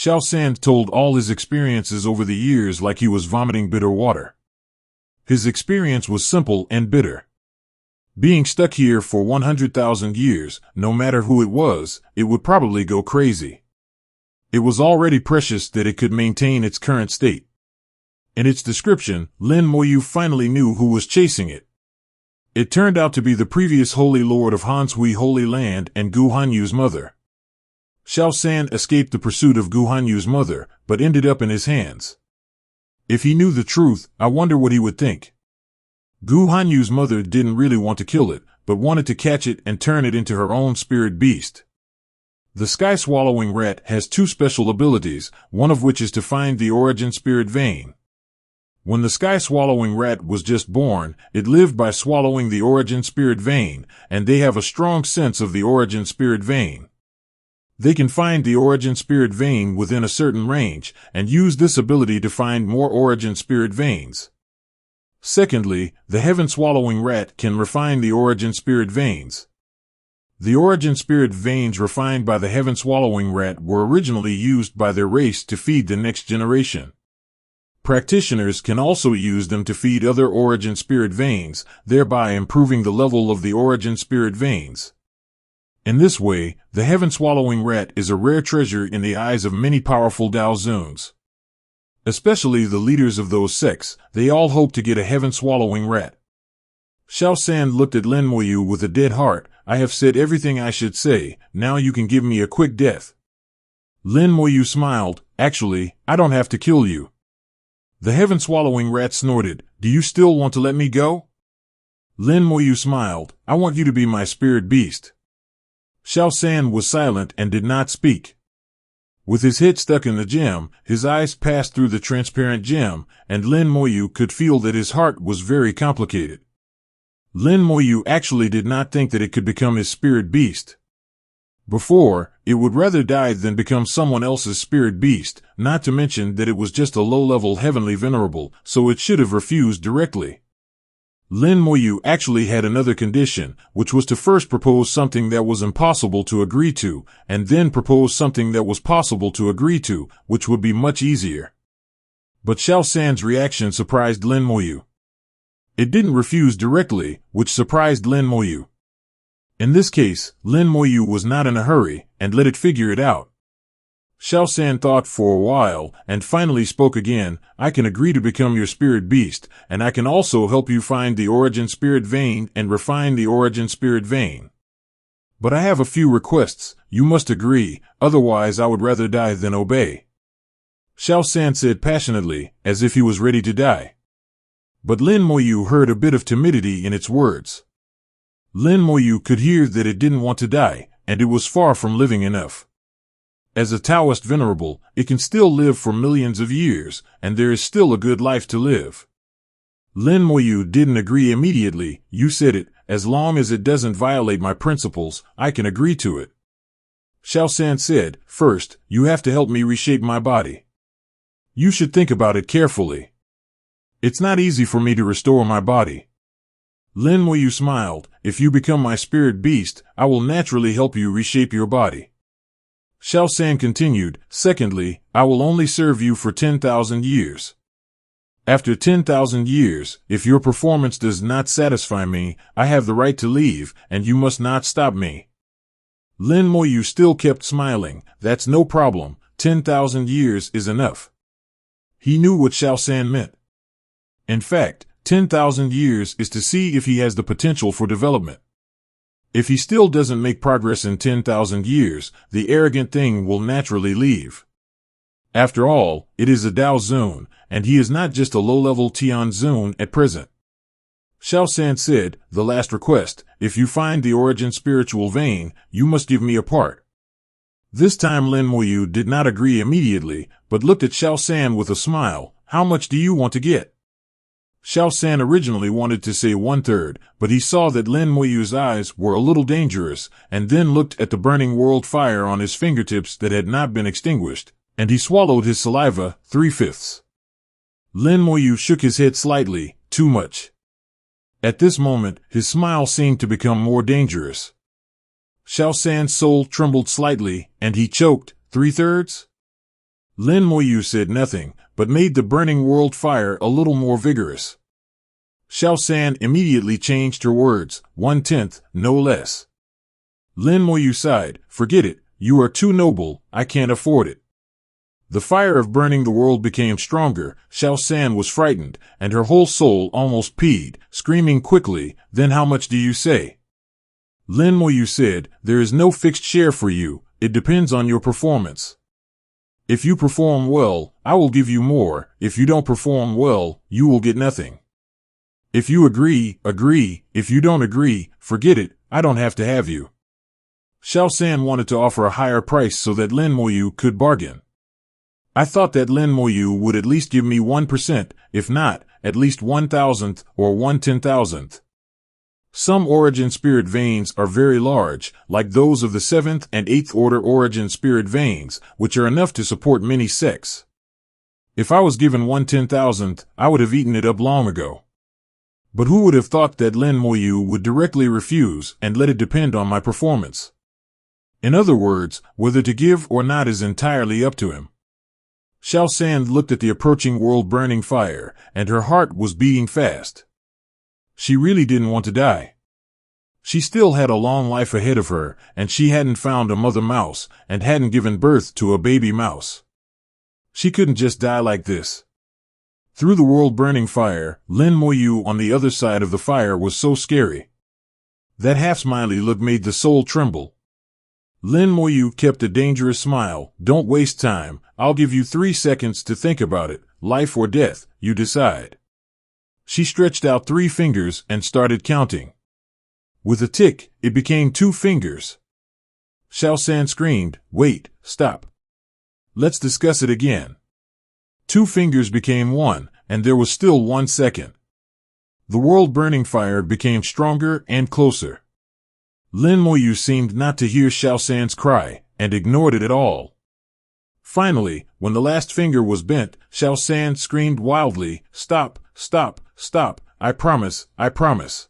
Xiao San told all his experiences over the years like he was vomiting bitter water. His experience was simple and bitter. Being stuck here for 100,000 years, no matter who it was, it would probably go crazy. It was already precious that it could maintain its current state. In its description, Lin Moyu finally knew who was chasing it. It turned out to be the previous Holy Lord of Hanshui Holy Land and Gu Hanyu's mother. Xiao San escaped the pursuit of Gu Hanyu's mother, but ended up in his hands. If he knew the truth, I wonder what he would think. Gu Hanyu's mother didn't really want to kill it, but wanted to catch it and turn it into her own spirit beast. The sky-swallowing rat has two special abilities, one of which is to find the origin spirit vein. When the sky-swallowing rat was just born, it lived by swallowing the origin spirit vein, and they have a strong sense of the origin spirit vein. They can find the origin spirit vein within a certain range, and use this ability to find more origin spirit veins. Secondly, the heaven-swallowing rat can refine the origin spirit veins. The origin spirit veins refined by the heaven-swallowing rat were originally used by their race to feed the next generation. Practitioners can also use them to feed other origin spirit veins, thereby improving the level of the origin spirit veins. In this way, the heaven-swallowing rat is a rare treasure in the eyes of many powerful Dao Zuns. Especially the leaders of those sects, they all hope to get a heaven-swallowing rat. Xiao San looked at Lin Moyu with a dead heart. I have said everything I should say, now you can give me a quick death. Lin Moyu smiled. Actually, I don't have to kill you. The heaven-swallowing rat snorted. Do you still want to let me go? Lin Moyu smiled. I want you to be my spirit beast. Xiao San was silent and did not speak. With his head stuck in the gem, his eyes passed through the transparent gem, and Lin Moyu could feel that his heart was very complicated. Lin Moyu actually did not think that it could become his spirit beast. Before, it would rather die than become someone else's spirit beast, not to mention that it was just a low-level heavenly venerable, so it should have refused directly. Lin Moyu actually had another condition, which was to first propose something that was impossible to agree to, and then propose something that was possible to agree to, which would be much easier. But Xiao San's reaction surprised Lin Moyu. It didn't refuse directly, which surprised Lin Moyu. In this case, Lin Moyu was not in a hurry, and let it figure it out. Xiao San thought for a while, and finally spoke again. I can agree to become your spirit beast, and I can also help you find the origin spirit vein and refine the origin spirit vein. But I have a few requests. You must agree, otherwise I would rather die than obey. Xiao San said passionately, as if he was ready to die. But Lin Moyu heard a bit of timidity in its words. Lin Moyu could hear that it didn't want to die, and it was far from living enough. As a Taoist venerable, it can still live for millions of years, and there is still a good life to live. Lin Moyu didn't agree immediately. You said it, as long as it doesn't violate my principles, I can agree to it. Xiao San said, first, you have to help me reshape my body. You should think about it carefully. It's not easy for me to restore my body. Lin Moyu smiled. If you become my spirit beast, I will naturally help you reshape your body. Xiao San continued, secondly, I will only serve you for 10,000 years. After 10,000 years, if your performance does not satisfy me, I have the right to leave, and you must not stop me. Lin Moyu still kept smiling. That's no problem. 10,000 years is enough. He knew what Xiao San meant. In fact, 10,000 years is to see if he has the potential for development. If he still doesn't make progress in 10,000 years, the arrogant thing will naturally leave. After all, it is a Dao Zun, and he is not just a low-level Tian Zun at present. Xiao San said, the last request, if you find the origin spiritual vein, you must give me a part. This time Lin Moyu did not agree immediately, but looked at Xiao San with a smile. How much do you want to get? Xiao San originally wanted to say 1/3, but he saw that Lin Moyu's eyes were a little dangerous, and then looked at the burning world fire on his fingertips that had not been extinguished, and he swallowed his saliva, 3/5. Lin Moyu shook his head slightly. Too much. At this moment, his smile seemed to become more dangerous. Xiao San's soul trembled slightly, and he choked. 3/3? Lin Moyu said nothing, but made the burning world fire a little more vigorous. Xiao San immediately changed her words, 1/10, no less. Lin Moyu sighed, forget it, you are too noble, I can't afford it. The fire of burning the world became stronger. Xiao San was frightened, and her whole soul almost peed, screaming quickly, then how much do you say? Lin Moyu said, there is no fixed share for you, it depends on your performance. If you perform well, I will give you more, if you don't perform well, you will get nothing. If you agree, agree, if you don't agree, forget it, I don't have to have you. Xiao San wanted to offer a higher price so that Lin Moyu could bargain. I thought that Lin Moyu would at least give me 1%, if not, at least 1,000th or 1/10,000th. Some origin spirit veins are very large, like those of the 7th and 8th order origin spirit veins, which are enough to support many sects. If I was given 1/10,000th, I would have eaten it up long ago. But who would have thought that Lin Moyu would directly refuse and let it depend on my performance? In other words, whether to give or not is entirely up to him. Xiao San looked at the approaching world burning fire, and her heart was beating fast. She really didn't want to die. She still had a long life ahead of her, and she hadn't found a mother mouse, and hadn't given birth to a baby mouse. She couldn't just die like this. Through the world burning fire, Lin Moyu on the other side of the fire was so scary. That half-smiley look made the soul tremble. Lin Moyu kept a dangerous smile. Don't waste time, I'll give you 3 seconds to think about it, life or death, you decide. She stretched out 3 fingers and started counting. With a tick, it became 2 fingers. Xiao San screamed, wait, stop. Let's discuss it again. 2 fingers became 1, and there was still 1 second. The world burning fire became stronger and closer. Lin Moyu seemed not to hear Xiao San's cry, and ignored it at all. Finally, when the last finger was bent, Xiao San screamed wildly, stop, stop, stop, I promise, I promise.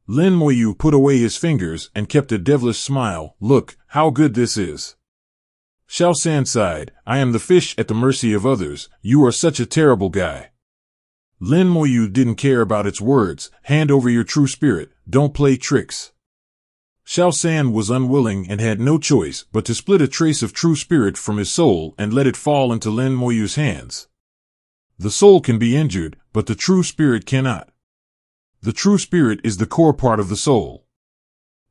Lin Moyu put away his fingers and kept a devilish smile, look, how good this is. Xiao San sighed, I am the fish at the mercy of others, you are such a terrible guy. Lin Moyu didn't care about its words, hand over your true spirit, don't play tricks. Xiao San was unwilling and had no choice but to split a trace of true spirit from his soul and let it fall into Lin Moyu's hands. The soul can be injured, but the true spirit cannot. The true spirit is the core part of the soul.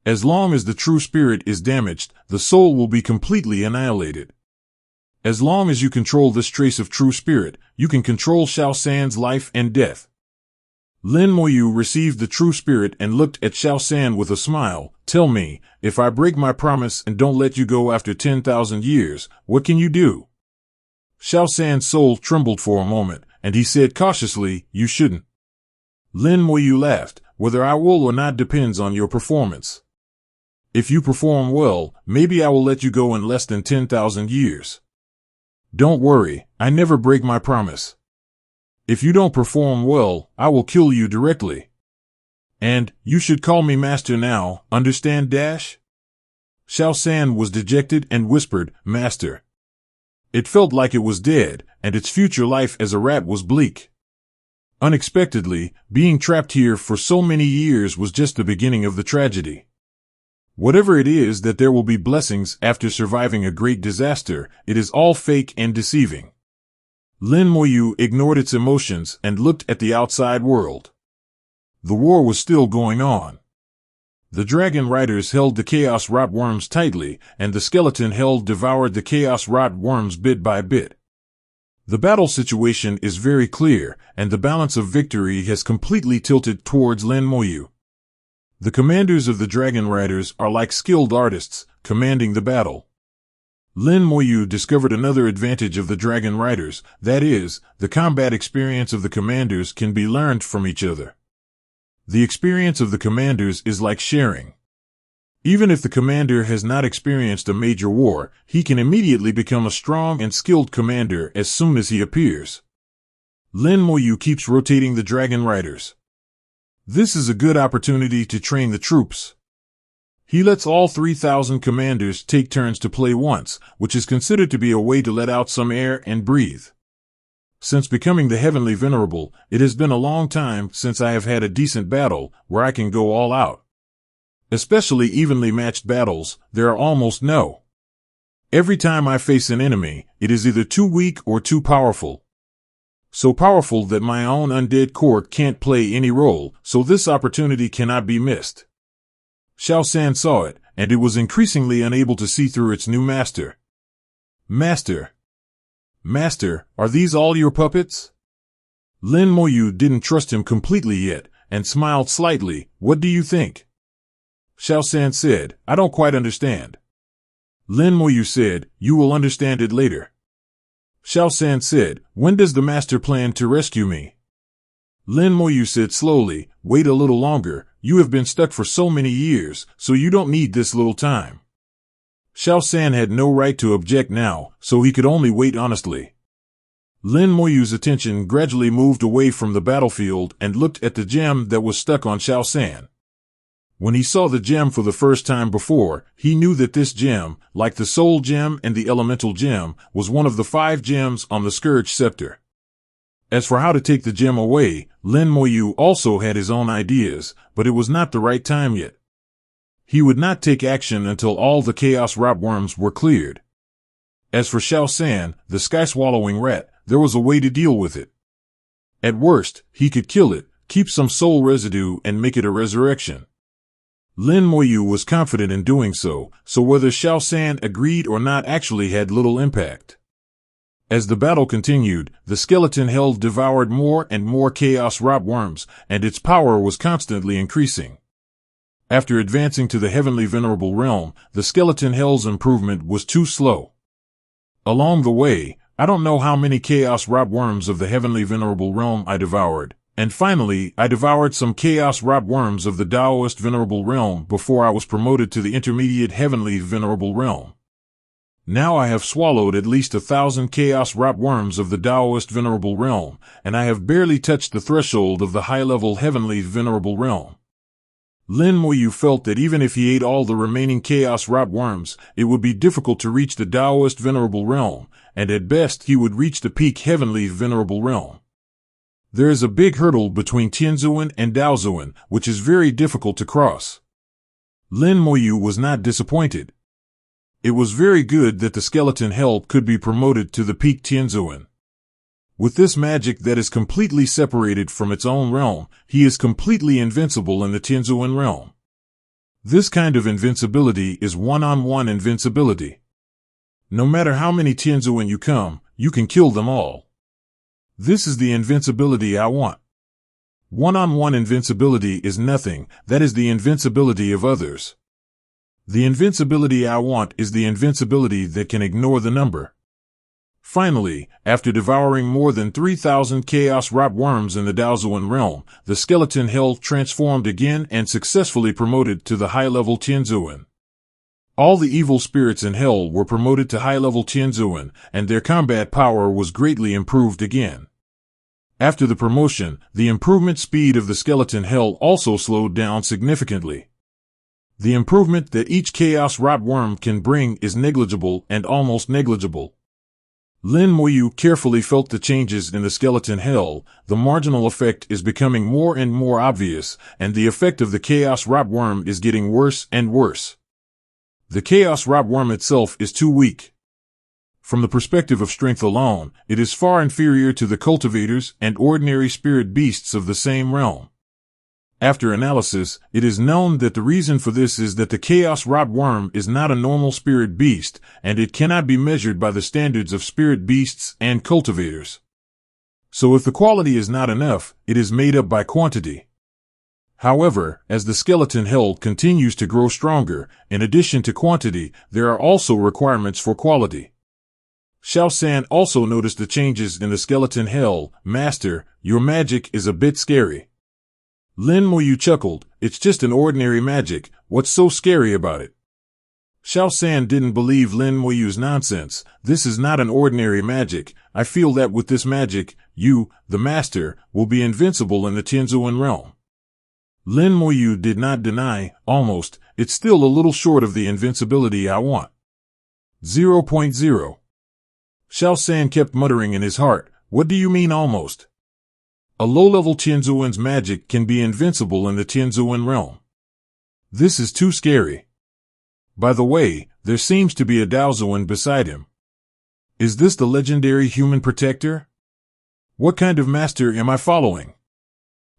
As long as the true spirit is damaged, the soul will be completely annihilated. As long as you control this trace of true spirit, you can control Xiao San's life and death. Lin Moyu received the true spirit and looked at Xiao San with a smile. Tell me, if I break my promise and don't let you go after 10,000 years, what can you do? Xiao San's soul trembled for a moment, and he said cautiously, you shouldn't. Lin Moyu laughed, whether I will or not depends on your performance. If you perform well, maybe I will let you go in less than 10,000 years. Don't worry, I never break my promise. If you don't perform well, I will kill you directly. And, you should call me master now, understand dash? Xiao San was dejected and whispered, master. It felt like it was dead, and its future life as a rat was bleak. Unexpectedly, being trapped here for so many years was just the beginning of the tragedy. Whatever it is that there will be blessings after surviving a great disaster, it is all fake and deceiving. Lin Moyu ignored its emotions and looked at the outside world. The war was still going on. The dragon riders held the chaos rot worms tightly, and the skeleton devoured the chaos rot worms bit by bit. The battle situation is very clear, and the balance of victory has completely tilted towards Lin Moyu. The commanders of the dragon riders are like skilled artists, commanding the battle. Lin Moyu discovered another advantage of the dragon riders, that is, the combat experience of the commanders can be learned from each other. The experience of the commanders is like sharing. Even if the commander has not experienced a major war, he can immediately become a strong and skilled commander as soon as he appears. Lin Moyu keeps rotating the dragon riders. This is a good opportunity to train the troops. He lets all 3,000 commanders take turns to play once, which is considered to be a way to let out some air and breathe. Since becoming the Heavenly Venerable, it has been a long time since I have had a decent battle where I can go all out. Especially evenly matched battles, there are almost no. Every time I face an enemy, it is either too weak or too powerful. So powerful that my own undead court can't play any role, so this opportunity cannot be missed. Xiao San saw it, and it was increasingly unable to see through its new master. Master, are these all your puppets? Lin Moyu didn't trust him completely yet, and smiled slightly. What do you think? Xiao San said, I don't quite understand. Lin Moyu said, you will understand it later. Xiao San said, when does the master plan to rescue me? Lin Moyu said slowly, wait a little longer, you have been stuck for so many years, so you don't need this little time. Xiao San had no right to object now, so he could only wait honestly. Lin Moyu's attention gradually moved away from the battlefield and looked at the gem that was stuck on Xiao San. When he saw the gem for the first time before, he knew that this gem, like the soul gem and the elemental gem, was one of the 5 gems on the Scourge Scepter. As for how to take the gem away, Lin Moyu also had his own ideas, but it was not the right time yet. He would not take action until all the chaos rotworms were cleared. As for Xiao San, the sky-swallowing rat, there was a way to deal with it. At worst, he could kill it, keep some soul residue and make it a resurrection. Lin Moyu was confident in doing so, so whether Xiao San agreed or not actually had little impact. As the battle continued, the skeleton hell devoured more and more chaos rotworms, and its power was constantly increasing. After advancing to the Heavenly Venerable Realm, the skeleton hell's improvement was too slow. Along the way, I don't know how many chaos rotworms of the Heavenly Venerable Realm I devoured, and finally I devoured some chaos rotworms of the Daoist Venerable Realm before I was promoted to the intermediate Heavenly Venerable Realm. Now I have swallowed at least 1,000 chaos rotworms of the Daoist Venerable Realm, and I have barely touched the threshold of the high-level Heavenly Venerable Realm. Lin Moyu felt that even if he ate all the remaining chaos rotworms, it would be difficult to reach the Daoist Venerable Realm, and at best he would reach the peak Heavenly Venerable Realm. There is a big hurdle between Tianzuan and Daozuan, which is very difficult to cross. Lin Moyu was not disappointed. It was very good that the skeleton hell could be promoted to the peak Tianzuan. With this magic that is completely separated from its own realm, he is completely invincible in the Tianzuan realm. This kind of invincibility is one-on-one invincibility. No matter how many Tianzuan you come, you can kill them all. This is the invincibility I want. One-on-one invincibility is nothing, that is the invincibility of others. The invincibility I want is the invincibility that can ignore the number. Finally, after devouring more than 3,000 chaos rotworms in the Daozuan realm, the skeleton hell transformed again and successfully promoted to the high-level Tianzuan. All the evil spirits in hell were promoted to high-level Tianzuan, and their combat power was greatly improved again. After the promotion, the improvement speed of the skeleton hell also slowed down significantly. The improvement that each chaos rotworm can bring is negligible and almost negligible. Lin Moyu carefully felt the changes in the skeleton hell. The marginal effect is becoming more and more obvious, and the effect of the chaos rotworm is getting worse and worse. The chaos rotworm itself is too weak. From the perspective of strength alone, it is far inferior to the cultivators and ordinary spirit beasts of the same realm. After analysis, it is known that the reason for this is that the chaos rotworm is not a normal spirit beast, and it cannot be measured by the standards of spirit beasts and cultivators. So if the quality is not enough, it is made up by quantity. However, as the skeleton hell continues to grow stronger, in addition to quantity, there are also requirements for quality. Xiao San also noticed the changes in the skeleton hell. Master, your magic is a bit scary. Lin Moyu chuckled, it's just an ordinary magic, what's so scary about it? Xiao San didn't believe Lin Moyu's nonsense. This is not an ordinary magic. I feel that with this magic, you, the master, will be invincible in the Tianzuan realm. Lin Moyu did not deny, almost, it's still a little short of the invincibility I want. 0.0. Xiao San kept muttering in his heart, what do you mean almost? A low-level Tianzuan's magic can be invincible in the Tianzuan realm. This is too scary. By the way, there seems to be a Daozuan beside him. Is this the legendary human protector? What kind of master am I following?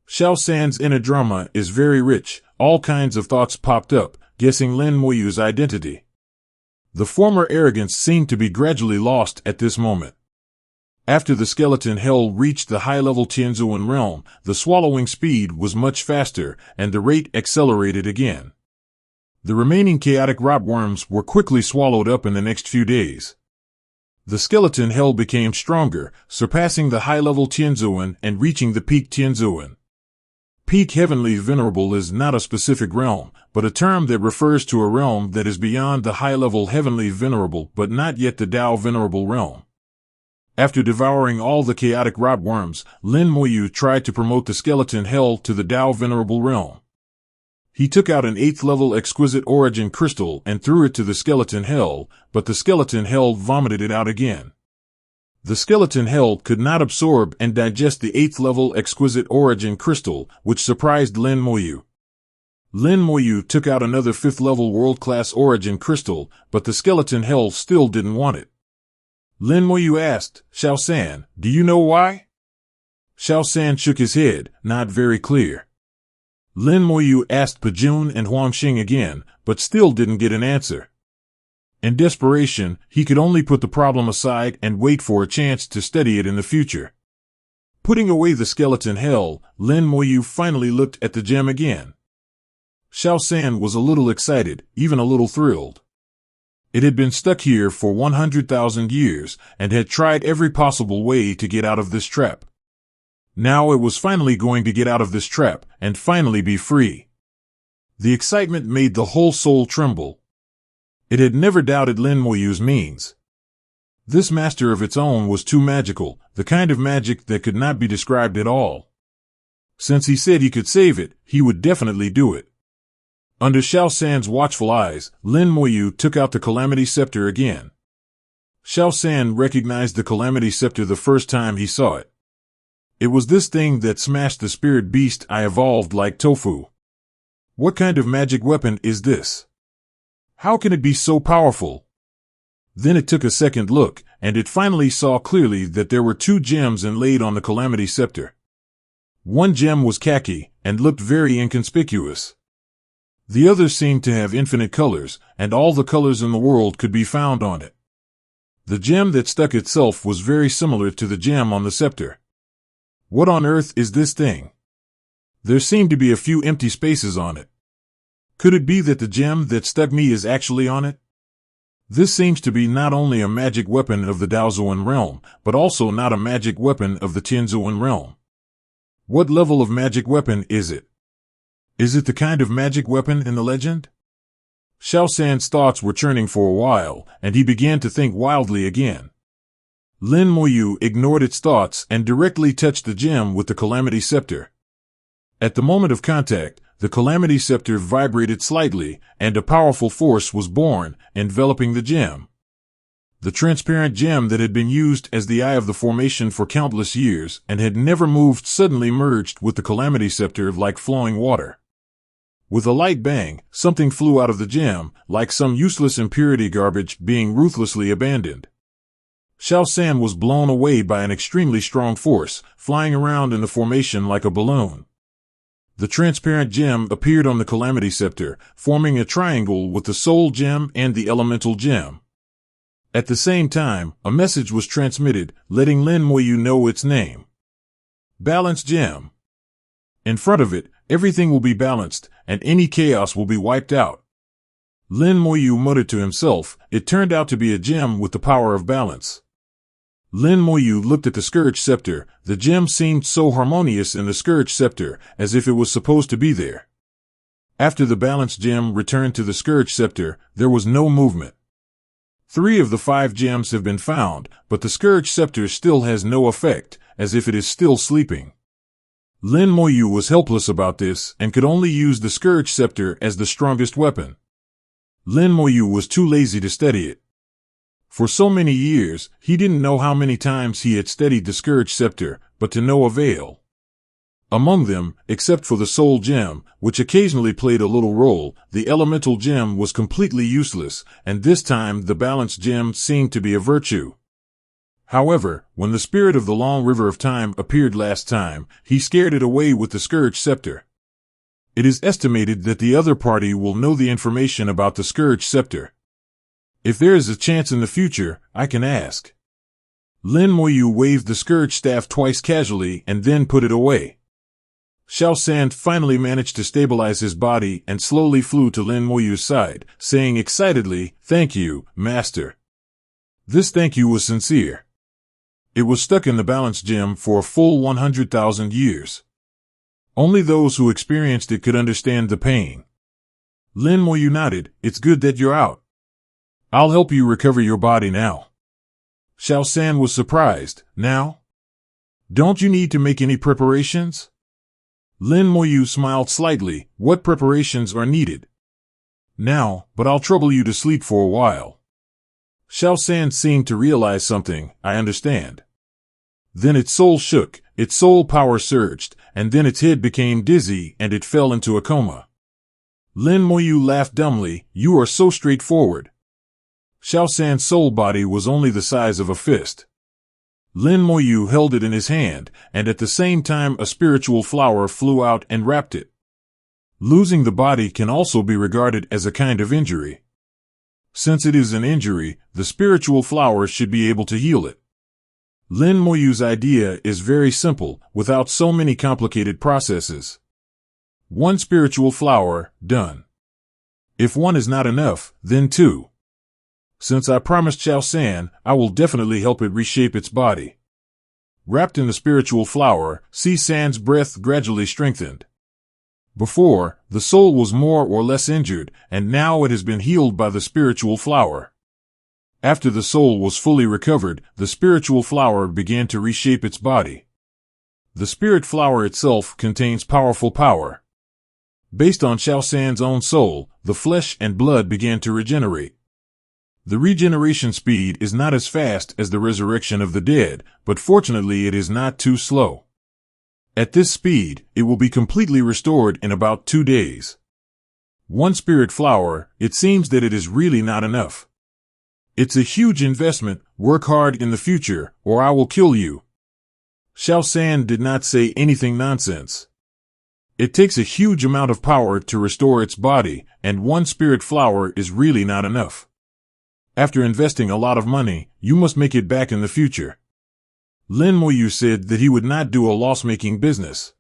Xiao San's inner drama is very rich. All kinds of thoughts popped up, guessing Lin Moyu's identity. The former arrogance seemed to be gradually lost at this moment. After the skeleton hell reached the high-level Tianzuan realm, the swallowing speed was much faster, and the rate accelerated again. The remaining chaotic rotworms were quickly swallowed up in the next few days. The skeleton hell became stronger, surpassing the high-level Tianzuan and reaching the peak Tianzuan. Peak Heavenly Venerable is not a specific realm, but a term that refers to a realm that is beyond the high-level Heavenly Venerable but not yet the Tao Venerable realm. After devouring all the chaotic rotworms, Lin Moyu tried to promote the skeleton hell to the Tao Venerable realm. He took out an 8th-level exquisite origin crystal and threw it to the skeleton hell, but the skeleton hell vomited it out again. The skeleton hell could not absorb and digest the 8th-level exquisite origin crystal, which surprised Lin Moyu. Lin Moyu took out another 5th-level world-class origin crystal, but the skeleton hell still didn't want it. Lin Moyu asked, Xiao San, do you know why? Xiao San shook his head, not very clear. Lin Moyu asked Pajun and Huangxing again, but still didn't get an answer. In desperation, he could only put the problem aside and wait for a chance to study it in the future. Putting away the skeleton hell, Lin Moyu finally looked at the gem again. Xiao San was a little excited, even a little thrilled. It had been stuck here for 100,000 years and had tried every possible way to get out of this trap. Now it was finally going to get out of this trap and finally be free. The excitement made the whole soul tremble. It had never doubted Lin Moyu's means. This master of its own was too magical, the kind of magic that could not be described at all. Since he said he could save it, he would definitely do it. Under Xiao San's watchful eyes, Lin Moyu took out the Calamity Scepter again. Xiao San recognized the Calamity Scepter the first time he saw it. It was this thing that smashed the spirit beast I evolved like tofu. What kind of magic weapon is this? How can it be so powerful? Then it took a second look, and it finally saw clearly that there were 2 gems inlaid on the Calamity Scepter. One gem was khaki, and looked very inconspicuous. The other seemed to have infinite colors, and all the colors in the world could be found on it. The gem that stuck itself was very similar to the gem on the scepter. What on earth is this thing? There seemed to be a few empty spaces on it. Could it be that the gem that stuck me is actually on it? This seems to be not only a magic weapon of the Daozuan realm, but also not a magic weapon of the Tianzuan realm. What level of magic weapon is it? Is it the kind of magic weapon in the legend? Xiao San's thoughts were churning for a while, and he began to think wildly again. Lin Moyu ignored its thoughts and directly touched the gem with the Calamity Scepter. At the moment of contact, the Calamity Scepter vibrated slightly, and a powerful force was born, enveloping the gem. The transparent gem that had been used as the eye of the formation for countless years and had never moved suddenly merged with the Calamity Scepter like flowing water. With a light bang, something flew out of the gem, like some useless impurity garbage being ruthlessly abandoned. Xiao San was blown away by an extremely strong force, flying around in the formation like a balloon. The transparent gem appeared on the Calamity Scepter, forming a triangle with the Soul Gem and the Elemental Gem. At the same time, a message was transmitted, letting Lin Moyu know its name. Balance Gem. In front of it, everything will be balanced, and any chaos will be wiped out. Lin Moyu muttered to himself, it turned out to be a gem with the power of balance. Lin Moyu looked at the Scourge Scepter. The gem seemed so harmonious in the Scourge Scepter, as if it was supposed to be there. After the Balance Gem returned to the Scourge Scepter, there was no movement. 3 of the 5 gems have been found, but the Scourge Scepter still has no effect, as if it is still sleeping. Lin Moyu was helpless about this and could only use the Scourge Scepter as the strongest weapon. Lin Moyu was too lazy to steady it. For so many years, he didn't know how many times he had steadied the Scourge Scepter, but to no avail. Among them, except for the Soul Gem, which occasionally played a little role, the Elemental Gem was completely useless, and this time the Balance Gem seemed to be a virtue. However, when the spirit of the Long River of Time appeared last time, he scared it away with the Scourge Scepter. It is estimated that the other party will know the information about the Scourge Scepter. If there is a chance in the future, I can ask. Lin Moyu waved the Scourge Staff twice casually and then put it away. Xiao San finally managed to stabilize his body and slowly flew to Lin Moyu's side, saying excitedly, "Thank you, Master." This thank you was sincere. It was stuck in the Balance Gem for a full 100,000 years. Only those who experienced it could understand the pain. Lin Moyu nodded. "It's good that you're out. I'll help you recover your body now." Xiao San was surprised. "Now? Don't you need to make any preparations?" Lin Moyu smiled slightly. "What preparations are needed?" "Now, but I'll trouble you to sleep for a while." Xiao San seemed to realize something. "I understand." Then its soul shook, its soul power surged, and then its head became dizzy and it fell into a coma. Lin Moyu laughed dumbly. "You are so straightforward." Xiao San's soul body was only the size of a fist. Lin Moyu held it in his hand, and at the same time a spiritual flower flew out and wrapped it. Losing the body can also be regarded as a kind of injury. Since it is an injury, the spiritual flower should be able to heal it. Lin Moyu's idea is very simple, without so many complicated processes. One spiritual flower, done. If one is not enough, then two. Since I promised Xiao San, I will definitely help it reshape its body. Wrapped in the spiritual flower, Si San's breath gradually strengthened. Before, the soul was more or less injured, and now it has been healed by the spiritual flower. After the soul was fully recovered, the spiritual flower began to reshape its body. The spirit flower itself contains powerful power. Based on Xiao San's own soul, the flesh and blood began to regenerate. The regeneration speed is not as fast as the resurrection of the dead, but fortunately it is not too slow. At this speed, it will be completely restored in about 2 days. One spirit flower, it seems that it is really not enough. It's a huge investment. Work hard in the future, or I will kill you. Xiao San did not say anything nonsense. It takes a huge amount of power to restore its body, and one spirit flower is really not enough. After investing a lot of money, you must make it back in the future. Lin Moyu said that he would not do a loss-making business.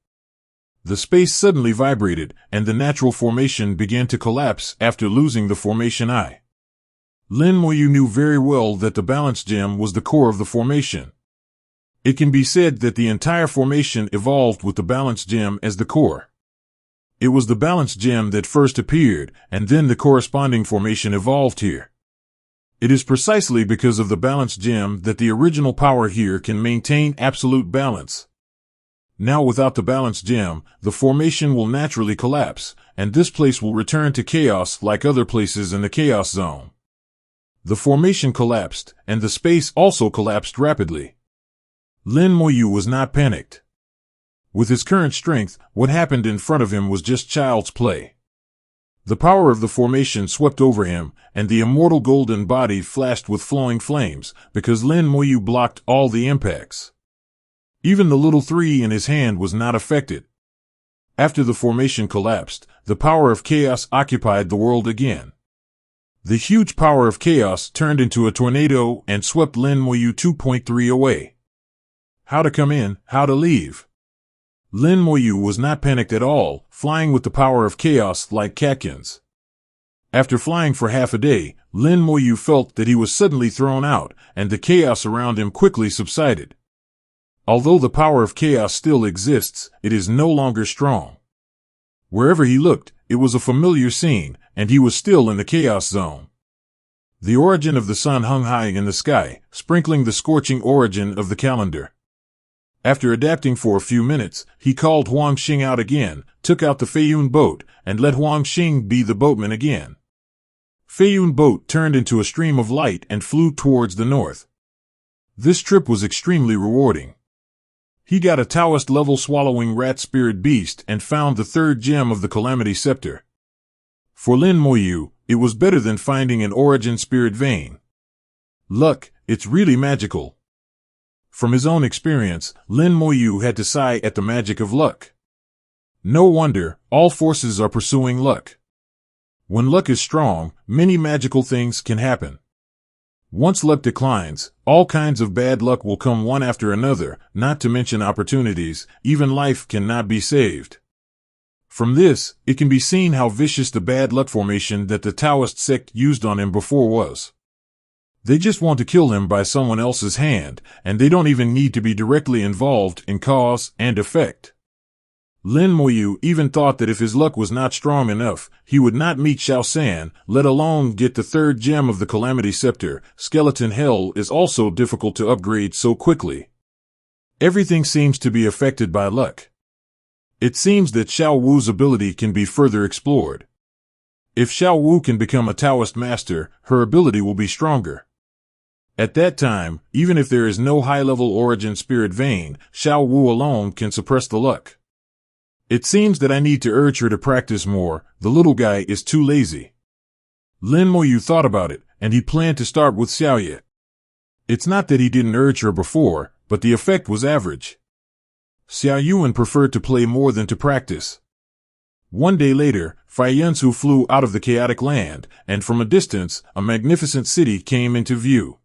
The space suddenly vibrated, and the natural formation began to collapse after losing the formation eye. Lin Moyu knew very well that the Balance Gem was the core of the formation. It can be said that the entire formation evolved with the Balance Gem as the core. It was the Balance Gem that first appeared, and then the corresponding formation evolved here. It is precisely because of the Balance Gem that the original power here can maintain absolute balance. Now without the Balance Gem, the formation will naturally collapse, and this place will return to chaos like other places in the Chaos Zone. The formation collapsed, and the space also collapsed rapidly. Lin Moyu was not panicked. With his current strength, what happened in front of him was just child's play. The power of the formation swept over him, and the immortal golden body flashed with flowing flames, because Lin Moyu blocked all the impacts. Even the little 3 in his hand was not affected. After the formation collapsed, the power of chaos occupied the world again. The huge power of chaos turned into a tornado and swept Lin Moyu 2.3 away. How to come in, how to leave. Lin Moyu was not panicked at all, flying with the power of chaos like catkins. After flying for half a day, Lin Moyu felt that he was suddenly thrown out, and the chaos around him quickly subsided. Although the power of chaos still exists, it is no longer strong. Wherever he looked, it was a familiar scene, and he was still in the Chaos Zone. The origin of the sun hung high in the sky, sprinkling the scorching origin of the calendar. After adapting for a few minutes, he called Huang Xing out again, took out the Feiyun boat, and let Huang Xing be the boatman again. Feiyun boat turned into a stream of light and flew towards the north. This trip was extremely rewarding. He got a Taoist-level swallowing rat spirit beast and found the third gem of the Calamity Scepter. For Lin Moyu, it was better than finding an origin spirit vein. Luck, it's really magical. From his own experience, Lin Moyu had to sigh at the magic of luck. No wonder, all forces are pursuing luck. When luck is strong, many magical things can happen. Once luck declines, all kinds of bad luck will come one after another, not to mention opportunities. Even life cannot be saved. From this, it can be seen how vicious the bad luck formation that the Taoist sect used on him before was. They just want to kill him by someone else's hand, and they don't even need to be directly involved in cause and effect. Lin Moyu even thought that if his luck was not strong enough, he would not meet Xiao San, let alone get the third gem of the Calamity Scepter. Skeleton Hell is also difficult to upgrade so quickly. Everything seems to be affected by luck. It seems that Xiao Wu's ability can be further explored. If Xiao Wu can become a Taoist master, her ability will be stronger. At that time, even if there is no high-level origin spirit vein, Xiao Wu alone can suppress the luck. It seems that I need to urge her to practice more. The little guy is too lazy. Lin Moyu thought about it, and he planned to start with Xiaoye. It's not that he didn't urge her before, but the effect was average. Xiao Yuan preferred to play more than to practice. One day later, Faiyansu flew out of the chaotic land, and from a distance, a magnificent city came into view.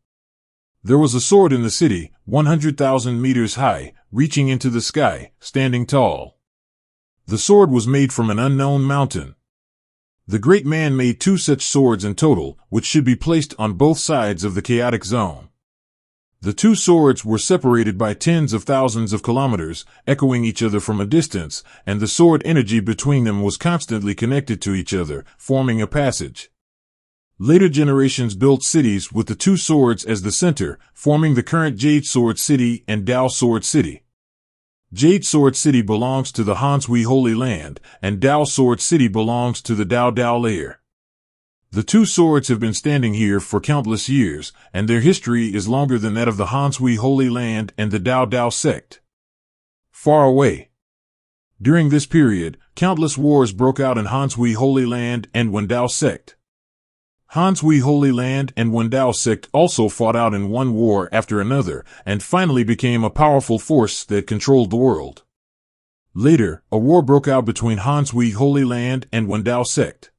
There was a sword in the city, 100,000 meters high, reaching into the sky, standing tall. The sword was made from an unknown mountain. The great man made 2 such swords in total, which should be placed on both sides of the chaotic zone. The 2 swords were separated by tens of thousands of kilometers, echoing each other from a distance, and the sword energy between them was constantly connected to each other, forming a passage. Later generations built cities with the 2 swords as the center, forming the current Jade Sword City and Dao Sword City. Jade Sword City belongs to the Hansui Holy Land, and Dao Sword City belongs to the Dao Dao layer. The 2 swords have been standing here for countless years, and their history is longer than that of the Hansui Holy Land and the Dao Dao sect. Far away. During this period, countless wars broke out in Hansui Holy Land and Wendao sect. Hansui Holy Land and Wendao sect also fought out in one war after another, and finally became a powerful force that controlled the world. Later, a war broke out between Hansui Holy Land and Wendao sect.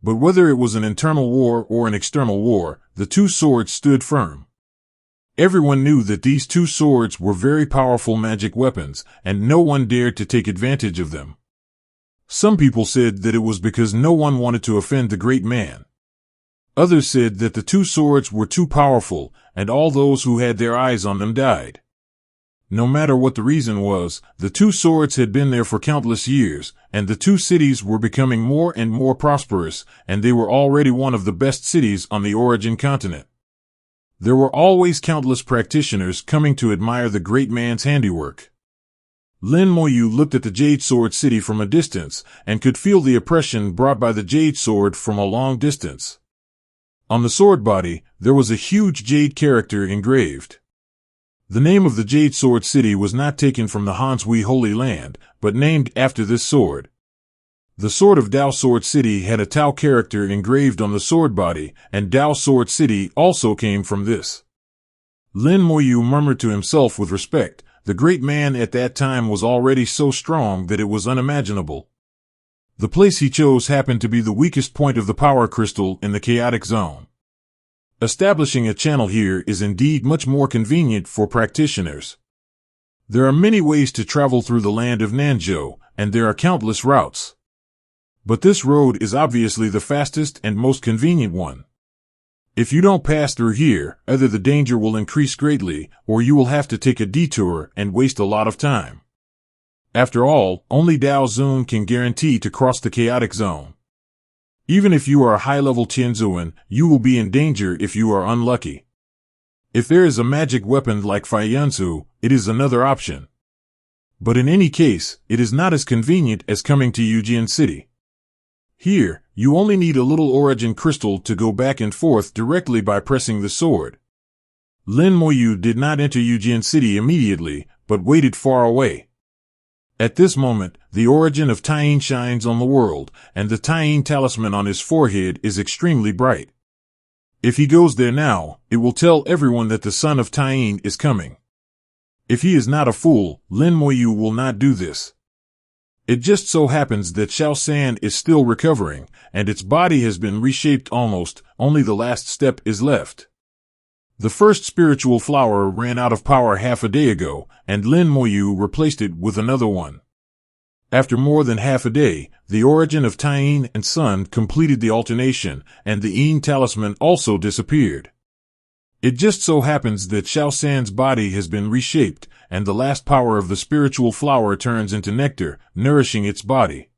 But whether it was an internal war or an external war, the 2 swords stood firm. Everyone knew that these 2 swords were very powerful magic weapons, and no one dared to take advantage of them. Some people said that it was because no one wanted to offend the great man. Others said that the 2 swords were too powerful, and all those who had their eyes on them died. No matter what the reason was, the 2 swords had been there for countless years, and the 2 cities were becoming more and more prosperous, and they were already one of the best cities on the origin continent. There were always countless practitioners coming to admire the great man's handiwork. Lin Moyu looked at the Jade Sword City from a distance, and could feel the oppression brought by the Jade Sword from a long distance. On the sword body, there was a huge jade character engraved. The name of the Jade Sword City was not taken from the Hansui Holy Land, but named after this sword. The sword of Dao Sword City had a Tao character engraved on the sword body, and Dao Sword City also came from this. Lin Moyu murmured to himself with respect. The great man at that time was already so strong that it was unimaginable. The place he chose happened to be the weakest point of the power crystal in the chaotic zone. Establishing a channel here is indeed much more convenient for practitioners. There are many ways to travel through the land of Nanzhou, and there are countless routes. But this road is obviously the fastest and most convenient one. If you don't pass through here, either the danger will increase greatly, or you will have to take a detour and waste a lot of time. After all, only Dao Zun can guarantee to cross the chaotic zone. Even if you are a high-level Tianzuan, you will be in danger if you are unlucky. If there is a magic weapon like Faiyansu, it is another option. But in any case, it is not as convenient as coming to Eugene City. Here, you only need a little origin crystal to go back and forth directly by pressing the sword. Lin Moyu did not enter Eugene City immediately, but waited far away. At this moment, the origin of Tyene shines on the world, and the Tyene talisman on his forehead is extremely bright. If he goes there now, it will tell everyone that the son of Tyene is coming. If he is not a fool, Lin Moyu will not do this. It just so happens that Xiao San is still recovering, and its body has been reshaped almost, only the last step is left. The first spiritual flower ran out of power half a day ago, and Lin Moyu replaced it with another one. After more than half a day, the origin of Tyene and Sun completed the alternation, and the Yin talisman also disappeared. It just so happens that Xiao San's body has been reshaped, and the last power of the spiritual flower turns into nectar, nourishing its body.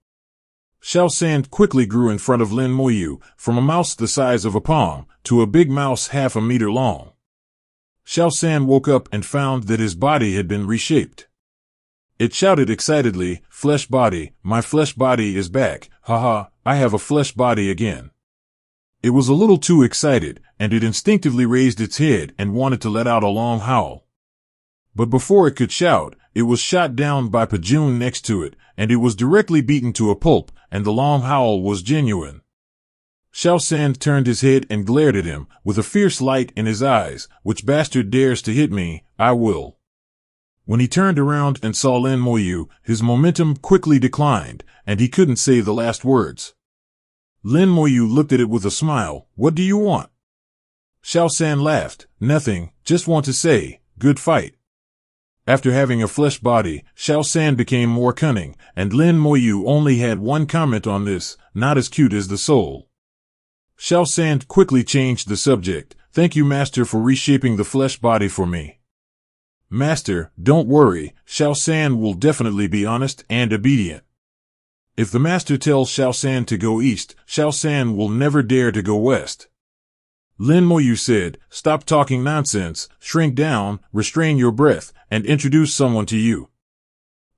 Xiao San quickly grew in front of Lin Moyu, from a mouse the size of a palm, to a big mouse half a meter long. Xiao San woke up and found that his body had been reshaped. It shouted excitedly, "Flesh body, my flesh body is back, haha, I have a flesh body again." It was a little too excited, and it instinctively raised its head and wanted to let out a long howl. But before it could shout, it was shot down by Pajun next to it, and it was directly beaten to a pulp, and the long howl was genuine. Xiao San turned his head and glared at him, with a fierce light in his eyes. "Which bastard dares to hit me, I will." When he turned around and saw Lin Moyu, his momentum quickly declined, and he couldn't say the last words. Lin Moyu looked at it with a smile. "What do you want?" Xiao San laughed. "Nothing, just want to say, good fight." After having a flesh body, Xiao San became more cunning, and Lin Moyu only had one comment on this: "Not as cute as the soul." Xiao San quickly changed the subject. "Thank you, Master, for reshaping the flesh body for me." "Master, don't worry, Xiao San will definitely be honest and obedient." If the master tells Xiao San to go east, Xiao San will never dare to go west. Lin Moyu said, "Stop talking nonsense, shrink down, restrain your breath, and introduce someone to you."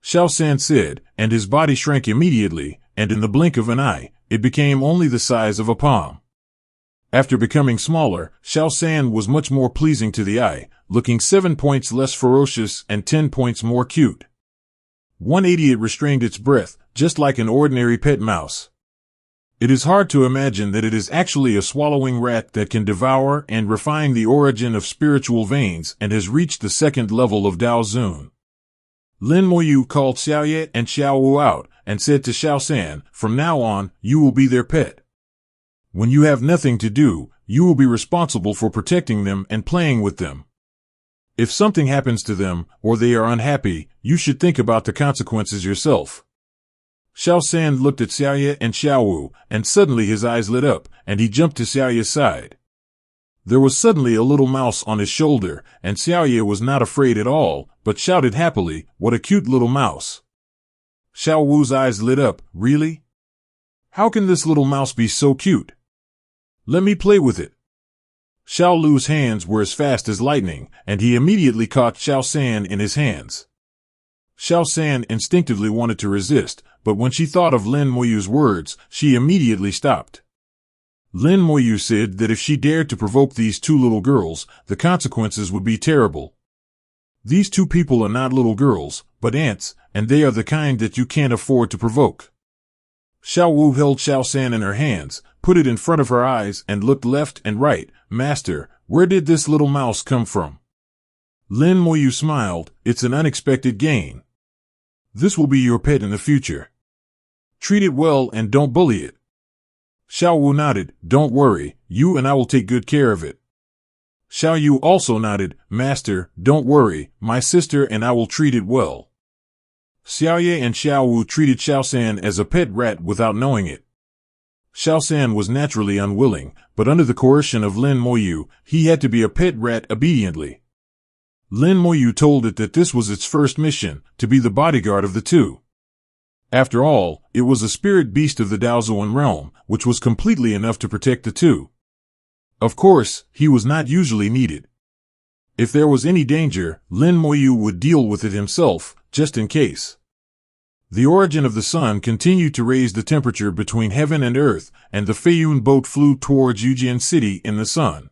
Xiao San said, and his body shrank immediately, and in the blink of an eye, it became only the size of a palm. After becoming smaller, Xiao San was much more pleasing to the eye, looking 7 points less ferocious and 10 points more cute. 180 it restrained its breath, just like an ordinary pet mouse. It is hard to imagine that it is actually a swallowing rat that can devour and refine the origin of spiritual veins and has reached the second level of Dao Zun. Lin Moyu called Xiaoye and Xiaowu out and said to Xiao San, "From now on, you will be their pet. When you have nothing to do, you will be responsible for protecting them and playing with them. If something happens to them, or they are unhappy, you should think about the consequences yourself." Xiao San looked at Xiaoye and Xiaowu, and suddenly his eyes lit up, and he jumped to Xiaoye's side. There was suddenly a little mouse on his shoulder, and Xiaoye was not afraid at all, but shouted happily, "What a cute little mouse." Xiaowu's eyes lit up. "Really? How can this little mouse be so cute? Let me play with it." Xiao Lu's hands were as fast as lightning, and he immediately caught Xiao San in his hands. Xiao San instinctively wanted to resist, but when she thought of Lin Moyu's words, she immediately stopped. Lin Moyu said that if she dared to provoke these two little girls, the consequences would be terrible. These two people are not little girls, but ants, and they are the kind that you can't afford to provoke. Xiao Wu held Xiao San in her hands, put it in front of her eyes, and looked left and right. "Master, where did this little mouse come from?" Lin Moyu smiled. "It's an unexpected gain. This will be your pet in the future. Treat it well and don't bully it." Xiao Wu nodded. "Don't worry, you and I will take good care of it." Xiao Yu also nodded. "Master, don't worry, my sister and I will treat it well." Xiaoye and Xiao Wu treated Xiao San as a pet rat without knowing it. Xiao San was naturally unwilling, but under the coercion of Lin Moyu, he had to be a pet rat obediently. Lin Moyu told it that this was its first mission, to be the bodyguard of the two. After all, it was a spirit beast of the Daozuan realm, which was completely enough to protect the two. Of course, he was not usually needed. If there was any danger, Lin Moyu would deal with it himself, just in case. The origin of the sun continued to raise the temperature between heaven and earth, and the Feiyun boat flew towards Yujian City in the sun.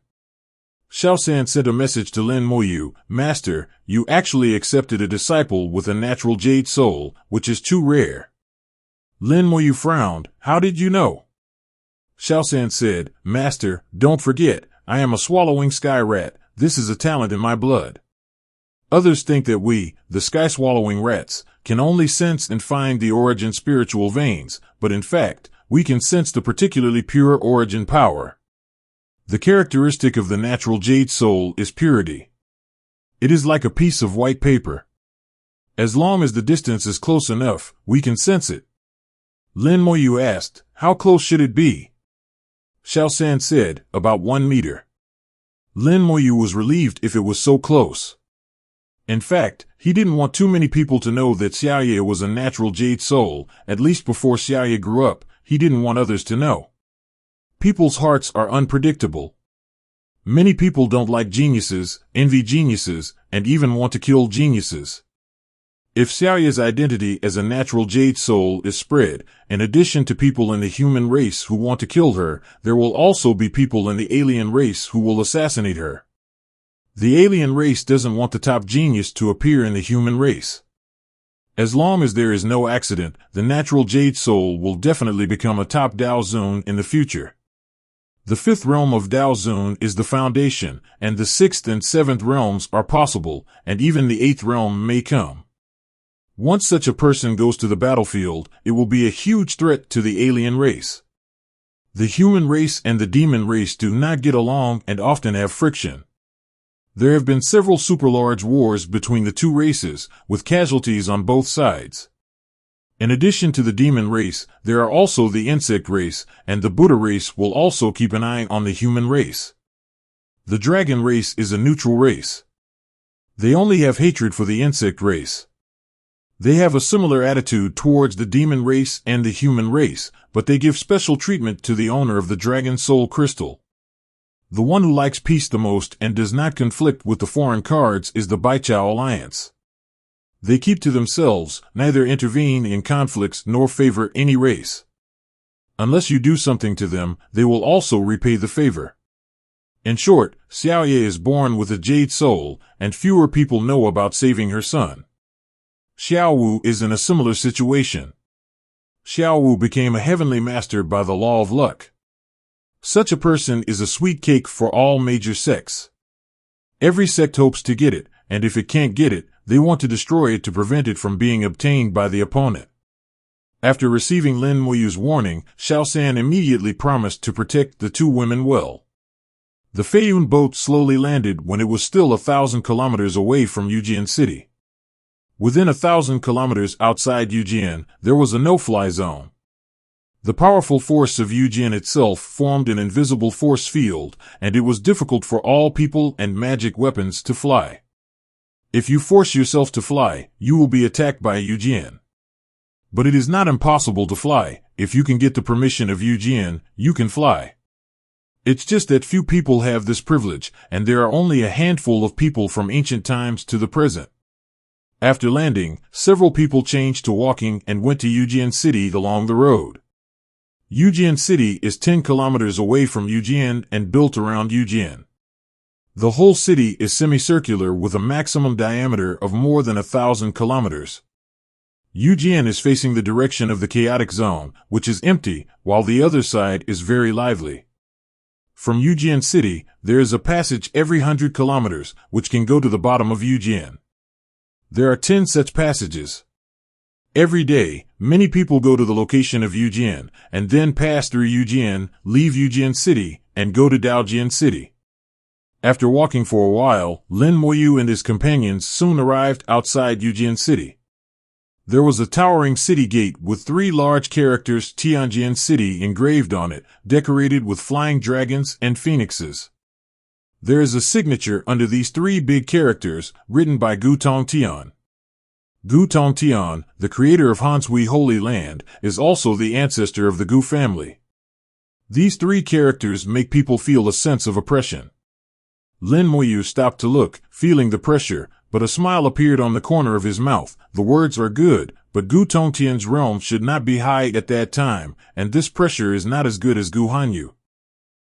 Xiaosan sent a message to Lin Moyu, "Master, you actually accepted a disciple with a natural jade soul, which is too rare." Lin Moyu frowned. "How did you know?" Xiaosan said, "Master, don't forget, I am a swallowing sky rat. This is a talent in my blood. Others think that we, the sky-swallowing rats, can only sense and find the origin spiritual veins, but in fact, we can sense the particularly pure origin power. The characteristic of the natural jade soul is purity. It is like a piece of white paper. As long as the distance is close enough, we can sense it." Lin Moyu asked, "How close should it be?" Xiaosan said, "About 1 meter." Lin Moyu was relieved if it was so close. In fact, he didn't want too many people to know that Xiaoye was a natural jade soul. At least before Xiaoye grew up, he didn't want others to know. People's hearts are unpredictable. Many people don't like geniuses, envy geniuses, and even want to kill geniuses. If Xiaoye's identity as a natural jade soul is spread, in addition to people in the human race who want to kill her, there will also be people in the alien race who will assassinate her. The alien race doesn't want the top genius to appear in the human race. As long as there is no accident, the natural jade soul will definitely become a top Dao Zun in the future. The fifth realm of Dao Zun is the foundation, and the sixth and seventh realms are possible, and even the eighth realm may come. Once such a person goes to the battlefield, it will be a huge threat to the alien race. The human race and the demon race do not get along and often have friction. There have been several super-large wars between the two races, with casualties on both sides. In addition to the demon race, there are also the insect race, and the Buddha race will also keep an eye on the human race. The dragon race is a neutral race. They only have hatred for the insect race. They have a similar attitude towards the demon race and the human race, but they give special treatment to the owner of the dragon soul crystal. The one who likes peace the most and does not conflict with the foreign cards is the Baichao Alliance. They keep to themselves, neither intervene in conflicts nor favor any race. Unless you do something to them, they will also repay the favor. In short, Xiaoye is born with a jade soul, and fewer people know about saving her son. Xiaowu is in a similar situation. Xiaowu became a heavenly master by the law of luck. Such a person is a sweet cake for all major sects. Every sect hopes to get it, and if it can't get it, they want to destroy it to prevent it from being obtained by the opponent. After receiving Lin Moyu's warning, Xiaosan immediately promised to protect the two women well. The Feiyun boat slowly landed when it was still 1,000 kilometers away from Yujian City. Within 1,000 kilometers outside Yujian, there was a no-fly zone. The powerful force of Yujian itself formed an invisible force field, and it was difficult for all people and magic weapons to fly. If you force yourself to fly, you will be attacked by Yujian. But it is not impossible to fly. If you can get the permission of Yujian, you can fly. It's just that few people have this privilege, and there are only a handful of people from ancient times to the present. After landing, several people changed to walking and went to Yujian City along the road. Yujian City is 10 kilometers away from Yujian and built around Yujian. The whole city is semicircular with a maximum diameter of more than 1,000 kilometers. Yujian is facing the direction of the chaotic zone, which is empty, while the other side is very lively. From Yujian City, there is a passage every 100 kilometers, which can go to the bottom of Yujian. There are 10 such passages. Every day, many people go to the location of Yujian, and then pass through Yujian, leave Yujian City, and go to Daojian City. After walking for a while, Lin Moyu and his companions soon arrived outside Yujian City. There was a towering city gate with 3 large characters Tianjian City engraved on it, decorated with flying dragons and phoenixes. There is a signature under these 3 big characters, written by Gu Tongtian. Gu Tongtian, the creator of Hanshui Holy Land, is also the ancestor of the Gu family. These 3 characters make people feel a sense of oppression. Lin Moyu stopped to look, feeling the pressure, but a smile appeared on the corner of his mouth. The words are good, but Gu Tongtian's realm should not be high at that time, and this pressure is not as good as Gu Hanyu.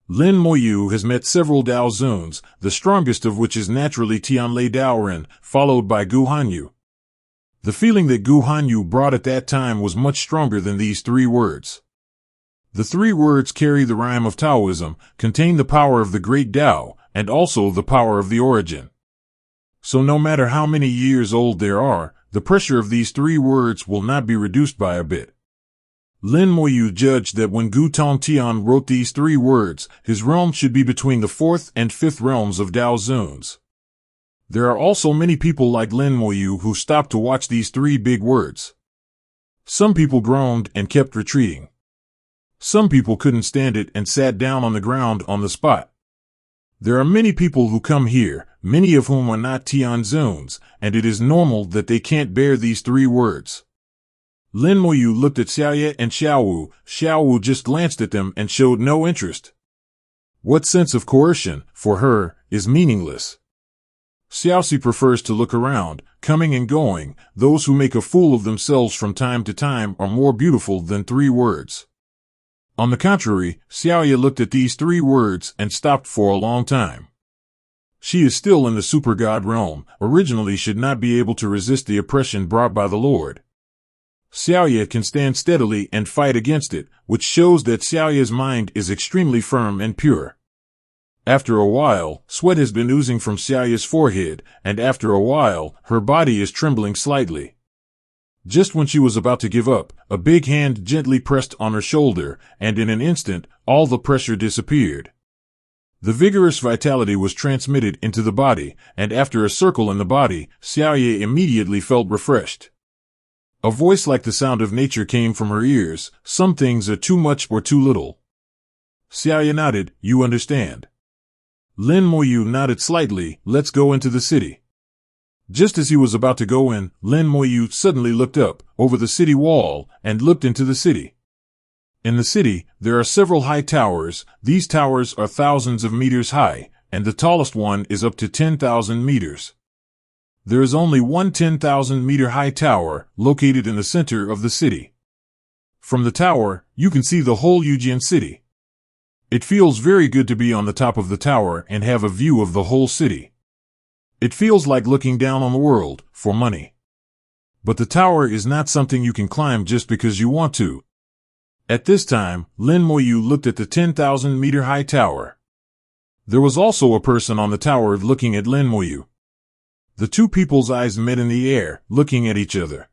Lin Moyu has met several Dao Zuns, the strongest of which is naturally Tianlei Daoren, followed by Gu Hanyu. The feeling that Gu Hanyu brought at that time was much stronger than these three words. The three words carry the rhyme of Taoism, contain the power of the great Tao, and also the power of the origin. So no matter how many years old there are, the pressure of these three words will not be reduced by a bit. Lin Moyu judged that when Gu Tongtian wrote these three words, his realm should be between the fourth and fifth realms of Dao Zuns. There are also many people like Lin Moyu who stopped to watch these three big words. Some people groaned and kept retreating. Some people couldn't stand it and sat down on the ground on the spot. There are many people who come here, many of whom are not Tian Zuns, and it is normal that they can't bear these three words. Lin Moyu looked at Xiaoye and Xiaowu. Xiaowu just glanced at them and showed no interest. What sense of coercion, for her, is meaningless? Xiaoxi prefers to look around, coming and going. Those who make a fool of themselves from time to time are more beautiful than three words. On the contrary, Xiaoye looked at these three words and stopped for a long time. She is still in the super god realm, originally should not be able to resist the oppression brought by the Lord. Xiaoye can stand steadily and fight against it, which shows that Xiaoye's mind is extremely firm and pure. After a while, sweat has been oozing from Xiaoye's forehead, and after a while, her body is trembling slightly. Just when she was about to give up, a big hand gently pressed on her shoulder, and in an instant, all the pressure disappeared. The vigorous vitality was transmitted into the body, and after a circle in the body, Xiaoye immediately felt refreshed. A voice like the sound of nature came from her ears. Some things are too much or too little. Xiaoye nodded. You understand. Lin Moyu nodded slightly. Let's go into the city. Just as he was about to go in, Lin Moyu suddenly looked up, over the city wall, and looked into the city. In the city, there are several high towers. These towers are thousands of meters high, and the tallest one is up to 10,000 meters. There is only one 10,000-meter high tower, located in the center of the city. From the tower, you can see the whole Yujian city. It feels very good to be on the top of the tower and have a view of the whole city. It feels like looking down on the world, for money. But the tower is not something you can climb just because you want to. At this time, Lin Moyu looked at the 10,000-meter high tower. There was also a person on the tower looking at Lin Moyu. The two people's eyes met in the air, looking at each other.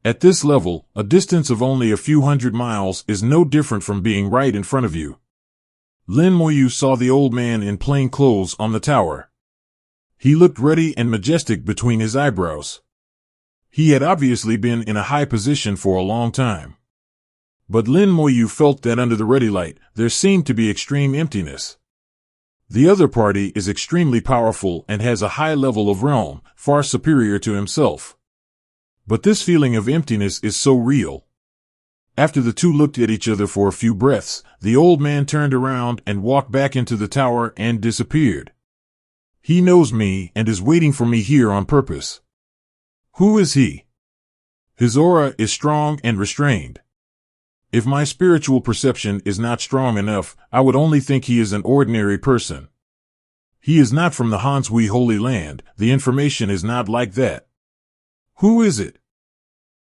At this level, a distance of only a few hundred miles is no different from being right in front of you. Lin Moyu saw the old man in plain clothes on the tower. He looked ruddy and majestic between his eyebrows. He had obviously been in a high position for a long time. But Lin Moyu felt that under the ruddy light, there seemed to be extreme emptiness. The other party is extremely powerful and has a high level of realm, far superior to himself. But this feeling of emptiness is so real. After the two looked at each other for a few breaths, the old man turned around and walked back into the tower and disappeared. He knows me and is waiting for me here on purpose. Who is he? His aura is strong and restrained. If my spiritual perception is not strong enough, I would only think he is an ordinary person. He is not from the Hanshui Holy Land. The information is not like that. Who is it?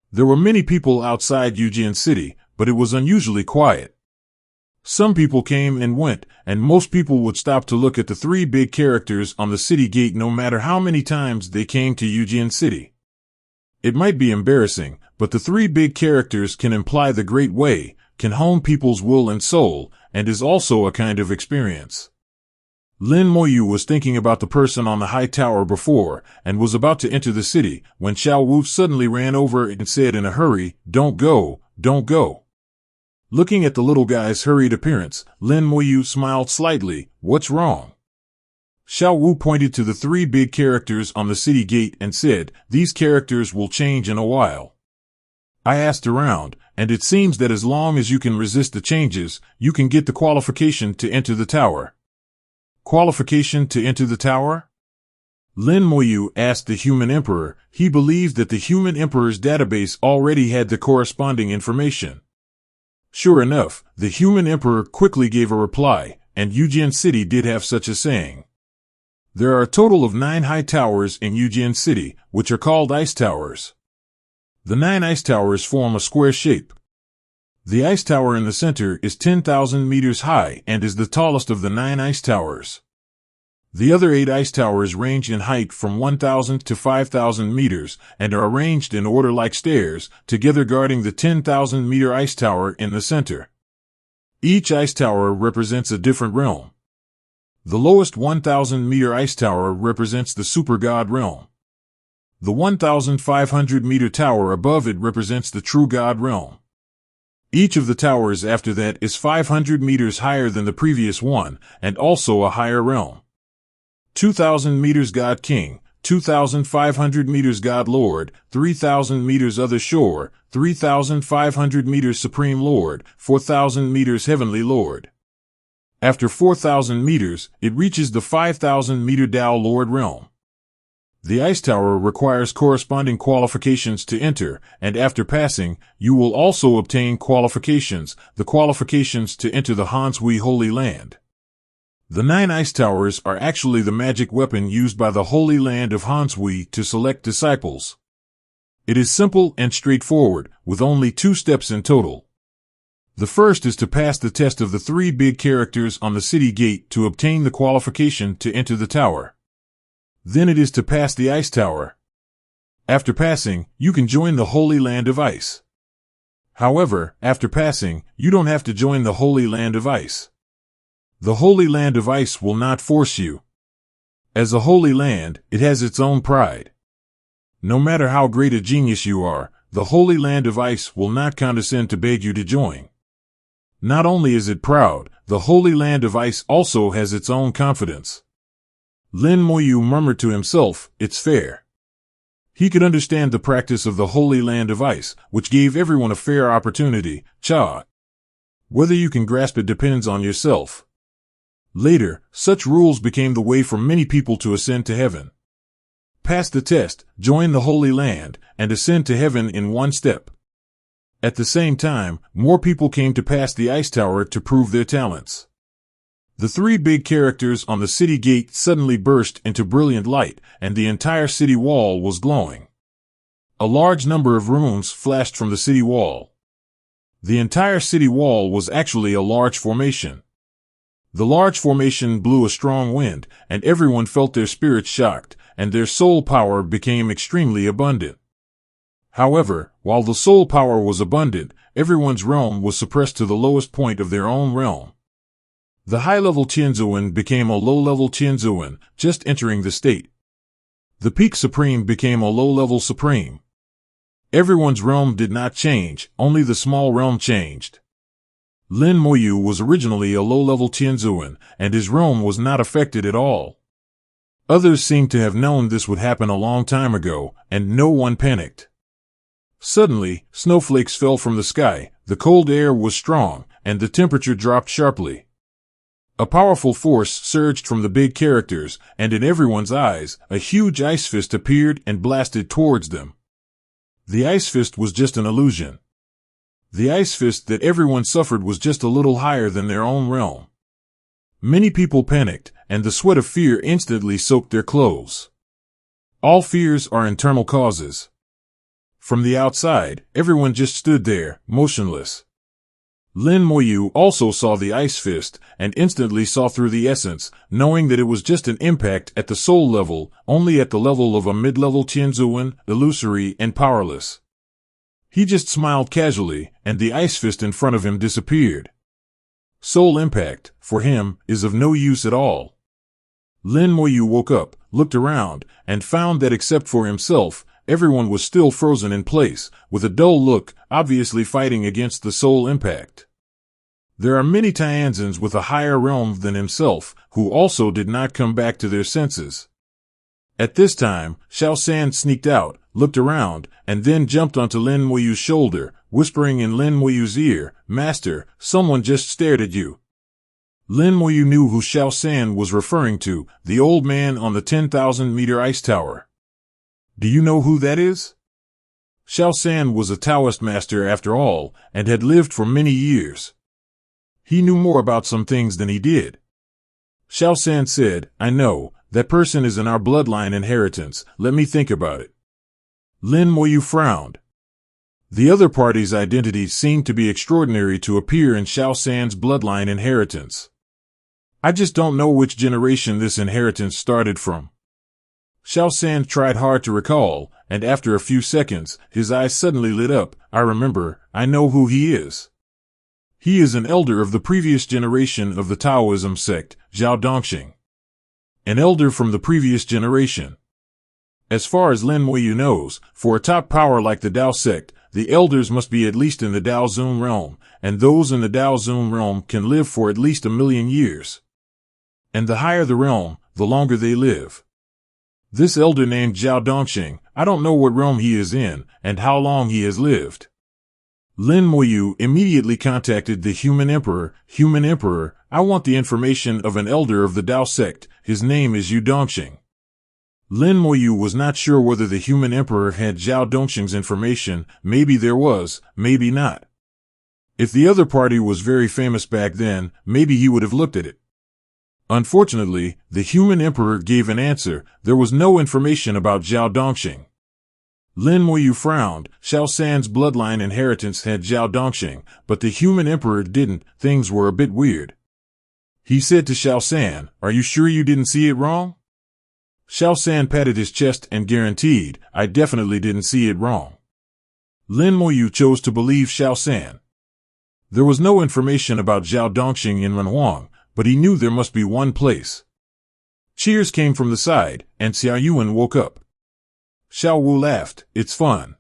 There were many people outside Yujian City, but it was unusually quiet. Some people came and went, and most people would stop to look at the three big characters on the city gate no matter how many times they came to Yujian City. It might be embarrassing, but the three big characters can imply the great way, can hone people's will and soul, and is also a kind of experience. Lin Moyu was thinking about the person on the high tower before, and was about to enter the city, when Xiao Wu suddenly ran over and said in a hurry, "Don't go, don't go." Looking at the little guy's hurried appearance, Lin Moyu smiled slightly. What's wrong? Xiao Wu pointed to the three big characters on the city gate and said, "These characters will change in a while." I asked around, and it seems that as long as you can resist the changes, you can get the qualification to enter the tower. Qualification to enter the tower? Lin Moyu asked the human emperor. He believed that the human emperor's database already had the corresponding information. Sure enough, the human emperor quickly gave a reply, and Yujin City did have such a saying. There are a total of 9 high towers in Yujin City, which are called ice towers. The 9 ice towers form a square shape. The ice tower in the center is 10,000 meters high and is the tallest of the 9 ice towers. The other 8 ice towers range in height from 1,000 to 5,000 meters and are arranged in order like stairs, together guarding the 10,000-meter ice tower in the center. Each ice tower represents a different realm. The lowest 1,000-meter ice tower represents the super god realm. The 1,500-meter tower above it represents the true god realm. Each of the towers after that is 500 meters higher than the previous one, and also a higher realm. 2,000 meters God King, 2,500 meters God Lord, 3,000 meters Other Shore, 3,500 meters Supreme Lord, 4,000 meters Heavenly Lord. After 4,000 meters, it reaches the 5,000-meter Tao Lord realm. The ice tower requires corresponding qualifications to enter, and after passing, you will also obtain qualifications, the qualifications to enter the Hansui Holy Land. The 9 ice towers are actually the magic weapon used by the Holy Land of Hansui to select disciples. It is simple and straightforward, with only 2 steps in total. The first is to pass the test of the 3 big characters on the city gate to obtain the qualification to enter the tower. Then it is to pass the ice tower. After passing, you can join the Holy Land of Ice. However, after passing, you don't have to join the Holy Land of Ice. The Holy Land of Ice will not force you. As a holy land, it has its own pride. No matter how great a genius you are, the Holy Land of Ice will not condescend to beg you to join. Not only is it proud, the Holy Land of Ice also has its own confidence. Lin Moyu murmured to himself, "It's fair." He could understand the practice of the Holy Land of Ice, which gave everyone a fair opportunity, cha. Whether you can grasp it depends on yourself. Later, such rules became the way for many people to ascend to heaven. Pass the test, join the Holy Land, and ascend to heaven in 1 step. At the same time, more people came to pass the ice tower to prove their talents. The 3 big characters on the city gate suddenly burst into brilliant light, and the entire city wall was glowing. A large number of runes flashed from the city wall. The entire city wall was actually a large formation. The large formation blew a strong wind, and everyone felt their spirits shocked, and their soul power became extremely abundant. However, while the soul power was abundant, everyone's realm was suppressed to the lowest point of their own realm. The high-level Tianzuan became a low-level Tianzuan, just entering the state. The peak supreme became a low-level supreme. Everyone's realm did not change, only the small realm changed. Lin Moyu was originally a low-level Tianzuan, and his realm was not affected at all. Others seemed to have known this would happen a long time ago, and no one panicked. Suddenly, snowflakes fell from the sky, the cold air was strong, and the temperature dropped sharply. A powerful force surged from the big characters, and in everyone's eyes, a huge ice fist appeared and blasted towards them. The ice fist was just an illusion. The ice fist that everyone suffered was just a little higher than their own realm. Many people panicked, and the sweat of fear instantly soaked their clothes. All fears are internal causes. From the outside, everyone just stood there, motionless. Lin Moyu also saw the ice fist, and instantly saw through the essence, knowing that it was just an impact at the soul level, only at the level of a mid-level Tianzuan, illusory and powerless. He just smiled casually, and the ice fist in front of him disappeared. Soul impact, for him, is of no use at all. Lin Moyu woke up, looked around, and found that except for himself, everyone was still frozen in place, with a dull look, obviously fighting against the soul impact. There are many Tianzans with a higher realm than himself, who also did not come back to their senses. At this time, Xiao San sneaked out, looked around, and then jumped onto Lin Moyu's shoulder, whispering in Lin Moyu's ear, "Master, someone just stared at you." Lin Moyu knew who Xiao San was referring to, the old man on the 10,000-meter ice tower. Do you know who that is? Xiao San was a Taoist master after all, and had lived for many years. He knew more about some things than he did. Xiao San said, I know, that person is in our bloodline inheritance, let me think about it. Lin Moyu frowned. The other party's identity seemed to be extraordinary to appear in Xiao San's bloodline inheritance. I just don't know which generation this inheritance started from. Xiao San tried hard to recall, and after a few seconds, his eyes suddenly lit up. I remember, I know who he is. He is an elder of the previous generation of the Taoism sect, Zhao Dongxing. An elder from the previous generation. As far as Lin Moyu knows, for a top power like the Dao sect, the elders must be at least in the Dao Zun realm, and those in the Dao Zun realm can live for at least 1,000,000 years. And the higher the realm, the longer they live. This elder named Zhao Dongxing, I don't know what realm he is in, and how long he has lived. Lin Moyu immediately contacted the Human Emperor. Human Emperor, I want the information of an elder of the Dao sect. His name is Yu Dongxing. Lin Moyu was not sure whether the Human Emperor had Zhao Dongxing's information. Maybe there was, maybe not. If the other party was very famous back then, maybe he would have looked at it. Unfortunately, the Human Emperor gave an answer. There was no information about Zhao Dongxing. Lin Moyu frowned. Xiao San's bloodline inheritance had Zhao Dongxing, but the Human Emperor didn't. Things were a bit weird. He said to Xiao San, are you sure you didn't see it wrong? Xiao San patted his chest and guaranteed, I definitely didn't see it wrong. Lin Moyu chose to believe Xiao San. There was no information about Zhao Dongxing in Renhuang, but he knew there must be one place. Cheers came from the side, and Xiao Yuan woke up. Xiao Wu laughed, it's fun.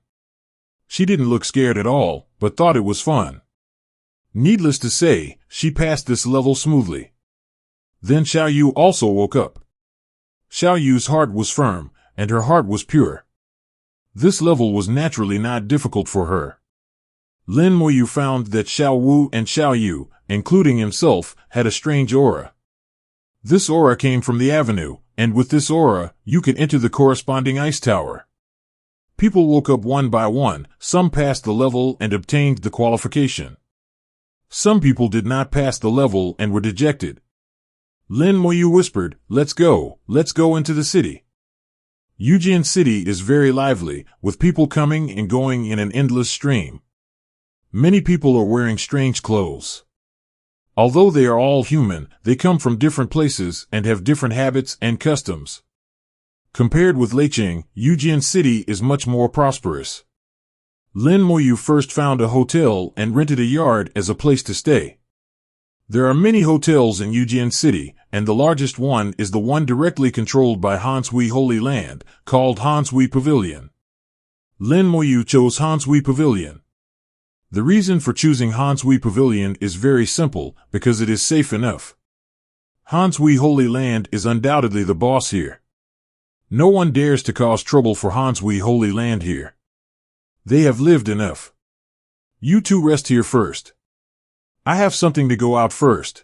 She didn't look scared at all, but thought it was fun. Needless to say, she passed this level smoothly. Then Xiao Yu also woke up. Xiao Yu's heart was firm, and her heart was pure. This level was naturally not difficult for her. Lin Moyu found that Xiao Wu and Xiao Yu, including himself, had a strange aura. This aura came from the avenue, and with this aura, you could enter the corresponding ice tower. People woke up one by one, some passed the level and obtained the qualification. Some people did not pass the level and were dejected. Lin Moyu whispered, let's go into the city. Yujian City is very lively, with people coming and going in an endless stream. Many people are wearing strange clothes. Although they are all human, they come from different places and have different habits and customs. Compared with Leicheng, Yujian City is much more prosperous. Lin Moyu first found a hotel and rented a yard as a place to stay. There are many hotels in Yujian City, and the largest one is the one directly controlled by Hansui Holy Land, called Hansui Pavilion. Lin Moyu chose Hansui Pavilion. The reason for choosing Hansui Pavilion is very simple, because it is safe enough. Hansui Holy Land is undoubtedly the boss here. No one dares to cause trouble for Hansui Holy Land here. They have lived enough. You two rest here first. I have something to go out first.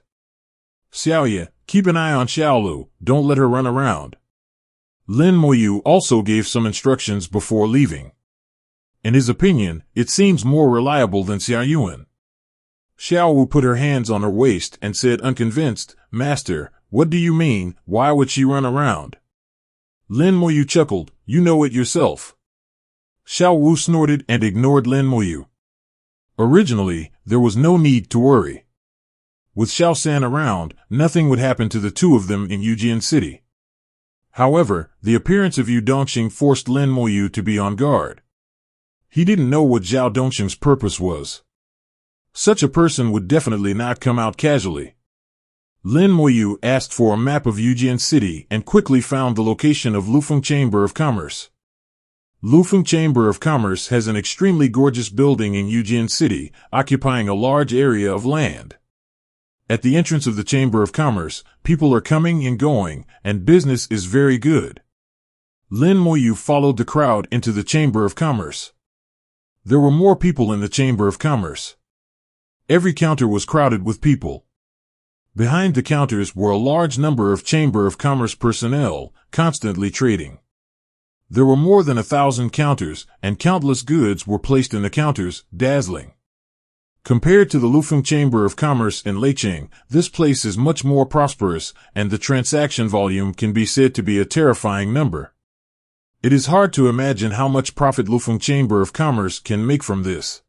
Xiaoye, keep an eye on Xiaolu, don't let her run around. Lin Moyu also gave some instructions before leaving. In his opinion, it seems more reliable than Xiao Yuan. Xiao Wu put her hands on her waist and said unconvinced, Master, what do you mean, why would she run around? Lin Moyu chuckled, you know it yourself. Xiao Wu snorted and ignored Lin Moyu. Originally, there was no need to worry. With Xiao San around, nothing would happen to the two of them in Yujian City. However, the appearance of Yu Dongxing forced Lin Moyu to be on guard. He didn't know what Zhao Dongxing's purpose was. Such a person would definitely not come out casually. Lin Moyu asked for a map of Yujian City and quickly found the location of Lufeng Chamber of Commerce. Lufeng Chamber of Commerce has an extremely gorgeous building in Yujian City, occupying a large area of land. At the entrance of the Chamber of Commerce, people are coming and going, and business is very good. Lin Moyu followed the crowd into the Chamber of Commerce. There were more people in the Chamber of Commerce. Every counter was crowded with people. Behind the counters were a large number of Chamber of Commerce personnel, constantly trading. There were more than 1,000 counters, and countless goods were placed in the counters, dazzling. Compared to the Lufeng Chamber of Commerce in Leicheng, this place is much more prosperous, and the transaction volume can be said to be a terrifying number. It is hard to imagine how much profit Lufeng Chamber of Commerce can make from this.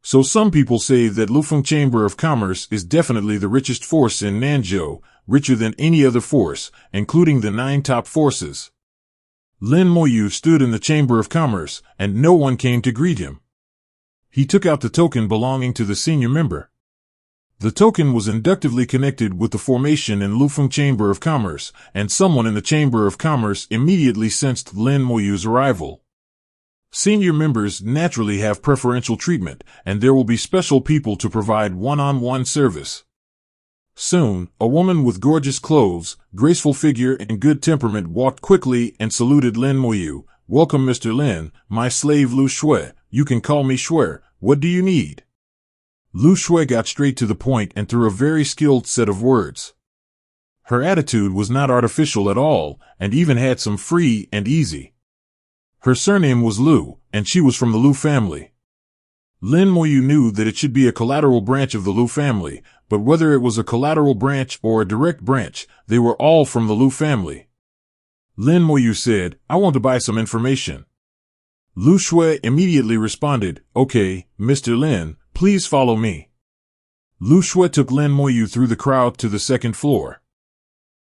So some people say that Lufeng Chamber of Commerce is definitely the richest force in Nanzhou, richer than any other force, including the 9 top forces. Lin Moyu stood in the Chamber of Commerce, and no one came to greet him. He took out the token belonging to the senior member. The token was inductively connected with the formation in Lufeng Chamber of Commerce, and someone in the Chamber of Commerce immediately sensed Lin Moyu's arrival. Senior members naturally have preferential treatment, and there will be special people to provide one-on-one service. Soon, a woman with gorgeous clothes, graceful figure, and good temperament walked quickly and saluted Lin Moyu. "Welcome, Mr. Lin, my slave Lu Shui. You can call me Shui. What do you need?" Lu Shui got straight to the point and threw a very skilled set of words. Her attitude was not artificial at all, and even had some free and easy. Her surname was Lu, and she was from the Lu family. Lin Moyu knew that it should be a collateral branch of the Lu family, but whether it was a collateral branch or a direct branch, they were all from the Lu family. Lin Moyu said, "I want to buy some information." Lu Shui immediately responded, "Okay, Mr. Lin, please follow me." Lu Shui took Lin Moyu through the crowd to the second floor.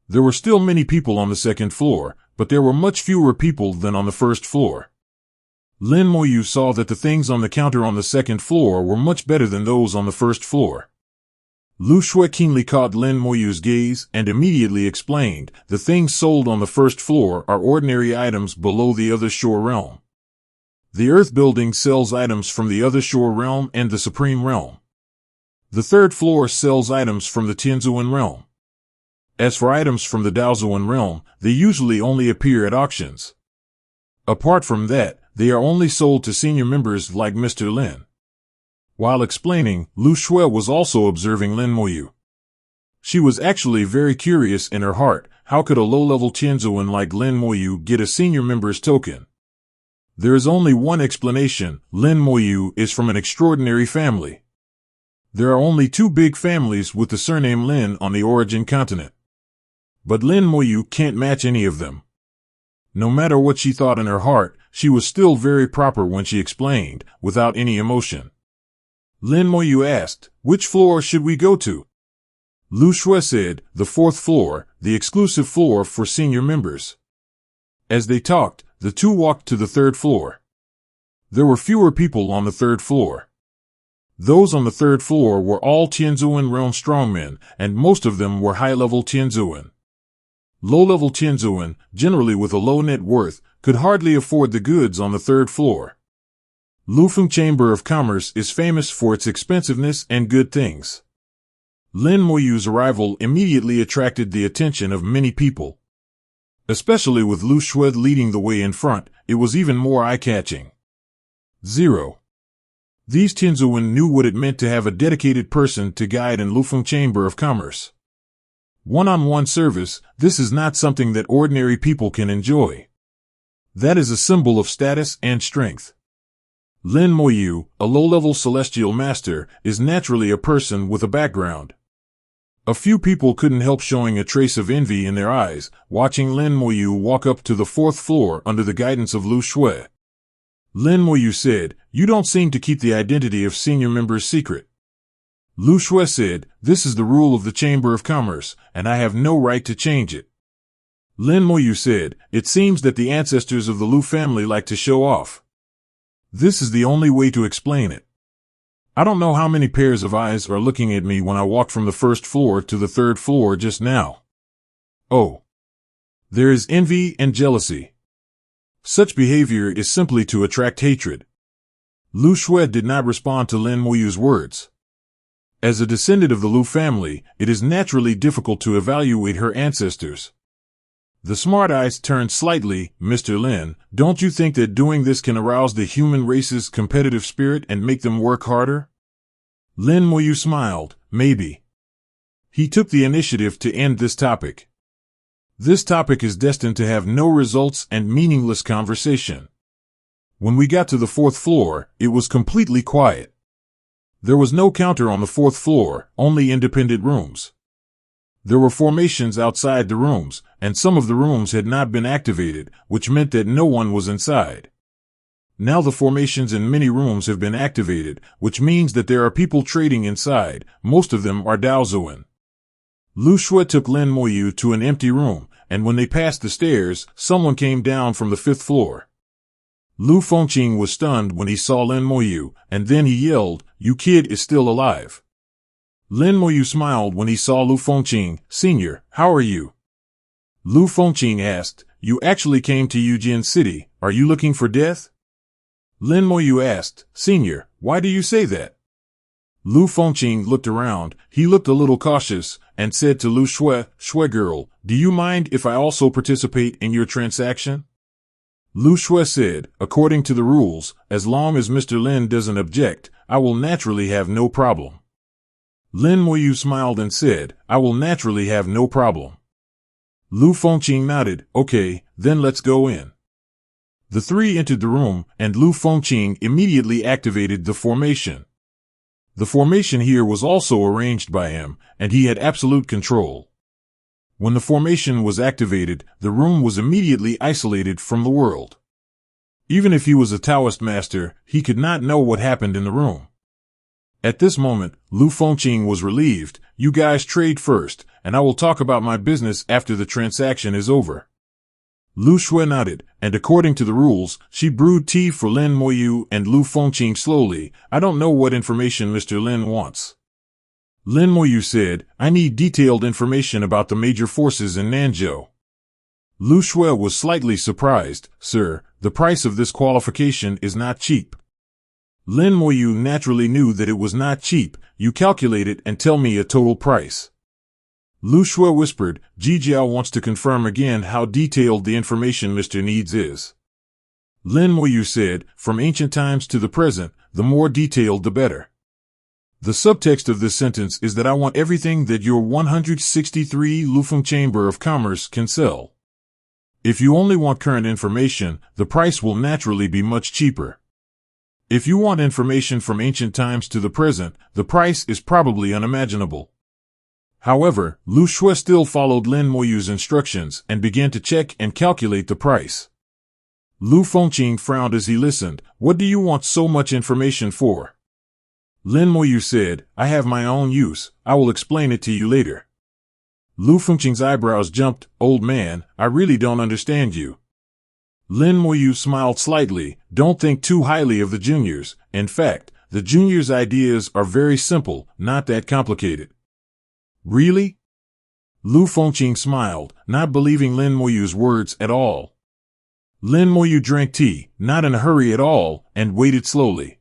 There were still many people on the second floor, but there were much fewer people than on the first floor. Lin Moyu saw that the things on the counter on the second floor were much better than those on the first floor. Lu Shui keenly caught Lin Moyu's gaze and immediately explained, "The things sold on the first floor are ordinary items below the Other Shore Realm. The Earth Building sells items from the Other Shore Realm and the Supreme Realm. The third floor sells items from the Tianzuan Realm. As for items from the Daozuan Realm, they usually only appear at auctions. Apart from that, they are only sold to senior members like Mr. Lin." While explaining, Lu Shui was also observing Lin Moyu. She was actually very curious in her heart, how could a low-level Tianzuan like Lin Moyu get a senior member's token? There is only one explanation: Lin Moyu is from an extraordinary family. There are only 2 big families with the surname Lin on the origin continent. But Lin Moyu can't match any of them. No matter what she thought in her heart, she was still very proper when she explained, without any emotion. Lin Moyu asked, "Which floor should we go to?" Lu Shui said, "The 4th floor, the exclusive floor for senior members." As they talked, the 2 walked to the 3rd floor. There were fewer people on the 3rd floor. Those on the 3rd floor were all Tianzuan realm strongmen, and most of them were high-level Tianzuan. Low-level Tianzuan, generally with a low net worth, could hardly afford the goods on the 3rd floor. Lufeng Chamber of Commerce is famous for its expensiveness and good things. Lin Moyu's arrival immediately attracted the attention of many people. Especially with Lu Shui leading the way in front, it was even more eye-catching. 0. These Tianzuan knew what it meant to have a dedicated person to guide in Lufeng Chamber of Commerce. One-on-one service, this is not something that ordinary people can enjoy. That is a symbol of status and strength. Lin Moyu, a low-level celestial master, is naturally a person with a background. A few people couldn't help showing a trace of envy in their eyes, watching Lin Moyu walk up to the 4th floor under the guidance of Lu Shui. Lin Moyu said, "You don't seem to keep the identity of senior members secret." Lu Shui said, "This is the rule of the Chamber of Commerce, and I have no right to change it." Lin Moyu said, "It seems that the ancestors of the Lu family like to show off. This is the only way to explain it. I don't know how many pairs of eyes are looking at me when I walked from the 1st floor to the 3rd floor just now. Oh. There is envy and jealousy. Such behavior is simply to attract hatred." Lu Shui did not respond to Lin Moyu's words. As a descendant of the Lu family, it is naturally difficult to evaluate her ancestors. The smart eyes turned slightly. "Mr. Lin, don't you think that doing this can arouse the human race's competitive spirit and make them work harder?" Lin Moyu smiled, "Maybe." He took the initiative to end this topic. This topic is destined to have no results and meaningless conversation. When we got to the 4th floor, it was completely quiet. There was no counter on the 4th floor, only independent rooms. There were formations outside the rooms, and some of the rooms had not been activated, which meant that no one was inside. Now the formations in many rooms have been activated, which means that there are people trading inside. Most of them are Daozoan. Lu Shui took Lin Moyu to an empty room, and when they passed the stairs, someone came down from the 5th floor. Lu Fengqing was stunned when he saw Lin Moyu, and then he yelled, "You kid is still alive." Lin Moyu smiled when he saw Lu Fengqing. "Senior, how are you?" Lu Fengqing asked, "You actually came to Yujin City. Are you looking for death?" Lin Moyu asked, "Senior, why do you say that?" Lu Fengqing looked around. He looked a little cautious, and said to Lu Shui, "Shui girl, do you mind if I also participate in your transaction?" Lu Shui said, "According to the rules, as long as Mr. Lin doesn't object, I will naturally have no problem." Lin Moyu smiled and said, "I will naturally have no problem." Lu Fengqing nodded. "Okay, then let's go in." The three entered the room, and Lu Fengqing immediately activated the formation. The formation here was also arranged by him, and he had absolute control. When the formation was activated, the room was immediately isolated from the world. Even if he was a Taoist master, he could not know what happened in the room. At this moment, Lu Fengqing was relieved. "You guys trade first, and I will talk about my business after the transaction is over." Lu Shui nodded, and according to the rules, she brewed tea for Lin Moyu and Lu Fengqing slowly. "I don't know what information Mr. Lin wants." Lin Moyu said, "I need detailed information about the major forces in Nanzhou." Lu Shui was slightly surprised. "Sir, the price of this qualification is not cheap." Lin Moyu naturally knew that it was not cheap. "You calculate it and tell me a total price." Lu Shui whispered, "Jijiao wants to confirm again how detailed the information Mr. needs is." Lin Moyu said, "From ancient times to the present, the more detailed the better." The subtext of this sentence is that I want everything that your 163 Lufeng Chamber of Commerce can sell. If you only want current information, the price will naturally be much cheaper. If you want information from ancient times to the present, the price is probably unimaginable. However, Lu Shui still followed Lin Moyu's instructions and began to check and calculate the price. Lu Fengqing frowned as he listened. "What do you want so much information for?" Lin Moyu said, "I have my own use. I will explain it to you later." Lu Fengqing's eyebrows jumped. "Old man, I really don't understand you." Lin Moyu smiled slightly. "Don't think too highly of the juniors. In fact, the juniors' ideas are very simple, not that complicated." "Really?" Lu Fengqing smiled, not believing Lin Moyu's words at all. Lin Moyu drank tea, not in a hurry at all, and waited slowly.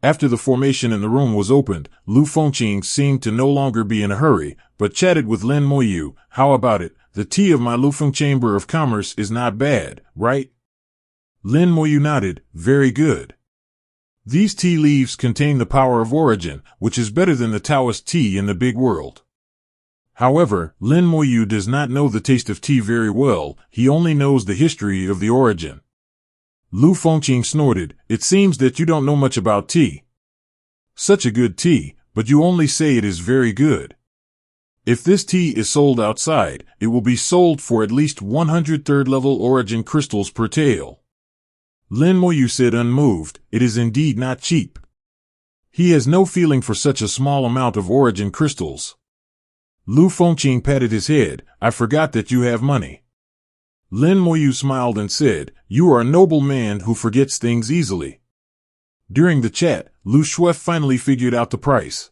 After the formation in the room was opened, Lu Fengqing seemed to no longer be in a hurry, but chatted with Lin Moyu. "How about it? The tea of my Lufeng Chamber of Commerce is not bad, right?" Lin Moyu nodded. "Very good. These tea leaves contain the power of origin, which is better than the Taoist tea in the big world." However, Lin Moyu does not know the taste of tea very well. He only knows the history of the origin. Lu Fengqing snorted. "It seems that you don't know much about tea. Such a good tea, but you only say it is very good. If this tea is sold outside, it will be sold for at least 100 third-level origin crystals per tael." Lin Moyu said unmoved, "It is indeed not cheap." He has no feeling for such a small amount of origin crystals. Lu Fengqing patted his head. "I forgot that you have money." Lin Moyu smiled and said, "You are a noble man who forgets things easily." During the chat, Lu Shui finally figured out the price.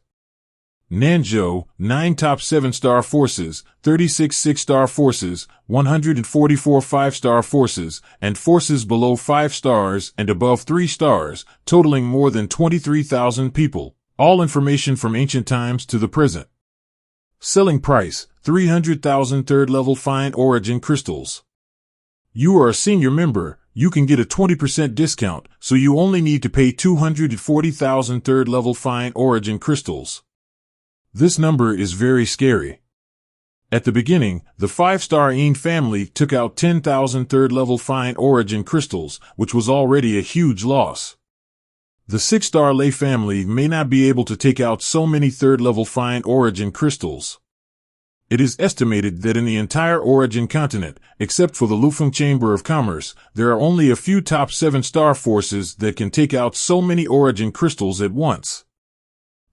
Nanzhou, 9 top 7-star forces, 36 6-star forces, 144 5-star forces, and forces below 5 stars and above 3 stars, totaling more than 23,000 people. All information from ancient times to the present. Selling price, 300,000 third-level fine origin crystals. You are a senior member, you can get a 20% discount, so you only need to pay 240,000 third-level fine origin crystals. This number is very scary. At the beginning, the 5-star Yin family took out 10,000 third-level fine origin crystals, which was already a huge loss. The 6-star Lei family may not be able to take out so many third-level fine origin crystals. It is estimated that in the entire origin continent, except for the Lufeng Chamber of Commerce, there are only a few top 7-star forces that can take out so many origin crystals at once.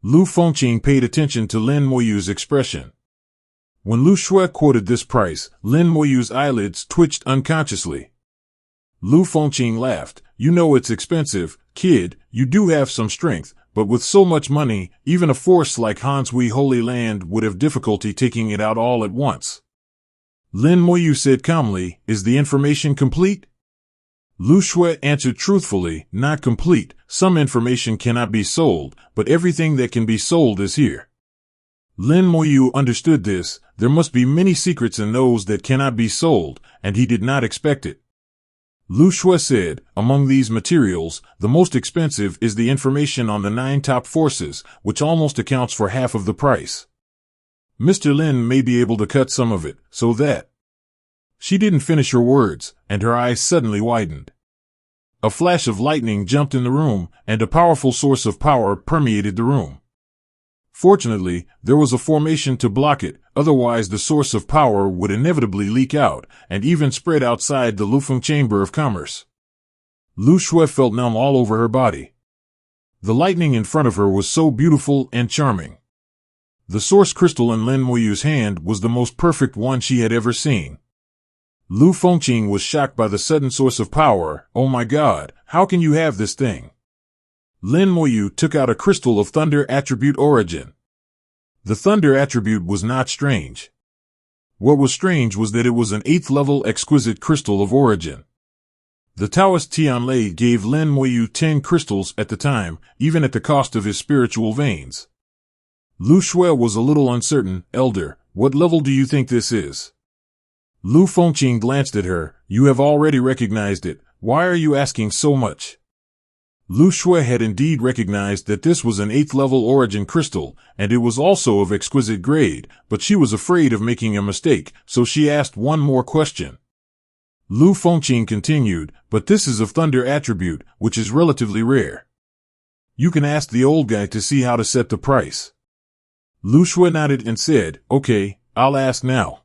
Lu Fengqing paid attention to Lin Moyu's expression. When Lu Shui quoted this price, Lin Moyu's eyelids twitched unconsciously. Lu Fengqing laughed. You know it's expensive, kid, you do have some strength, but with so much money, even a force like Hanshui Holy Land would have difficulty taking it out all at once. Lin Moyu said calmly, is the information complete? Lu Shui answered truthfully, not complete. Some information cannot be sold, but everything that can be sold is here. Lin Moyu understood this. There must be many secrets in those that cannot be sold, and he did not expect it. Lu Shui said, among these materials, the most expensive is the information on the 9 top forces, which almost accounts for half of the price. Mr. Lin may be able to cut some of it, so that... She didn't finish her words, and her eyes suddenly widened. A flash of lightning jumped in the room, and a powerful source of power permeated the room. Fortunately, there was a formation to block it, otherwise the source of power would inevitably leak out, and even spread outside the Lufeng Chamber of Commerce. Lu Shui felt numb all over her body. The lightning in front of her was so beautiful and charming. The source crystal in Lin Moyu's hand was the most perfect one she had ever seen. Lu Fengqing was shocked by the sudden source of power. Oh my God, how can you have this thing? Lin Moyu took out a crystal of thunder attribute origin. The thunder attribute was not strange. What was strange was that it was an 8th level exquisite crystal of origin. The Taoist Tianlei gave Lin Moyu 10 crystals at the time, even at the cost of his spiritual veins. Lu Shui was a little uncertain. Elder, what level do you think this is? Lu Fengqing glanced at her. You have already recognized it. Why are you asking so much? Lu Shui had indeed recognized that this was an 8th level origin crystal, and it was also of exquisite grade, but she was afraid of making a mistake, so she asked one more question. Lu Fengqing continued, but this is of thunder attribute, which is relatively rare. You can ask the old guy to see how to set the price. Lu Shui nodded and said, okay, I'll ask now.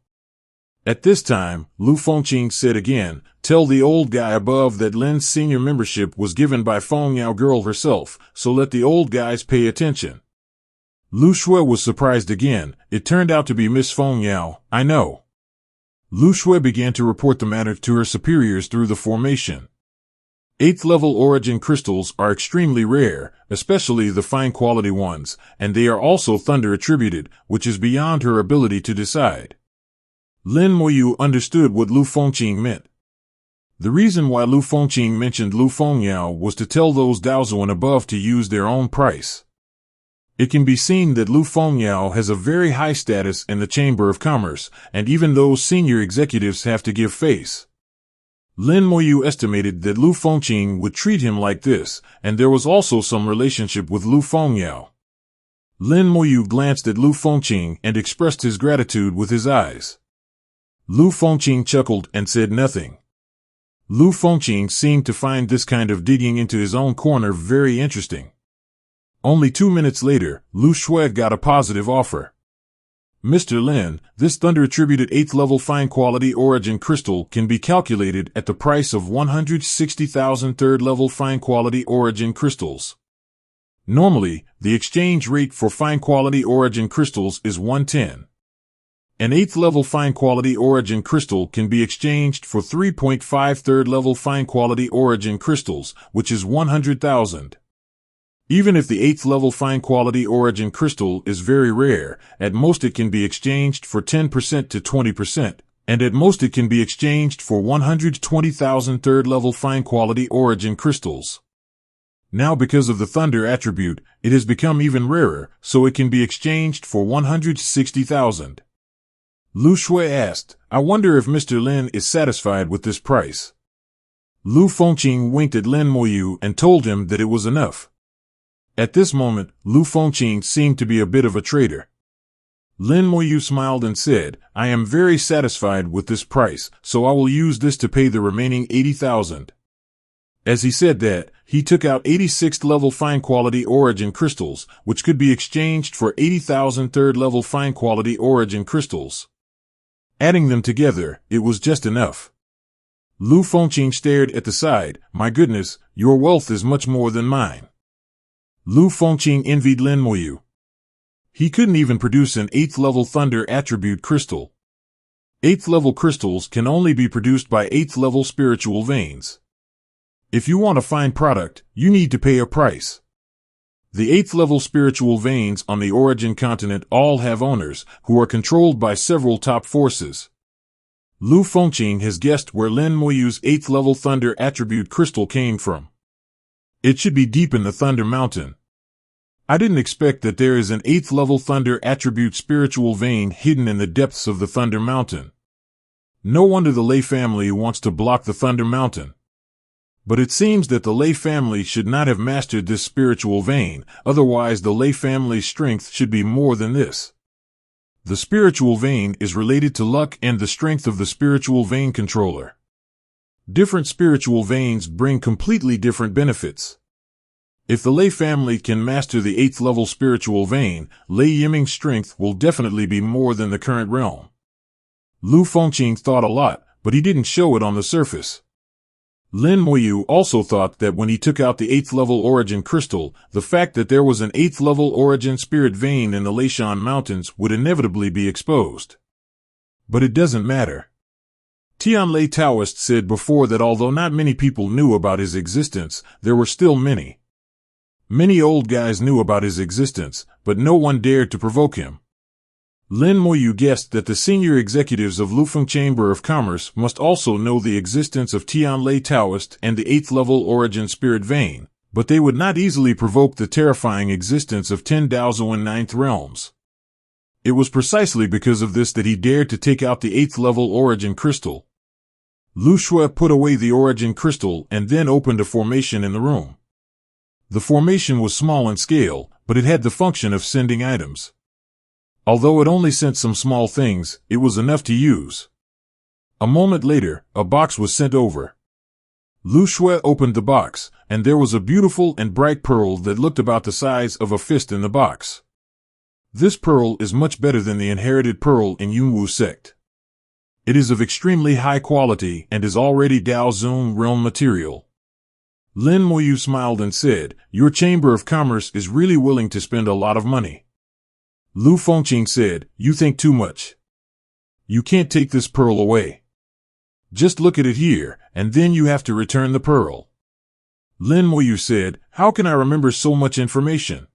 At this time, Lu Fengqing said again, tell the old guy above that Lin's senior membership was given by Feng Yao girl herself, so let the old guys pay attention. Lu Shui was surprised again. It turned out to be Miss Feng Yao. I know. Lu Shui began to report the matter to her superiors through the formation. 8th level origin crystals are extremely rare, especially the fine quality ones, and they are also thunder attributed, which is beyond her ability to decide. Lin Moyu understood what Lu Fengqing meant. The reason why Lu Fengqing mentioned Lu Fengyao was to tell those Daozuan above to use their own price. It can be seen that Lu Fengyao has a very high status in the Chamber of Commerce, and even those senior executives have to give face. Lin Moyu estimated that Lu Fengqing would treat him like this, and there was also some relationship with Lu Fengyao. Lin Moyu glanced at Lu Fengqing and expressed his gratitude with his eyes. Lu Fengqing chuckled and said nothing. Lu Fengqing seemed to find this kind of digging into his own corner very interesting. Only 2 minutes later, Lu Shui got a positive offer. Mr. Lin, this thunder-attributed 8th level fine quality origin crystal can be calculated at the price of 160,000 3rd level fine quality origin crystals. Normally, the exchange rate for fine quality origin crystals is 110. An 8th level fine quality origin crystal can be exchanged for 3.5 3rd level fine quality origin crystals, which is 100,000. Even if the 8th level fine quality origin crystal is very rare, at most it can be exchanged for 10% to 20%, and at most it can be exchanged for 120,000 3rd level fine quality origin crystals. Now because of the thunder attribute, it has become even rarer, so it can be exchanged for 160,000. Lu Shui asked, I wonder if Mr. Lin is satisfied with this price. Lu Fengqing winked at Lin Moyu and told him that it was enough. At this moment, Lu Fengqing seemed to be a bit of a traitor. Lin Moyu smiled and said, I am very satisfied with this price, so I will use this to pay the remaining 80,000. As he said that, he took out 86th level fine quality origin crystals, which could be exchanged for 80,000 third level fine quality origin crystals. Adding them together, it was just enough. Lu Fengqing stared at the side. My goodness, your wealth is much more than mine. Lu Fengqing envied Lin Moyu. He couldn't even produce an 8th level thunder attribute crystal. 8th level crystals can only be produced by 8th level spiritual veins. If you want a fine product, you need to pay a price. The 8th level spiritual veins on the origin continent all have owners, who are controlled by several top forces. Lu Fengqing has guessed where Lin Moyu's 8th level thunder attribute crystal came from. It should be deep in the Thunder Mountain. I didn't expect that there is an 8th level thunder attribute spiritual vein hidden in the depths of the Thunder Mountain. No wonder the Lei family wants to block the Thunder Mountain. But it seems that the Lei family should not have mastered this spiritual vein, otherwise the Lei family's strength should be more than this. The spiritual vein is related to luck and the strength of the spiritual vein controller. Different spiritual veins bring completely different benefits. If the Lei family can master the 8th level spiritual vein, Lei Yiming's strength will definitely be more than the current realm. Lu Fengqing thought a lot, but he didn't show it on the surface. Lin Moyu also thought that when he took out the 8th level origin crystal, the fact that there was an 8th level origin spirit vein in the Leishan Mountains would inevitably be exposed. But it doesn't matter. Tianlai Taoist said before that although not many people knew about his existence, there were still many. Many old guys knew about his existence, but no one dared to provoke him. Lin Moyu guessed that the senior executives of Lufeng Chamber of Commerce must also know the existence of Tianlai Taoist and the 8th level origin spirit vein, but they would not easily provoke the terrifying existence of 10 Daozuan 9th realms. It was precisely because of this that he dared to take out the 8th level origin crystal. Lu Shui put away the origin crystal and then opened a formation in the room. The formation was small in scale, but it had the function of sending items. Although it only sent some small things, it was enough to use. A moment later, a box was sent over. Lu Shui opened the box, and there was a beautiful and bright pearl that looked about the size of a fist in the box. This pearl is much better than the inherited pearl in Yunwu sect. It is of extremely high quality and is already Daozun realm material. Lin Moyu smiled and said, Your Chamber of Commerce is really willing to spend a lot of money. Lu Fengqing said, You think too much. You can't take this pearl away. Just look at it here, and then you have to return the pearl. Lin Moyu said, How can I remember so much information?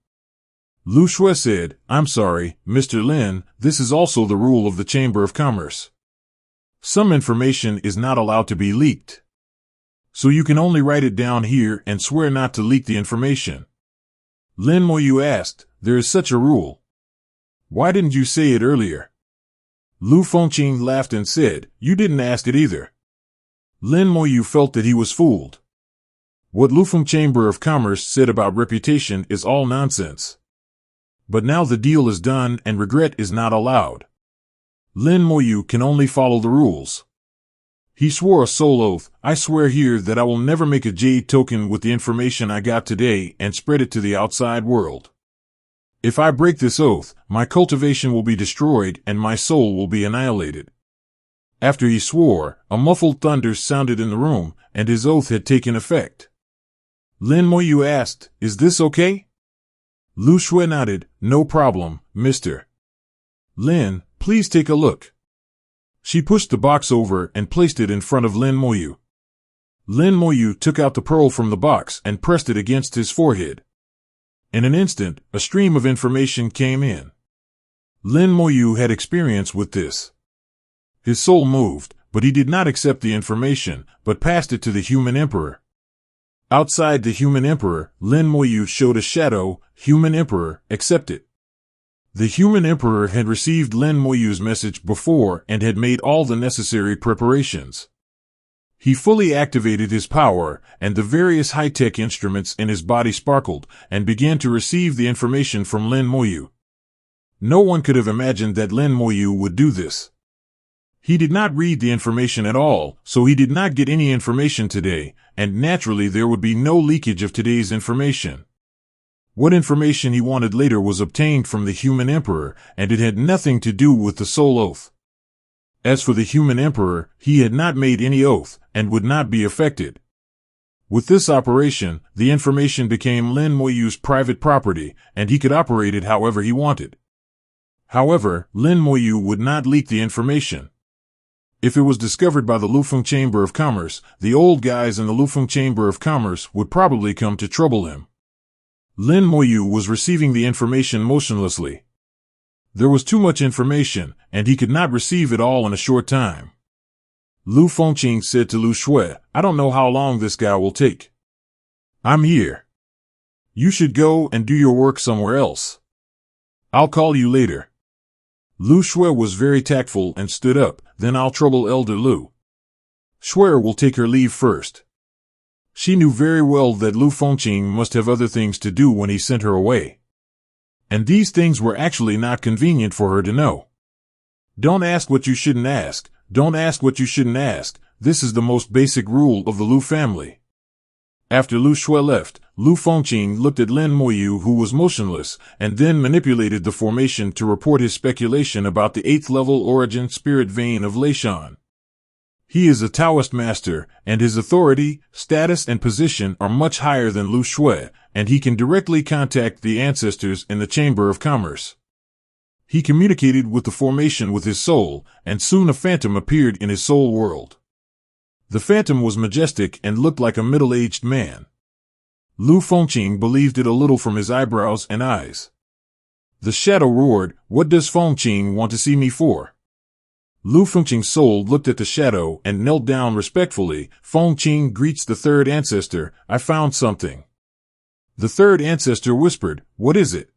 Lu Shui said, I'm sorry, Mr. Lin, this is also the rule of the Chamber of Commerce. Some information is not allowed to be leaked. So you can only write it down here and swear not to leak the information. Lin Moyu asked, There is such a rule. Why didn't you say it earlier? Lu Fengqing laughed and said, You didn't ask it either. Lin Moyu felt that he was fooled. What Lufeng Chamber of Commerce said about reputation is all nonsense. But now the deal is done and regret is not allowed. Lin Moyu can only follow the rules. He swore a soul oath, I swear here that I will never make a jade token with the information I got today and spread it to the outside world. If I break this oath, my cultivation will be destroyed and my soul will be annihilated. After he swore, a muffled thunder sounded in the room, and his oath had taken effect. Lin Moyu asked, Is this okay? Lu Shui nodded, No problem, Mr. Lin, please take a look. She pushed the box over and placed it in front of Lin Moyu. Lin Moyu took out the pearl from the box and pressed it against his forehead. In an instant, a stream of information came in. Lin Moyu had experience with this. His soul moved, but he did not accept the information, but passed it to the human emperor. Outside the human emperor, Lin Moyu showed a shadow, Human Emperor, accept it. The human emperor had received Lin Moyu's message before and had made all the necessary preparations. He fully activated his power, and the various high-tech instruments in his body sparkled, and began to receive the information from Lin Moyu. No one could have imagined that Lin Moyu would do this. He did not read the information at all, so he did not get any information today, and naturally there would be no leakage of today's information. What information he wanted later was obtained from the human emperor, and it had nothing to do with the soul oath. As for the human emperor, he had not made any oath, and would not be affected. With this operation, the information became Lin Moyu's private property, and he could operate it however he wanted. However, Lin Moyu would not leak the information. If it was discovered by the Lufeng Chamber of Commerce, the old guys in the Lufeng Chamber of Commerce would probably come to trouble him. Lin Moyu was receiving the information motionlessly. There was too much information, and he could not receive it all in a short time. Lu Fengqing said to Lu Shui, "I don't know how long this guy will take. I'm here. You should go and do your work somewhere else. I'll call you later." Lu Shui was very tactful and stood up. "Then I'll trouble Elder Lu. Shui will take her leave first." She knew very well that Lu Fengqing must have other things to do when he sent her away. And these things were actually not convenient for her to know. Don't ask what you shouldn't ask. Don't ask what you shouldn't ask. This is the most basic rule of the Lu family. After Lu Shui left, Lu Fengqing looked at Lin Moyu, who was motionless, and then manipulated the formation to report his speculation about the 8th level origin spirit vein of Leishan. He is a Taoist master, and his authority, status, and position are much higher than Lu Shui, and he can directly contact the ancestors in the Chamber of Commerce. He communicated with the formation with his soul, and soon a phantom appeared in his soul world. The phantom was majestic and looked like a middle-aged man. Lu Fengqing believed it a little from his eyebrows and eyes. The shadow roared, "What does Fengqing want to see me for?" Lu Fengqing's soul looked at the shadow and knelt down respectfully. "Fengqing greets the third ancestor. I found something." The third ancestor whispered, "What is it?"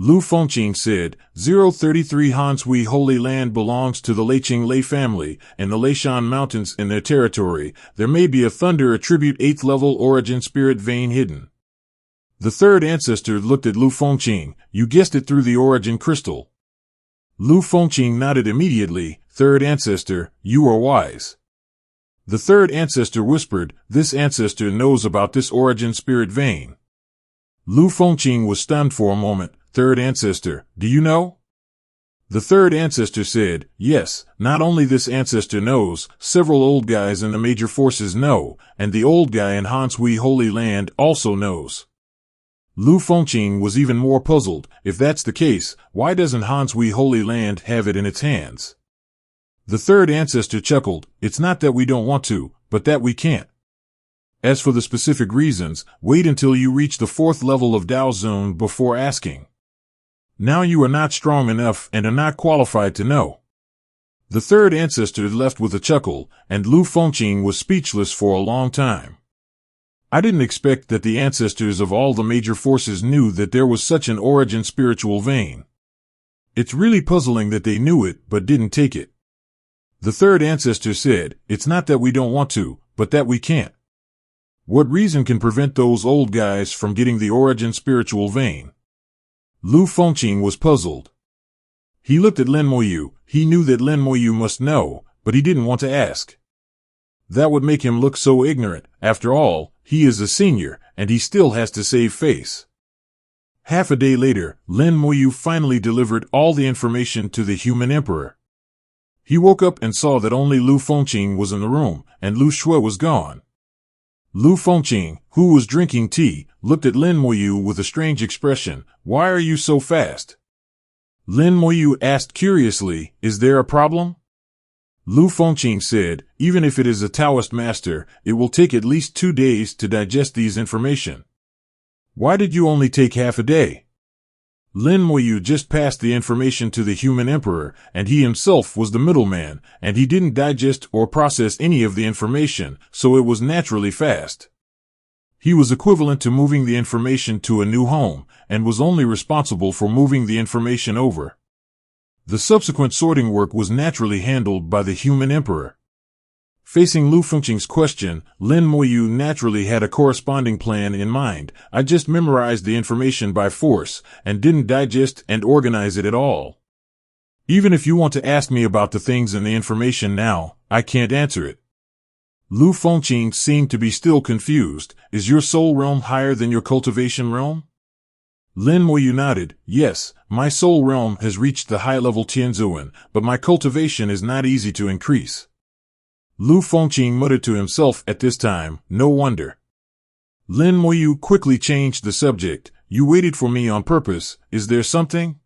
Lu Fengqing said, 033 Hanshui Holy Land belongs to the Leiqing Lei family, and the Leishan Mountains in their territory. There may be a thunder attribute 8th level origin spirit vein hidden. The third ancestor looked at Lu Fengqing. "You guessed it through the origin crystal." Lu Fengqing nodded immediately. "Third ancestor, you are wise." The third ancestor whispered, "This ancestor knows about this origin spirit vein." Lu Fengqing was stunned for a moment. "Third ancestor, do you know?" The third ancestor said, "Yes, not only this ancestor knows, several old guys in the major forces know, and the old guy in Hanshui Holy Land also knows." Lu Fengqing was even more puzzled. If that's the case, why doesn't Hanshui Holy Land have it in its hands? The third ancestor chuckled. "It's not that we don't want to, but that we can't. As for the specific reasons, wait until you reach the 4th level of Dao Zone before asking. Now you are not strong enough and are not qualified to know." The third ancestor left with a chuckle, and Lu Fengqing was speechless for a long time. I didn't expect that the ancestors of all the major forces knew that there was such an origin spiritual vein. It's really puzzling that they knew it but didn't take it. The third ancestor said, "It's not that we don't want to, but that we can't." What reason can prevent those old guys from getting the origin spiritual vein? Lu Fengqing was puzzled. He looked at Lin Moyu. He knew that Lin Moyu must know, but he didn't want to ask. That would make him look so ignorant. After all, he is a senior, and he still has to save face. Half a day later, Lin Moyu finally delivered all the information to the human emperor. He woke up and saw that only Lu Fengqing was in the room, and Lu Shui was gone. Lu Fengqing, who was drinking tea, looked at Lin Moyu with a strange expression. "Why are you so fast?" Lin Moyu asked curiously, "Is there a problem?" Lu Fengqing said, "Even if it is a Taoist master, it will take at least 2 days to digest these information." "Why did you only take half a day?" Lin Moyu just passed the information to the human emperor, and he himself was the middleman, and he didn't digest or process any of the information, so it was naturally fast. He was equivalent to moving the information to a new home, and was only responsible for moving the information over. The subsequent sorting work was naturally handled by the human emperor. Facing Lu Fengqing's question, Lin Moyu naturally had a corresponding plan in mind. I just memorized the information by force, and didn't digest and organize it at all. Even if you want to ask me about the things in the information now, I can't answer it. Lu Fengqing seemed to be still confused. Is your soul realm higher than your cultivation realm? Lin Moyu nodded. Yes, my soul realm has reached the high-level Tianzuan, but my cultivation is not easy to increase. Lu Fengqing muttered to himself at this time, no wonder. Lin Moyu quickly changed the subject. You waited for me on purpose. Is there something?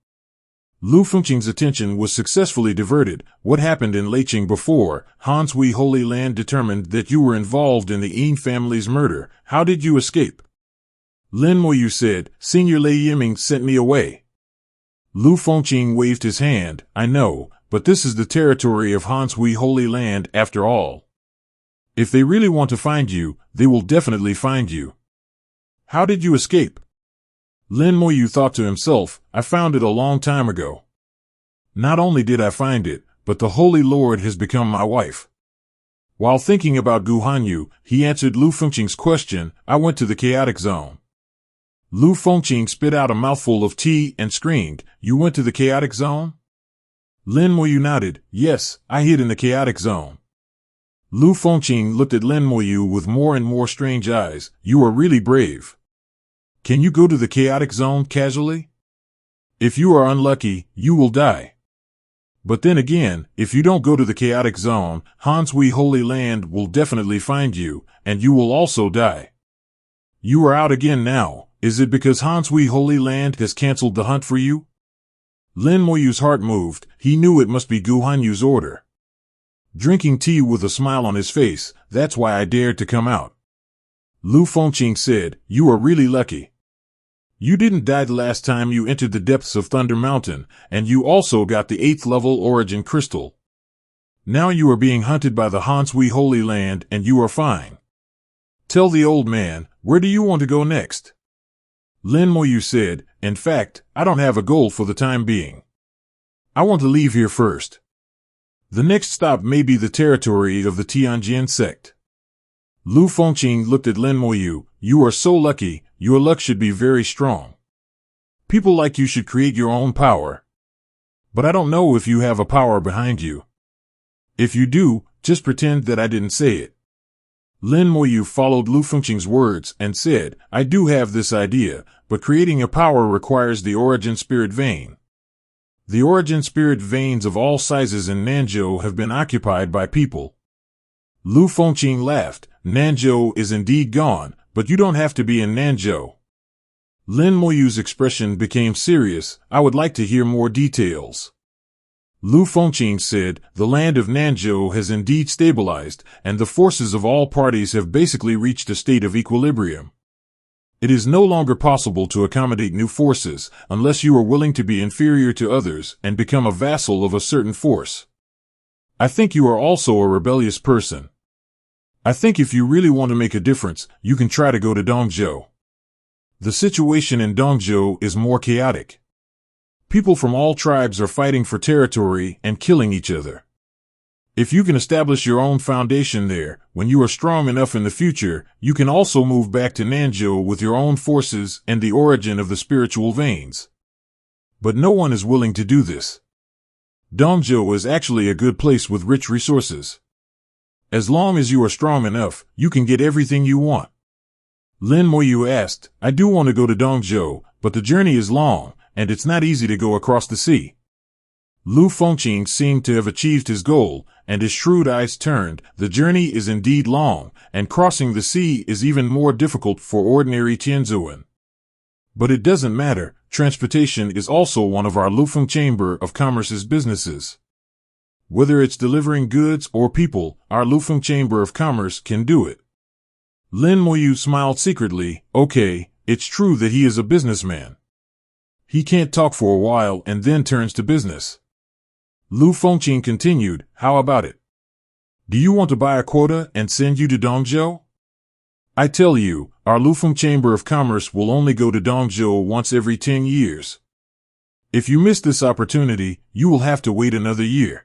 Lu Fengqing's attention was successfully diverted. What happened in Leiqing before? Hanshui Holy Land determined that you were involved in the Yin family's murder. How did you escape? Lin Moyu said, Senior Lei Yiming sent me away. Lu Fengqing waved his hand. I know, but this is the territory of Hanshui Holy Land after all. If they really want to find you, they will definitely find you. How did you escape? Lin Moyu thought to himself, I found it a long time ago. Not only did I find it, but the Holy Lord has become my wife. While thinking about Gu Hanyu, he answered Lu Fengqing's question. I went to the chaotic zone. Lu Fengqing spit out a mouthful of tea and screamed, You went to the chaotic zone? Lin Moyu nodded. Yes, I hid in the chaotic zone. Lu Fengqing looked at Lin Moyu with more and more strange eyes. You are really brave. Can you go to the chaotic zone casually? If you are unlucky, you will die. But then again, if you don't go to the chaotic zone, Hanshui Holy Land will definitely find you, and you will also die. You are out again now. Is it because Hanshui Holy Land has cancelled the hunt for you? Lin Moyu's heart moved. He knew it must be Gu Hanyu's order. Drinking tea with a smile on his face, that's why I dared to come out. Lu Fengqing said, You are really lucky. You didn't die the last time you entered the depths of Thunder Mountain, and you also got the 8th level origin crystal. Now you are being hunted by the Hanshui Holy Land and you are fine. Tell the old man, where do you want to go next? Lin Moyu said, In fact, I don't have a goal for the time being. I want to leave here first. The next stop may be the territory of the Tianjin sect. Lu Fengqing looked at Lin Moyu. You are so lucky, your luck should be very strong. People like you should create your own power. But I don't know if you have a power behind you. If you do, just pretend that I didn't say it. Lin Moyu followed Lu Fengqing's words and said, I do have this idea, but creating a power requires the origin spirit vein. The origin spirit veins of all sizes in Nanzhou have been occupied by people. Lu Fengqing laughed. Nanzhou is indeed gone, but you don't have to be in Nanzhou. Lin Moyu's expression became serious. I would like to hear more details. Lu Fengqing said, The land of Nanzhou has indeed stabilized, and the forces of all parties have basically reached a state of equilibrium. It is no longer possible to accommodate new forces, unless you are willing to be inferior to others and become a vassal of a certain force. I think you are also a rebellious person. I think if you really want to make a difference, you can try to go to dongjoo. The situation in dongjoo is more chaotic. People from all tribes are fighting for territory and killing each other. If you can establish your own foundation there, when you are strong enough in the future, you can also move back to Nanzhou with your own forces and the origin of the spiritual veins. But no one is willing to do this. Dongjoo is actually a good place with rich resources. As long as you are strong enough, you can get everything you want. Lin Moyu asked, I do want to go to dongjoo, but the journey is long, and it's not easy to go across the sea. Lu Fengqing seemed to have achieved his goal, and his shrewd eyes turned. The journey is indeed long, and crossing the sea is even more difficult for ordinary Tianzuan. But it doesn't matter, transportation is also one of our Lufeng Chamber of Commerce's businesses. Whether it's delivering goods or people, our Lufeng Chamber of Commerce can do it. Lin Moyu smiled secretly. Okay, it's true that he is a businessman. He can't talk for a while and then turns to business. Lu Fengqing continued, How about it? Do you want to buy a quota and send you to dongjoo? I tell you, our Lufeng Chamber of Commerce will only go to dongjoo once every 10 years. If you miss this opportunity, you will have to wait another year.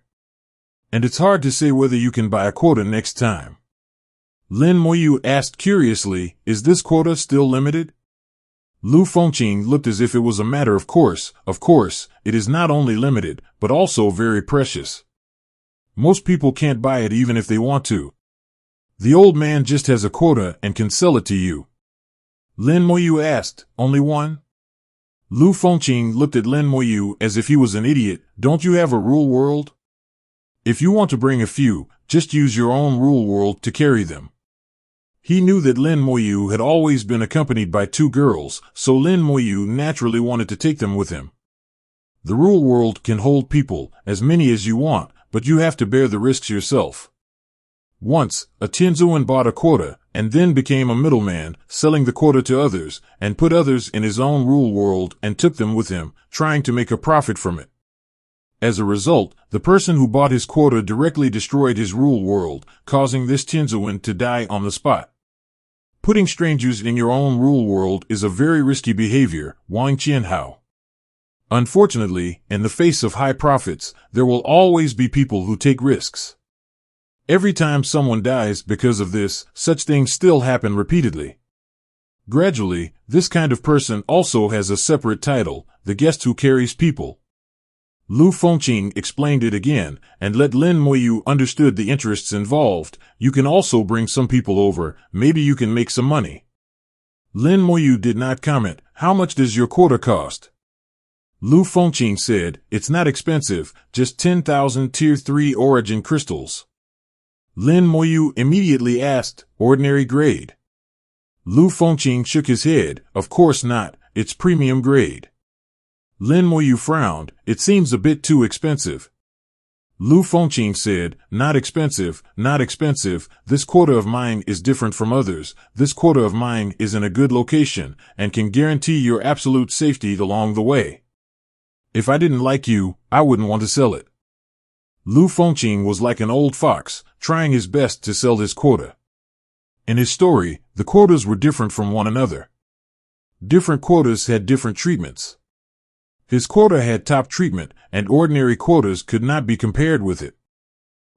And it's hard to say whether you can buy a quota next time. Lin Moyu asked curiously, is this quota still limited? Lu Fengqing looked as if it was a matter of course. Of course, it is not only limited, but also very precious. Most people can't buy it even if they want to. The old man just has a quota and can sell it to you. Lin Moyu asked, only one? Lu Fengqing looked at Lin Moyu as if he was an idiot. Don't you have a rule world? If you want to bring a few, just use your own rule world to carry them. He knew that Lin Moyu had always been accompanied by two girls, so Lin Moyu naturally wanted to take them with him. The rule world can hold people, as many as you want, but you have to bear the risks yourself. Once, a Tianzuan bought a quota, and then became a middleman, selling the quota to others, and put others in his own rule world and took them with him, trying to make a profit from it. As a result, the person who bought his quota directly destroyed his rule world, causing this Tianzuan to die on the spot. Putting strangers in your own rule world is a very risky behavior, Wang Qianhao. Unfortunately, in the face of high profits, there will always be people who take risks. Every time someone dies because of this, such things still happen repeatedly. Gradually, this kind of person also has a separate title, the guest who carries people. Lu Fengqing explained it again, and let Lin Moyu understood the interests involved. You can also bring some people over, maybe you can make some money. Lin Moyu did not comment, how much does your quota cost? Lu Fengqing said, it's not expensive, just 10,000 tier 3 origin crystals. Lin Moyu immediately asked, ordinary grade? Lu Fengqing shook his head, of course not, it's premium grade. Lin Moyu frowned, it seems a bit too expensive. Lu Fengqing said, not expensive, not expensive, this quota of mine is different from others, this quota of mine is in a good location, and can guarantee your absolute safety along the way. If I didn't like you, I wouldn't want to sell it. Lu Fengqing was like an old fox, trying his best to sell his quota. In his story, the quotas were different from one another. Different quotas had different treatments. His quota had top treatment, and ordinary quotas could not be compared with it.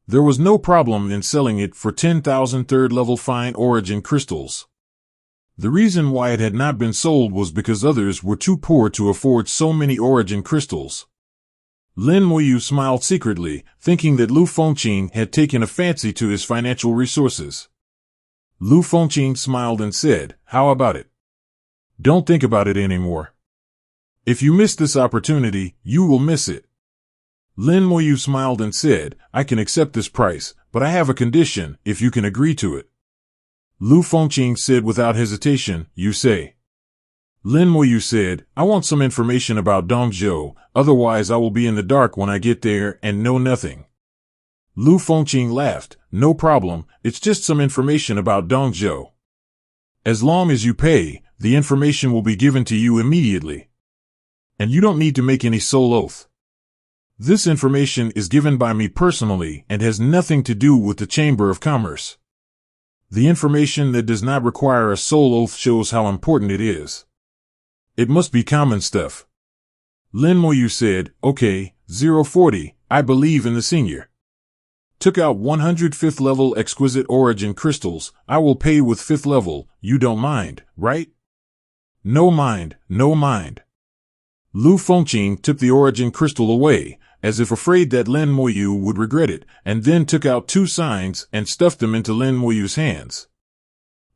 There was no problem in selling it for 10,000 third-level fine origin crystals. The reason why it had not been sold was because others were too poor to afford so many origin crystals. Lin Moyu smiled secretly, thinking that Lu Fengqing had taken a fancy to his financial resources. Lu Fengqing smiled and said, how about it? Don't think about it anymore. If you miss this opportunity, you will miss it. Lin Moyu smiled and said, I can accept this price, but I have a condition, if you can agree to it. Lu Fengqing said without hesitation, you say. Lin Moyu said, I want some information about dongjoo, otherwise I will be in the dark when I get there and know nothing. Lu Fengqing laughed, no problem, it's just some information about dongjoo. As long as you pay, the information will be given to you immediately. And you don't need to make any soul oath. This information is given by me personally and has nothing to do with the Chamber of Commerce. The information that does not require a soul oath shows how important it is. It must be common stuff. Lin Moyu said, okay, 040, I believe in the senior. Took out 105th level exquisite origin crystals, I will pay with 5th level, you don't mind, right? No mind, no mind. Lu Fengqing took the origin crystal away, as if afraid that Lin Moyu would regret it, and then took out 2 signs and stuffed them into Lin Moyu's hands.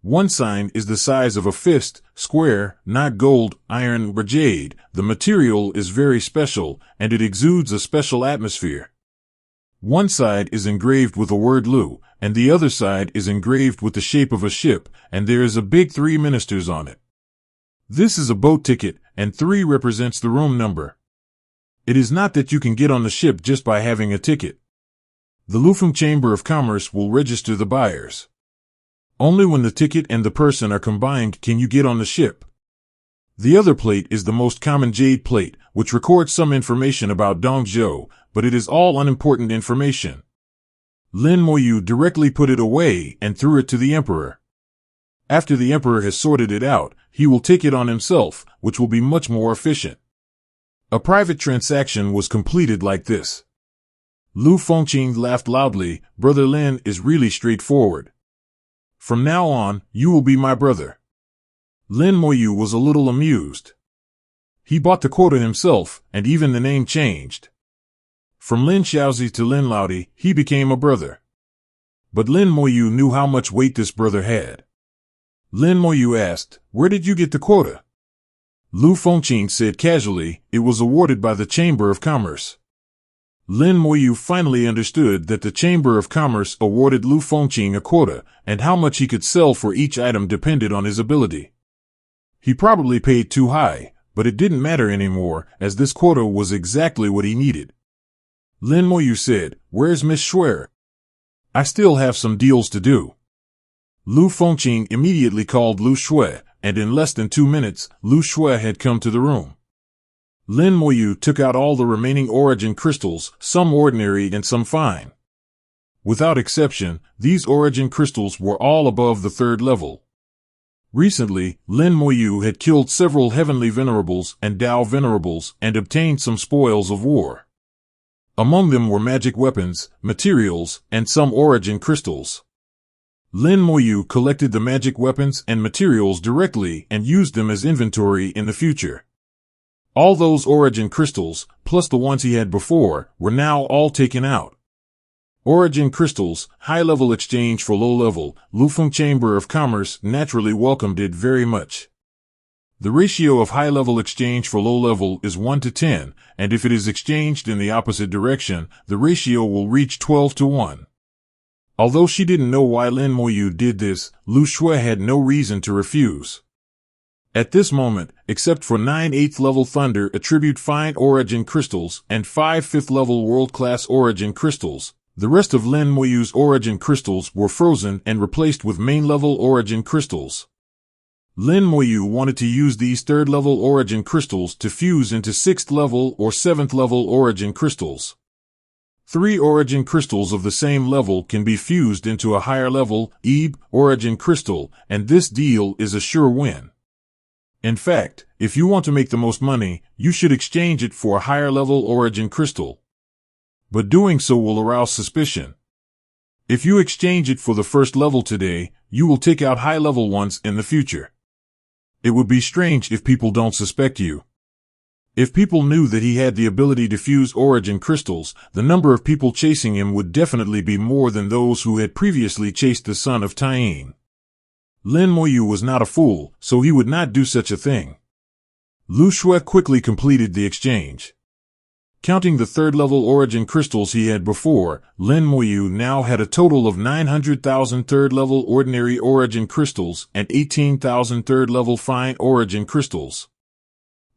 One sign is the size of a fist, square, not gold, iron, or jade. The material is very special, and it exudes a special atmosphere. One side is engraved with the word Lu, and the other side is engraved with the shape of a ship, and there is a big 3 ministers on it. This is a boat ticket, and 3 represents the room number. It is not that you can get on the ship just by having a ticket. The Lufeng Chamber of Commerce will register the buyers. Only when the ticket and the person are combined can you get on the ship. The other plate is the most common jade plate, which records some information about dongjoo, but it is all unimportant information. Lin Moyu directly put it away and threw it to the emperor. After the emperor has sorted it out, he will take it on himself, which will be much more efficient. A private transaction was completed like this. Lu Fengqing laughed loudly. Brother Lin is really straightforward. From now on, you will be my brother. Lin Moyu was a little amused. He bought the quota himself, and even the name changed. From Lin Xiaozi to Lin Laodi, he became a brother. But Lin Moyu knew how much weight this brother had. Lin Moyu asked, "Where did you get the quota?" Lu Fengqing said casually, "It was awarded by the Chamber of Commerce." Lin Moyu finally understood that the Chamber of Commerce awarded Lu Fengqing a quota, and how much he could sell for each item depended on his ability. He probably paid too high, but it didn't matter anymore, as this quota was exactly what he needed. Lin Moyu said, "Where's Miss Shuer? I still have some deals to do." Lu Fengqing immediately called Lu Shui, and in less than 2 minutes, Lu Shui had come to the room. Lin Moyu took out all the remaining origin crystals, some ordinary and some fine. Without exception, these origin crystals were all above the 3rd level. Recently, Lin Moyu had killed several heavenly venerables and Dao venerables and obtained some spoils of war. Among them were magic weapons, materials, and some origin crystals. Lin Moyu collected the magic weapons and materials directly and used them as inventory in the future. All those origin crystals, plus the ones he had before, were now all taken out. Origin crystals, high-level exchange for low-level, Lufeng Chamber of Commerce naturally welcomed it very much. The ratio of high-level exchange for low-level is 1 to 10, and if it is exchanged in the opposite direction, the ratio will reach 12 to 1. Although she didn't know why Lin Moyu did this, Lu Shui had no reason to refuse. At this moment, except for 9 8th-level Thunder Attribute Fine Origin Crystals and 5 5th-level World-Class Origin Crystals, the rest of Lin Moyu's Origin Crystals were frozen and replaced with main-level Origin Crystals. Lin Moyu wanted to use these 3rd-level Origin Crystals to fuse into 6th-level or 7th-level Origin Crystals. 3 origin crystals of the same level can be fused into a higher level, EB, origin crystal, and this deal is a sure win. In fact, if you want to make the most money, you should exchange it for a higher level origin crystal. But doing so will arouse suspicion. If you exchange it for the 1st level today, you will take out high level ones in the future. It would be strange if people don't suspect you. If people knew that he had the ability to fuse origin crystals, the number of people chasing him would definitely be more than those who had previously chased the son of Taiyin. Lin Moyu was not a fool, so he would not do such a thing. Lu Shui quickly completed the exchange. Counting the 3rd-level origin crystals he had before, Lin Moyu now had a total of 900,000 3rd-level ordinary origin crystals and 18,000 3rd-level fine origin crystals.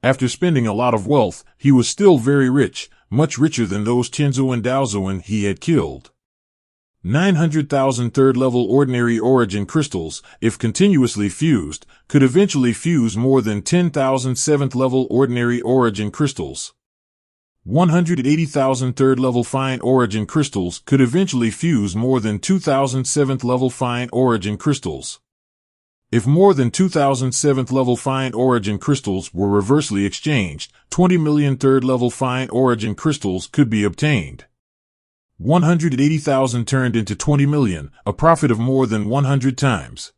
After spending a lot of wealth, he was still very rich, much richer than those Tianzhu and Daozuan he had killed. 900,000 3rd-level ordinary origin crystals, if continuously fused, could eventually fuse more than 10,000 7th-level ordinary origin crystals. 180,000 3rd-level fine origin crystals could eventually fuse more than 2,000 7th-level fine origin crystals. If more than 2,000 7th-level fine origin crystals were reversely exchanged, 20 million 3rd-level fine origin crystals could be obtained. 180,000 turned into 20 million, a profit of more than 100 times.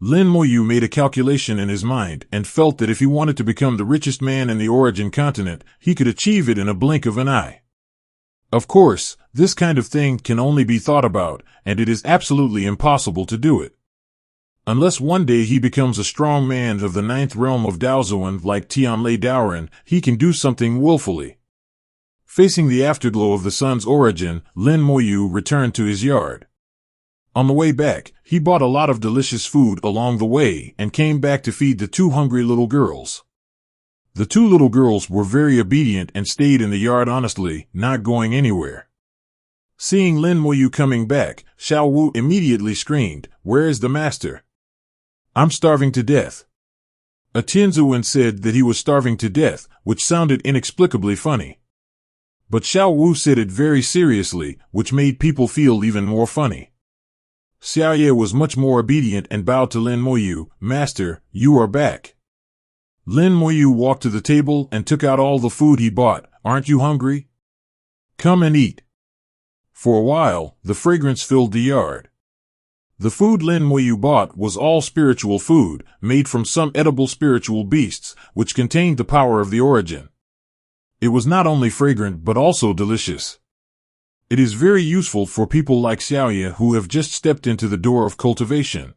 Lin Moyu made a calculation in his mind and felt that if he wanted to become the richest man in the origin continent, he could achieve it in a blink of an eye. Of course, this kind of thing can only be thought about, and it is absolutely impossible to do it. Unless one day he becomes a strong man of the 9th realm of Daozuan like Tianlei Daoren, he can do something willfully. Facing the afterglow of the sun's origin, Lin Moyu returned to his yard. On the way back, he bought a lot of delicious food along the way and came back to feed the 2 hungry little girls. The 2 little girls were very obedient and stayed in the yard honestly, not going anywhere. Seeing Lin Moyu coming back, Xiao Wu immediately screamed, "Where is the master? I'm starving to death." A Tianzuan said that he was starving to death, which sounded inexplicably funny. But Xiao Wu said it very seriously, which made people feel even more funny. Xiaoye was much more obedient and bowed to Lin Moyu, "Master, you are back." Lin Moyu walked to the table and took out all the food he bought. "Aren't you hungry? Come and eat." For a while, the fragrance filled the yard. The food Lin Moyu bought was all spiritual food, made from some edible spiritual beasts, which contained the power of the origin. It was not only fragrant but also delicious. It is very useful for people like Xiaoya who have just stepped into the door of cultivation.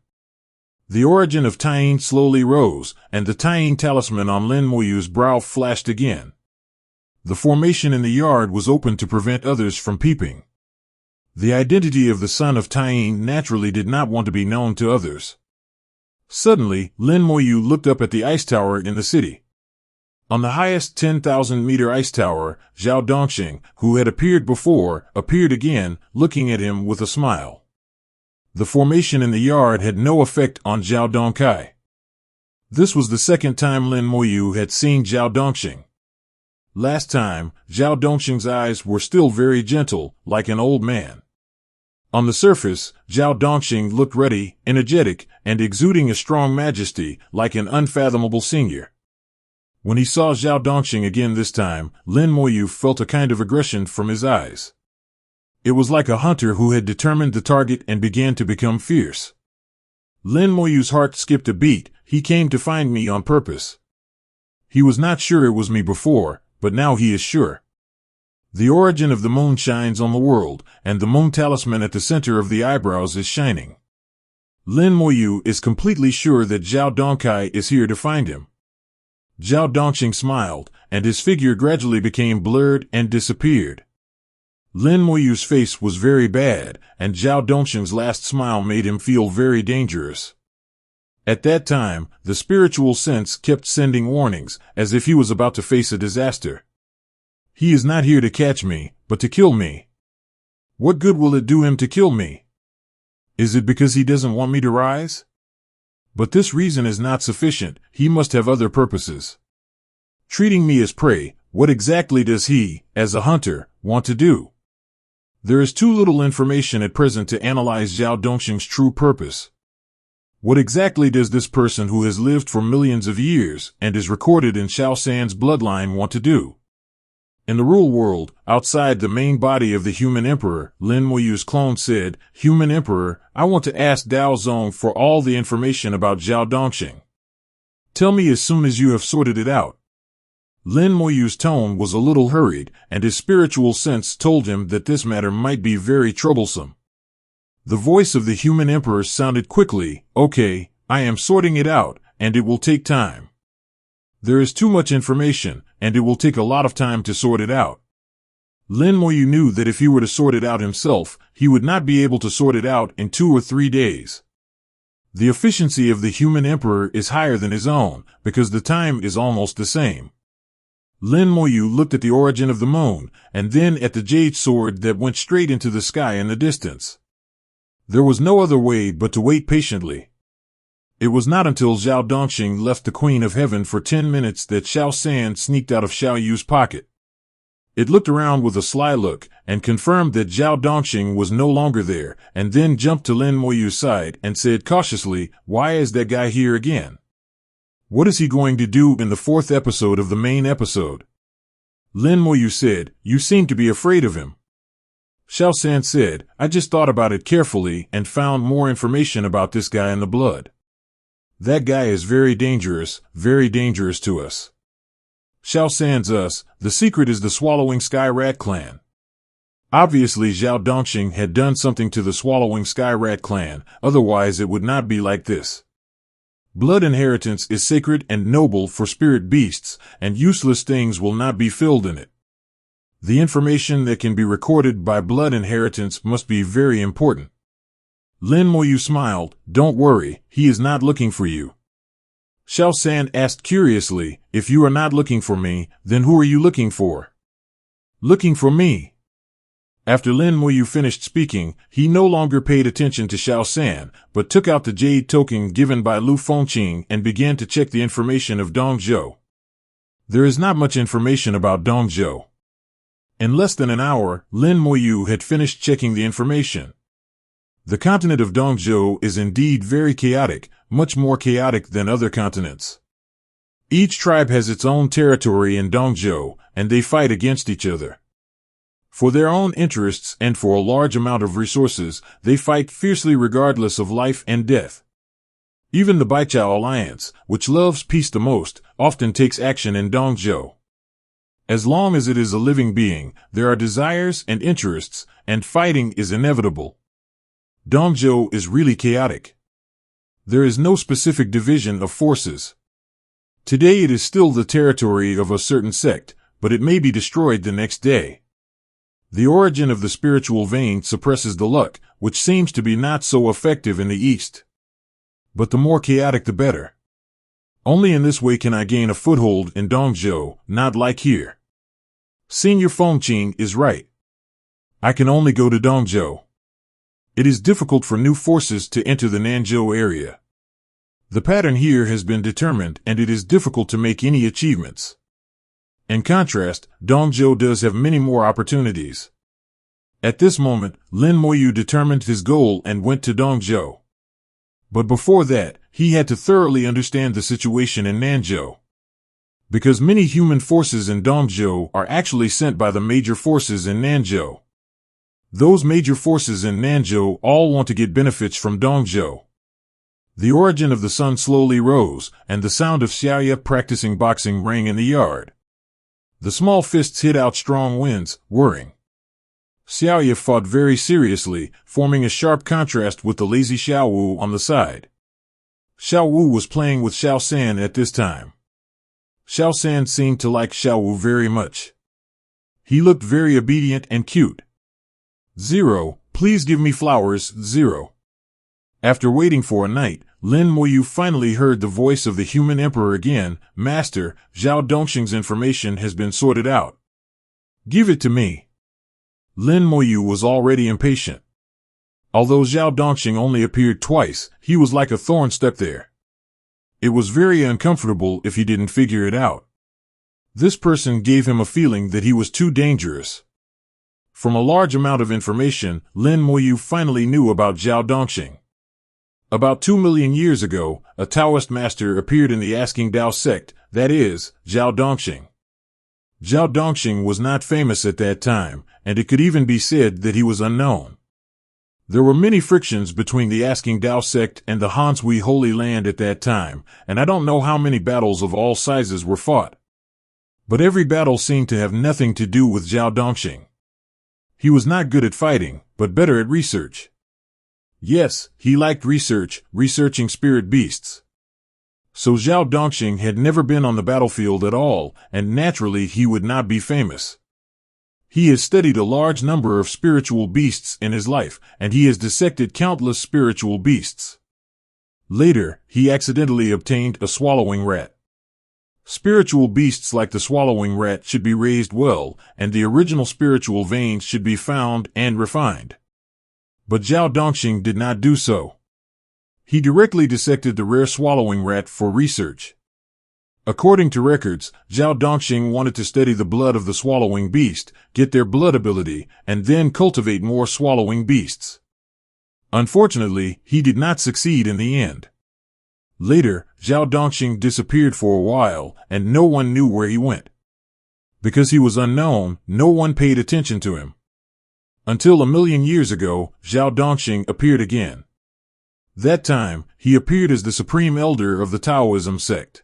The origin of Tying slowly rose, and the Tying talisman on Lin Moyu's brow flashed again. The formation in the yard was open to prevent others from peeping. The identity of the son of Tying naturally did not want to be known to others. Suddenly, Lin Moyu looked up at the ice tower in the city. On the highest 10,000-meter ice tower, Zhao Dongxing, who had appeared before, appeared again, looking at him with a smile. The formation in the yard had no effect on Zhao Dongkai. This was the second time Lin Moyu had seen Zhao Dongxing. Last time, Zhao Dongxing's eyes were still very gentle, like an old man. On the surface, Zhao Dongxing looked ready, energetic, and exuding a strong majesty, like an unfathomable senior. When he saw Zhao Dongxing again this time, Lin Moyu felt a kind of aggression from his eyes. It was like a hunter who had determined the target and began to become fierce. Lin Moyu's heart skipped a beat. He came to find me on purpose. He was not sure it was me before, but now he is sure. The origin of the moon shines on the world, and the moon talisman at the center of the eyebrows is shining. Lin Moyu is completely sure that Zhao Dongkai is here to find him. Zhao Dongxing smiled, and his figure gradually became blurred and disappeared. Lin Moyu's face was very bad, and Zhao Dongxing's last smile made him feel very dangerous. At that time, the spiritual sense kept sending warnings, as if he was about to face a disaster. He is not here to catch me, but to kill me. What good will it do him to kill me? Is it because he doesn't want me to rise? But this reason is not sufficient. He must have other purposes. Treating me as prey, what exactly does he, as a hunter, want to do? There is too little information at present to analyze Zhao Dongxing's true purpose. What exactly does this person who has lived for millions of years and is recorded in Xiao San's bloodline want to do? In the real world, outside the main body of the human emperor, Lin Moyu's clone said, "Human emperor, I want to ask Dao Zong for all the information about Zhao Dongxing. Tell me as soon as you have sorted it out." Lin Moyu's tone was a little hurried, and his spiritual sense told him that this matter might be very troublesome. The voice of the human emperor sounded quickly, "Okay, I am sorting it out, and it will take time. There is too much information, and it will take a lot of time to sort it out." Lin Moyu knew that if he were to sort it out himself, he would not be able to sort it out in 2 or 3 days. The efficiency of the human emperor is higher than his own, because the time is almost the same. Lin Moyu looked at the origin of the moon, and then at the jade sword that went straight into the sky in the distance. There was no other way but to wait patiently. It was not until Zhao Dongxing left the Queen of Heaven for 10 minutes that Xiao San sneaked out of Xiao Yu's pocket. It looked around with a sly look, and confirmed that Zhao Dongxing was no longer there, and then jumped to Lin Moyu's side and said cautiously, "Why is that guy here again? What is he going to do in the 4th episode of the main episode?" Lin Moyu said, "You seem to be afraid of him." Xiao San said, "I just thought about it carefully and found more information about this guy in the blood. That guy is very dangerous to us. Xiao San's us, the secret is the Swallowing Sky Rat clan." Obviously Zhao Dongxing had done something to the Swallowing Sky Rat clan, otherwise it would not be like this. Blood inheritance is sacred and noble for spirit beasts, and useless things will not be filled in it. The information that can be recorded by blood inheritance must be very important. Lin Moyu smiled, "Don't worry, he is not looking for you." Xiao San asked curiously, "If you are not looking for me, then who are you looking for?" "Looking for me." After Lin Moyu finished speaking, he no longer paid attention to Xiao San, but took out the jade token given by Lu Fengqing and began to check the information of dongjoo. There is not much information about dongjoo. In less than an hour, Lin Moyu had finished checking the information. The continent of dongjoo is indeed very chaotic, much more chaotic than other continents. Each tribe has its own territory in dongjoo, and they fight against each other. For their own interests and for a large amount of resources, they fight fiercely regardless of life and death. Even the Baichao Alliance, which loves peace the most, often takes action in dongjoo. As long as it is a living being, there are desires and interests, and fighting is inevitable. Dongjoo is really chaotic. There is no specific division of forces. Today it is still the territory of a certain sect, but it may be destroyed the next day. The origin of the spiritual vein suppresses the luck, which seems to be not so effective in the East. But the more chaotic the better. Only in this way can I gain a foothold in dongjoo, not like here. Senior Fengqing is right. I can only go to dongjoo. It is difficult for new forces to enter the Nanzhou area. The pattern here has been determined and it is difficult to make any achievements. In contrast, dongjoo does have many more opportunities. At this moment, Lin Moyu determined his goal and went to dongjoo. But before that, he had to thoroughly understand the situation in Nanzhou. Because many human forces in dongjoo are actually sent by the major forces in Nanzhou. Those major forces in Nanzhou all want to get benefits from dongjoo. The origin of the sun slowly rose, and the sound of Xiaoya practicing boxing rang in the yard. The small fists hit out strong winds, whirring. Xiaoya fought very seriously, forming a sharp contrast with the lazy Xiao Wu on the side. Xiao Wu was playing with Xiao San at this time. Xiao San seemed to like Xiao Wu very much. He looked very obedient and cute. "Zero, please give me flowers, Zero." After waiting for a night, Lin Moyu finally heard the voice of the human emperor again. "Master, Zhao Dongxing's information has been sorted out. Give it to me." Lin Moyu was already impatient. Although Zhao Dongxing only appeared twice, he was like a thorn stuck there. It was very uncomfortable if he didn't figure it out. This person gave him a feeling that he was too dangerous. From a large amount of information, Lin Moyu finally knew about Zhao Dongxing. About 2 million years ago, a Taoist master appeared in the Asking Dao sect, that is, Zhao Dongxing. Zhao Dongxing was not famous at that time, and it could even be said that he was unknown. There were many frictions between the Asking Dao sect and the Hanshui Holy Land at that time, and I don't know how many battles of all sizes were fought. But every battle seemed to have nothing to do with Zhao Dongxing. He was not good at fighting, but better at research. Yes, he liked researching spirit beasts. So Zhao Dongxing had never been on the battlefield at all, and naturally he would not be famous. He has studied a large number of spiritual beasts in his life, and he has dissected countless spiritual beasts. Later, he accidentally obtained a swallowing rat. Spiritual beasts like the swallowing rat should be raised well, and the original spiritual veins should be found and refined. But Zhao Dongxing did not do so. He directly dissected the rare swallowing rat for research. According to records, Zhao Dongxing wanted to study the blood of the swallowing beast, get their blood ability, and then cultivate more swallowing beasts. Unfortunately, he did not succeed in the end. Later, Zhao Dongxing disappeared for a while, and no one knew where he went. Because he was unknown, no one paid attention to him. Until 1,000,000 years ago, Zhao Dongxing appeared again. That time, he appeared as the supreme elder of the Taoism sect.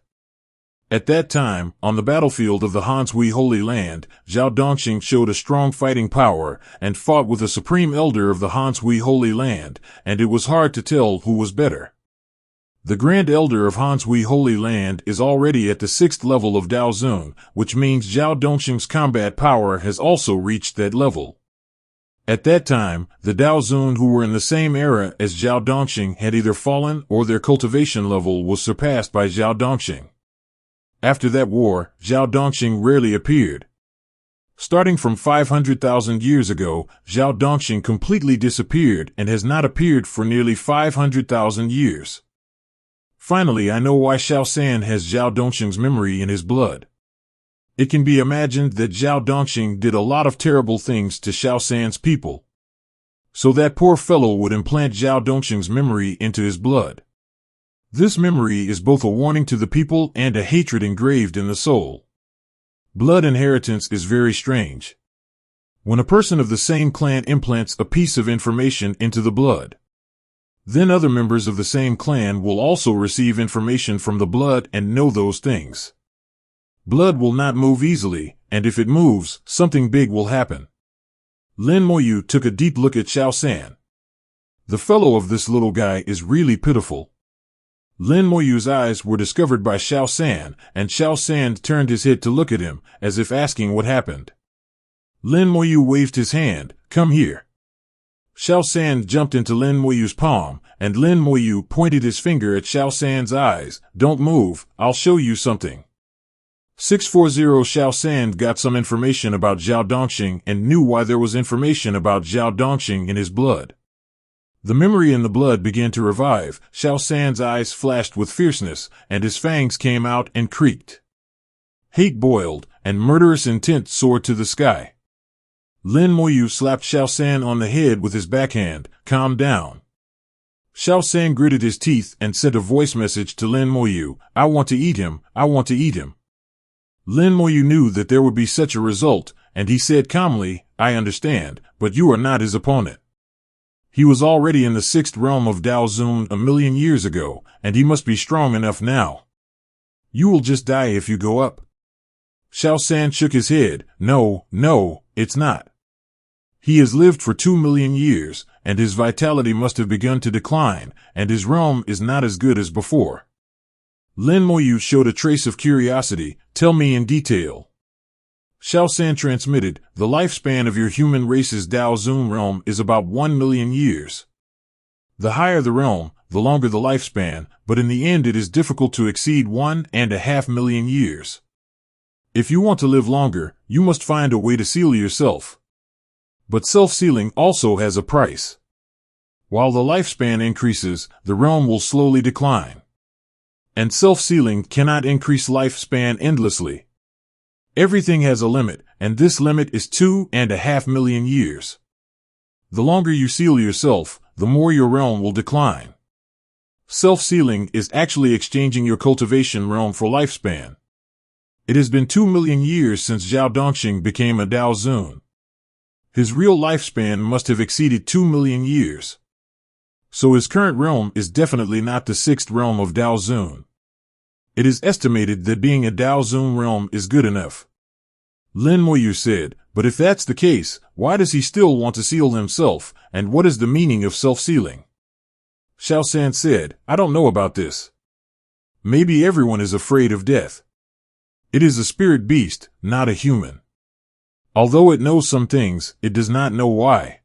At that time, on the battlefield of the Hanshui Holy Land, Zhao Dongxing showed a strong fighting power and fought with the supreme elder of the Hanshui Holy Land, and it was hard to tell who was better. The Grand Elder of Hanshui Holy Land is already at the 6th level of Daozun, which means Zhao Dongxing's combat power has also reached that level. At that time, the Daozun who were in the same era as Zhao Dongxing had either fallen or their cultivation level was surpassed by Zhao Dongxing. After that war, Zhao Dongxing rarely appeared. Starting from 500,000 years ago, Zhao Dongxing completely disappeared and has not appeared for nearly 500,000 years. Finally, I know why Xiao San has Zhao Dongxing's memory in his blood. It can be imagined that Zhao Dongxing did a lot of terrible things to Xiao San's people. So that poor fellow would implant Zhao Dongxing's memory into his blood. This memory is both a warning to the people and a hatred engraved in the soul. Blood inheritance is very strange. When a person of the same clan implants a piece of information into the blood, then other members of the same clan will also receive information from the blood and know those things. Blood will not move easily, and if it moves, something big will happen. Lin Moyu took a deep look at Xiao San. The fellow of this little guy is really pitiful. Lin Moyu's eyes were discovered by Xiao San, and Xiao San turned his head to look at him, as if asking what happened. Lin Moyu waved his hand, "Come here." Xiao San jumped into Lin Moyu's palm, and Lin Moyu pointed his finger at Xiao San's eyes. "Don't move, I'll show you something." 640 Xiao San got some information about Zhao Dongxing and knew why there was information about Zhao Dongxing in his blood. The memory in the blood began to revive. Xiao San's eyes flashed with fierceness, and his fangs came out and creaked. Hate boiled, and murderous intent soared to the sky. Lin Moyu slapped Xiao San on the head with his backhand. "Calm down." Xiao San gritted his teeth and sent a voice message to Lin Moyu. "I want to eat him, I want to eat him." Lin Moyu knew that there would be such a result, and he said calmly, "I understand, but you are not his opponent. He was already in the 6th realm of Dao Zun 1,000,000 years ago, and he must be strong enough now. You will just die if you go up." Xiao San shook his head. No, it's not. He has lived for 2,000,000 years, and his vitality must have begun to decline, and his realm is not as good as before. Lin Moyu showed a trace of curiosity. "Tell me in detail." Xiao San transmitted, "The lifespan of your human race's Dao Zun realm is about 1,000,000 years. The higher the realm, the longer the lifespan, but in the end it is difficult to exceed 1.5 million years. If you want to live longer, you must find a way to seal yourself. But self-sealing also has a price. While the lifespan increases, the realm will slowly decline. And self-sealing cannot increase lifespan endlessly. Everything has a limit, and this limit is 2.5 million years. The longer you seal yourself, the more your realm will decline. Self-sealing is actually exchanging your cultivation realm for lifespan. It has been 2,000,000 years since Zhao Dongxing became a Dao Zun. His real lifespan must have exceeded 2,000,000 years. So his current realm is definitely not the 6th realm of Dao Zun. It is estimated that being a Dao Zun realm is good enough. Lin Moyu said, "But if that's the case, why does he still want to seal himself, and what is the meaning of self-sealing?" Xiao San said, "I don't know about this. Maybe everyone is afraid of death. It is a spirit beast, not a human. Although it knows some things, it does not know why.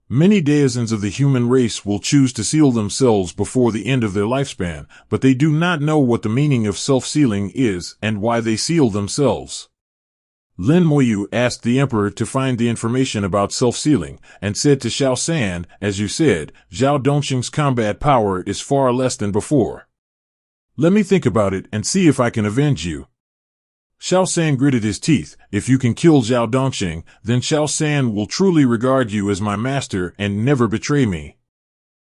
Many denizens of the human race will choose to seal themselves before the end of their lifespan, but they do not know what the meaning of self-sealing is and why they seal themselves." Lin Moyu asked the emperor to find the information about self-sealing, and said to Xiao San, "As you said, Zhao Dongxing's combat power is far less than before. Let me think about it and see if I can avenge you." Xiao San gritted his teeth. "If you can kill Zhao Dongxing, then Xiao San will truly regard you as my master and never betray me."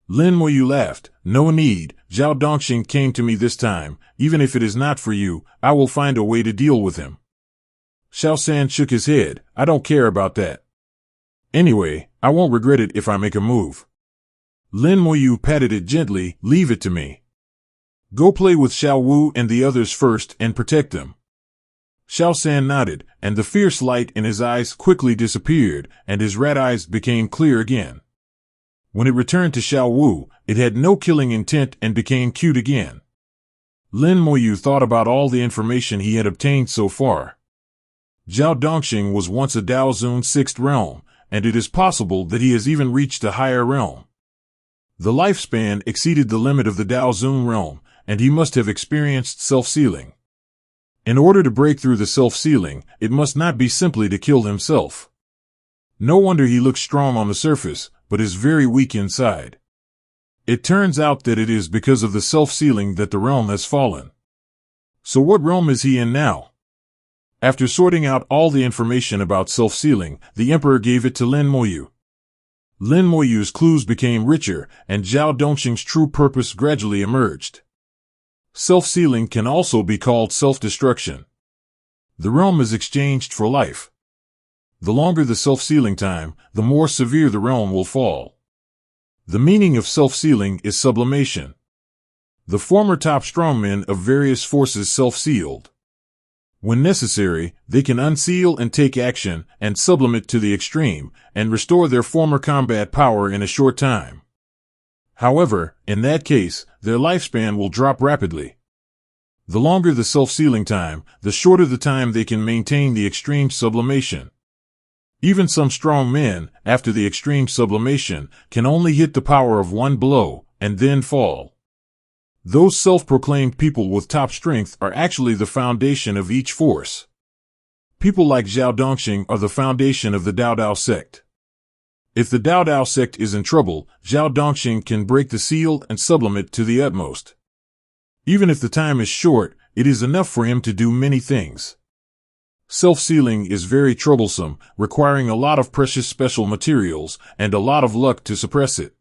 Lin Moyu laughed. "No need, Zhao Dongxing came to me this time. Even if it is not for you, I will find a way to deal with him." Xiao San shook his head. "I don't care about that. Anyway, I won't regret it if I make a move." Lin Moyu patted it gently. "Leave it to me. Go play with Xiao Wu and the others first and protect them." Xiao San nodded, and the fierce light in his eyes quickly disappeared, and his rat eyes became clear again. When it returned to Xiao Wu, it had no killing intent and became cute again. Lin Moyu thought about all the information he had obtained so far. Zhao Dongxing was once a Dao Zun 6th realm, and it is possible that he has even reached a higher realm. The lifespan exceeded the limit of the Dao Zun realm, and he must have experienced self-sealing. In order to break through the self-sealing, it must not be simply to kill himself. No wonder he looks strong on the surface, but is very weak inside. It turns out that it is because of the self-sealing that the realm has fallen. So what realm is he in now? After sorting out all the information about self-sealing, the emperor gave it to Lin Moyu. Lin Moyu's clues became richer, and Zhao Dongxing's true purpose gradually emerged. Self-sealing can also be called self-destruction. The realm is exchanged for life. The longer the self-sealing time, the more severe the realm will fall. The meaning of self-sealing is sublimation. The former top strongmen of various forces self-sealed. When necessary, they can unseal and take action and sublimate to the extreme and restore their former combat power in a short time. However, in that case, their lifespan will drop rapidly. The longer the self-sealing time, the shorter the time they can maintain the extreme sublimation. Even some strong men, after the extreme sublimation, can only hit the power of one blow and then fall. Those self-proclaimed people with top strength are actually the foundation of each force. People like Zhao Dongxing are the foundation of the Dao sect. If the Dao sect is in trouble, Zhao Dongxing can break the seal and sublimate to the utmost. Even if the time is short, it is enough for him to do many things. Self-sealing is very troublesome, requiring a lot of precious special materials and a lot of luck to suppress it.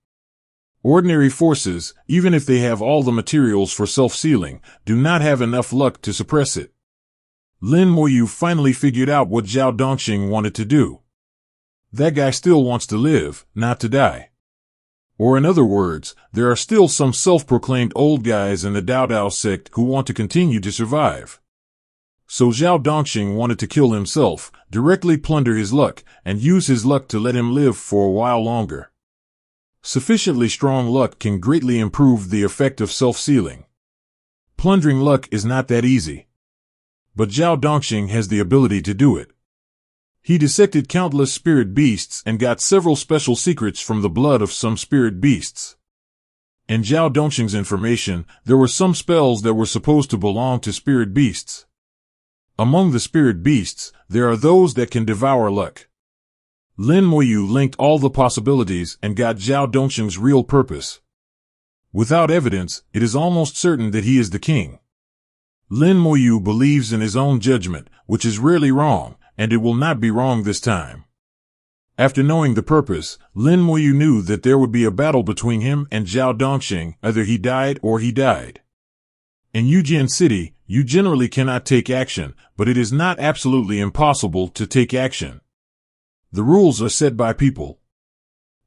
Ordinary forces, even if they have all the materials for self-sealing, do not have enough luck to suppress it. Lin Moyu finally figured out what Zhao Dongxing wanted to do. That guy still wants to live, not to die. Or in other words, there are still some self-proclaimed old guys in the Dao sect who want to continue to survive. So Zhao Dongxing wanted to kill himself, directly plunder his luck, and use his luck to let him live for a while longer. Sufficiently strong luck can greatly improve the effect of self-sealing. Plundering luck is not that easy. But Zhao Dongxing has the ability to do it. He dissected countless spirit beasts and got several special secrets from the blood of some spirit beasts. In Zhao Dongxing's information, there were some spells that were supposed to belong to spirit beasts. Among the spirit beasts, there are those that can devour luck. Lin Moyu linked all the possibilities and got Zhao Dongxing's real purpose. Without evidence, it is almost certain that he is the king. Lin Moyu believes in his own judgment, which is rarely wrong, and it will not be wrong this time. After knowing the purpose, Lin Moyu knew that there would be a battle between him and Zhao Dongxing, either he died or he died. In Yujin City, you generally cannot take action, but it is not absolutely impossible to take action. The rules are set by people.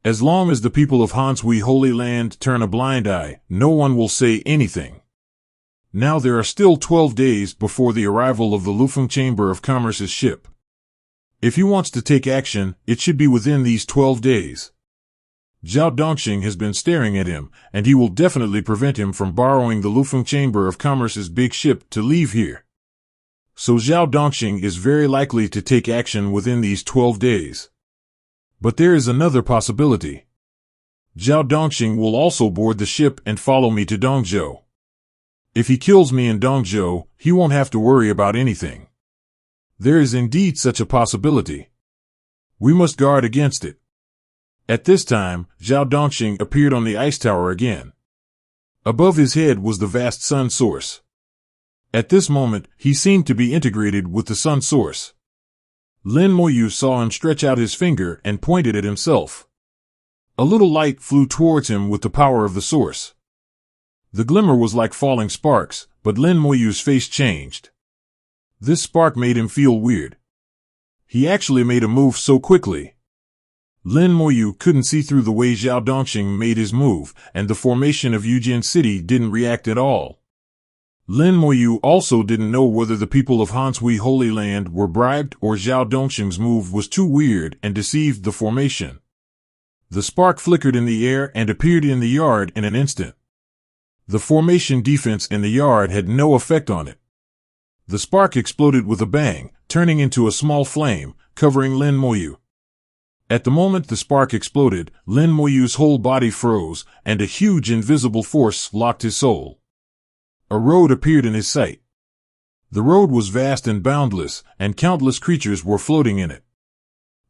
As long as the people of Hanshui Holy Land turn a blind eye, no one will say anything. Now there are still 12 days before the arrival of the Lufeng Chamber of Commerce's ship. If he wants to take action, it should be within these 12 days. Zhao Dongxing has been staring at him, and he will definitely prevent him from borrowing the Lufeng Chamber of Commerce's big ship to leave here. So Zhao Dongxing is very likely to take action within these 12 days. But there is another possibility. Zhao Dongxing will also board the ship and follow me to Dongjoo. If he kills me in Dongjoo, he won't have to worry about anything. There is indeed such a possibility. We must guard against it. At this time, Zhao Dongxing appeared on the ice tower again. Above his head was the vast sun source. At this moment, he seemed to be integrated with the sun source. Lin Moyu saw him stretch out his finger and pointed at himself. A little light flew towards him with the power of the source. The glimmer was like falling sparks, but Lin Moyu's face changed. This spark made him feel weird. He actually made a move so quickly. Lin Moyu couldn't see through the way Zhao Dongxing made his move, and the formation of Yujin City didn't react at all. Lin Moyu also didn't know whether the people of Hanshui Holy Land were bribed or Zhao Dongxing's move was too weird and deceived the formation. The spark flickered in the air and appeared in the yard in an instant. The formation defense in the yard had no effect on it. The spark exploded with a bang, turning into a small flame, covering Lin Moyu. At the moment the spark exploded, Lin Moyu's whole body froze, and a huge invisible force locked his soul. A road appeared in his sight. The road was vast and boundless, and countless creatures were floating in it.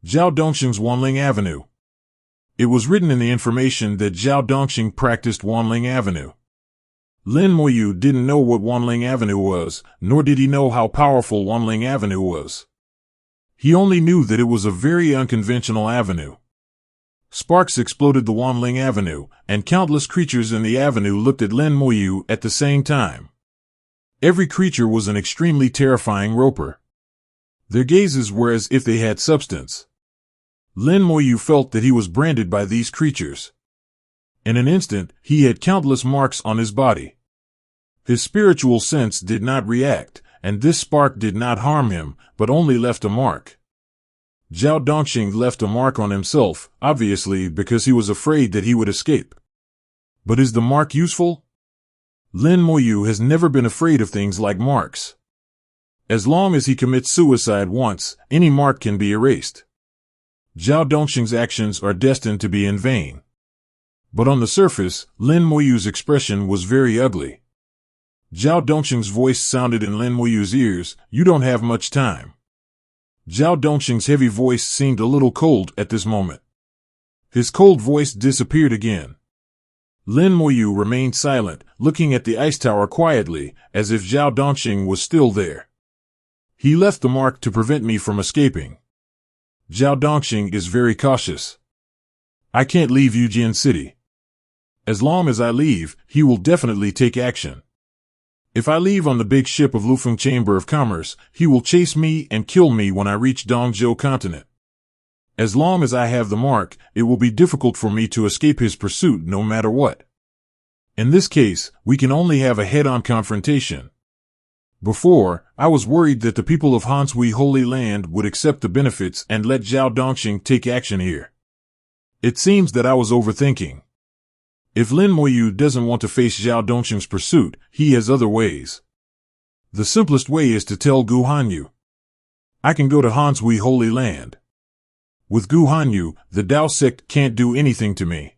Zhao Dongxing's Wanling Avenue. It was written in the information that Zhao Dongxing practiced Wanling Avenue. Lin Moyu didn't know what Wanling Avenue was, nor did he know how powerful Wanling Avenue was. He only knew that it was a very unconventional avenue. Sparks exploded the Wanling Avenue, and countless creatures in the avenue looked at Lin Moyu at the same time. Every creature was an extremely terrifying roper. Their gazes were as if they had substance. Lin Moyu felt that he was branded by these creatures. In an instant, he had countless marks on his body. His spiritual sense did not react, and this spark did not harm him, but only left a mark. Zhao Dongxing left a mark on himself, obviously because he was afraid that he would escape. But is the mark useful? Lin Moyu has never been afraid of things like marks. As long as he commits suicide once, any mark can be erased. Zhao Dongxing's actions are destined to be in vain. But on the surface, Lin Moyu's expression was very ugly. Zhao Dongxing's voice sounded in Lin Moyu's ears, "You don't have much time." Zhao Dongxing's heavy voice seemed a little cold at this moment. His cold voice disappeared again. Lin Moyu remained silent, looking at the ice tower quietly, as if Zhao Dongxing was still there. "He left the mark to prevent me from escaping. Zhao Dongxing is very cautious. I can't leave Yujin City. As long as I leave, he will definitely take action. If I leave on the big ship of Lufeng Chamber of Commerce, he will chase me and kill me when I reach dongjoo continent. As long as I have the mark, it will be difficult for me to escape his pursuit no matter what. In this case, we can only have a head-on confrontation. Before, I was worried that the people of Hansui Holy Land would accept the benefits and let Zhao Dongxing take action here. It seems that I was overthinking. If Lin Moyu doesn't want to face Zhao Dongxing's pursuit, he has other ways. The simplest way is to tell Gu Hanyu. I can go to Hansui Holy Land. With Gu Hanyu, the Dao sect can't do anything to me.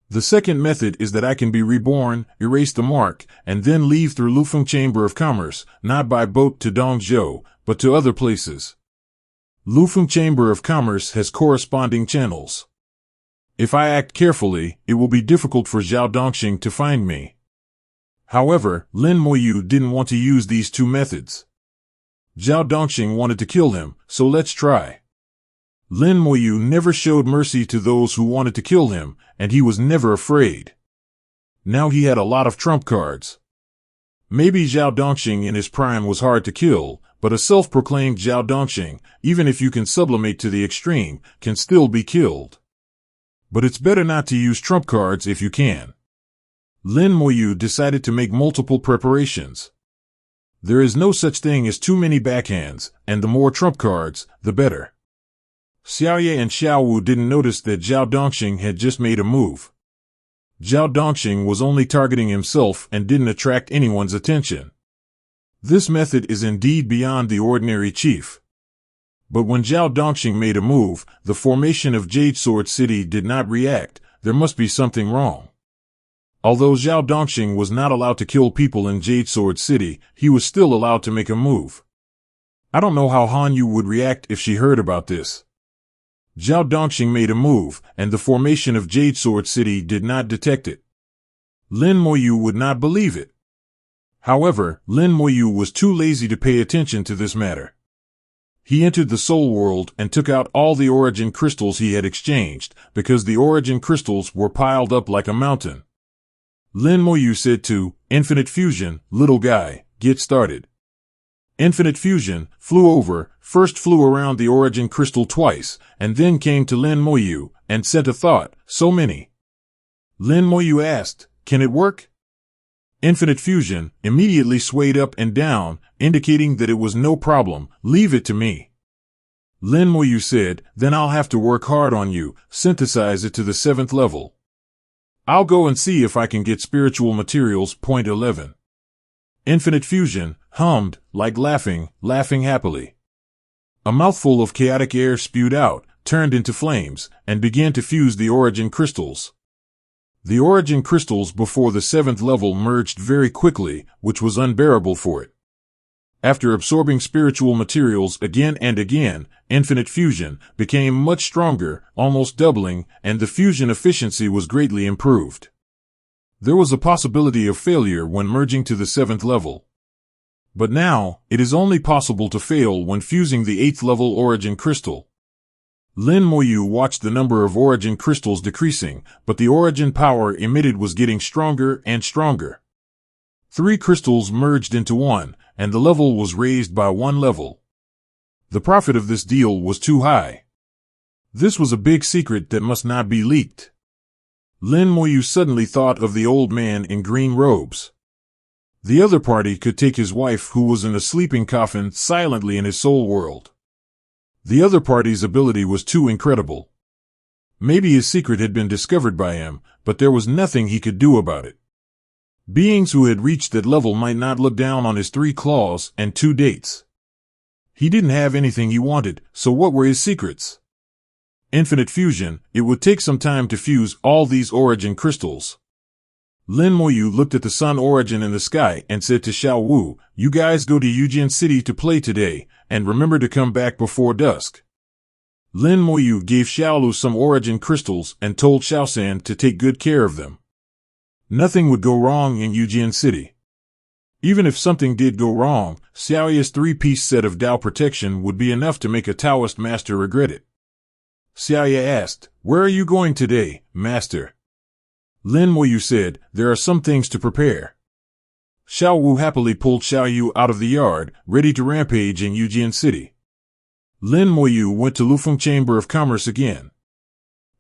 The second method is that I can be reborn, erase the mark, and then leave through Lufeng Chamber of Commerce, not by boat to dongjoo, but to other places. Lufeng Chamber of Commerce has corresponding channels. If I act carefully, it will be difficult for Zhao Dongxing to find me. However, Lin Moyu didn't want to use these two methods. Zhao Dongxing wanted to kill him, so let's try. Lin Moyu never showed mercy to those who wanted to kill him, and he was never afraid. Now he had a lot of trump cards. Maybe Zhao Dongxing in his prime was hard to kill, but a self-proclaimed Zhao Dongxing, even if you can sublimate to the extreme, can still be killed. But it's better not to use trump cards if you can. Lin Moyu decided to make multiple preparations. There is no such thing as too many backhands, and the more trump cards, the better. Xiaoye and Xiaowu didn't notice that Zhao Dongxing had just made a move. Zhao Dongxing was only targeting himself and didn't attract anyone's attention. This method is indeed beyond the ordinary chief. But when Zhao Dongxing made a move, the formation of Jade Sword City did not react. There must be something wrong. Although Zhao Dongxing was not allowed to kill people in Jade Sword City, he was still allowed to make a move. I don't know how Hanyu would react if she heard about this. Zhao Dongxing made a move, and the formation of Jade Sword City did not detect it. Lin Moyu would not believe it. However, Lin Moyu was too lazy to pay attention to this matter. He entered the soul world and took out all the origin crystals he had exchanged, because the origin crystals were piled up like a mountain. Lin Moyu said to Infinite Fusion, "Little guy, get started." Infinite Fusion first flew around the origin crystal twice, and then came to Lin Moyu, and sent a thought, "So many." Lin Moyu asked, "Can it work?" Infinite Fusion immediately swayed up and down, indicating that it was no problem. "Leave it to me." Lin Moyu said, "Then I'll have to work hard on you, synthesize it to the 7th level. I'll go and see if I can get spiritual materials. Point 11. Infinite Fusion hummed, like laughing happily. A mouthful of chaotic air spewed out, turned into flames, and began to fuse the origin crystals. The origin crystals before the 7th level merged very quickly, which was unbearable for it. After absorbing spiritual materials again and again, Infinite Fusion became much stronger, almost doubling, and the fusion efficiency was greatly improved. There was a possibility of failure when merging to the 7th level. But now, it is only possible to fail when fusing the 8th level origin crystal. Lin Moyu watched the number of origin crystals decreasing, but the origin power emitted was getting stronger and stronger. 3 crystals merged into one, and the level was raised by 1 level. The profit of this deal was too high. This was a big secret that must not be leaked. Lin Moyu suddenly thought of the old man in green robes. The other party could take his wife, who was in a sleeping coffin, silently in his soul world. The other party's ability was too incredible. Maybe his secret had been discovered by him, but there was nothing he could do about it. Beings who had reached that level might not look down on his 3 claws and 2 dates. He didn't have anything he wanted, so what were his secrets? Infinite fusion. It would take some time to fuse all these origin crystals. Lin Moyu looked at the sun origin in the sky and said to Xiao Wu, "You guys go to Yujin City to play today, and remember to come back before dusk." Lin Moyu gave Xiaolu some origin crystals and told Xiaosan to take good care of them. Nothing would go wrong in Yujin City. Even if something did go wrong, Xiaoya's 3-piece set of Dao protection would be enough to make a Taoist master regret it. Xiaoya asked, "Where are you going today, master?" Lin Moyu said, "There are some things to prepare." Xiao Wu happily pulled Xiao Yu out of the yard, ready to rampage in Yujin City. Lin Moyu went to Lufeng Chamber of Commerce again.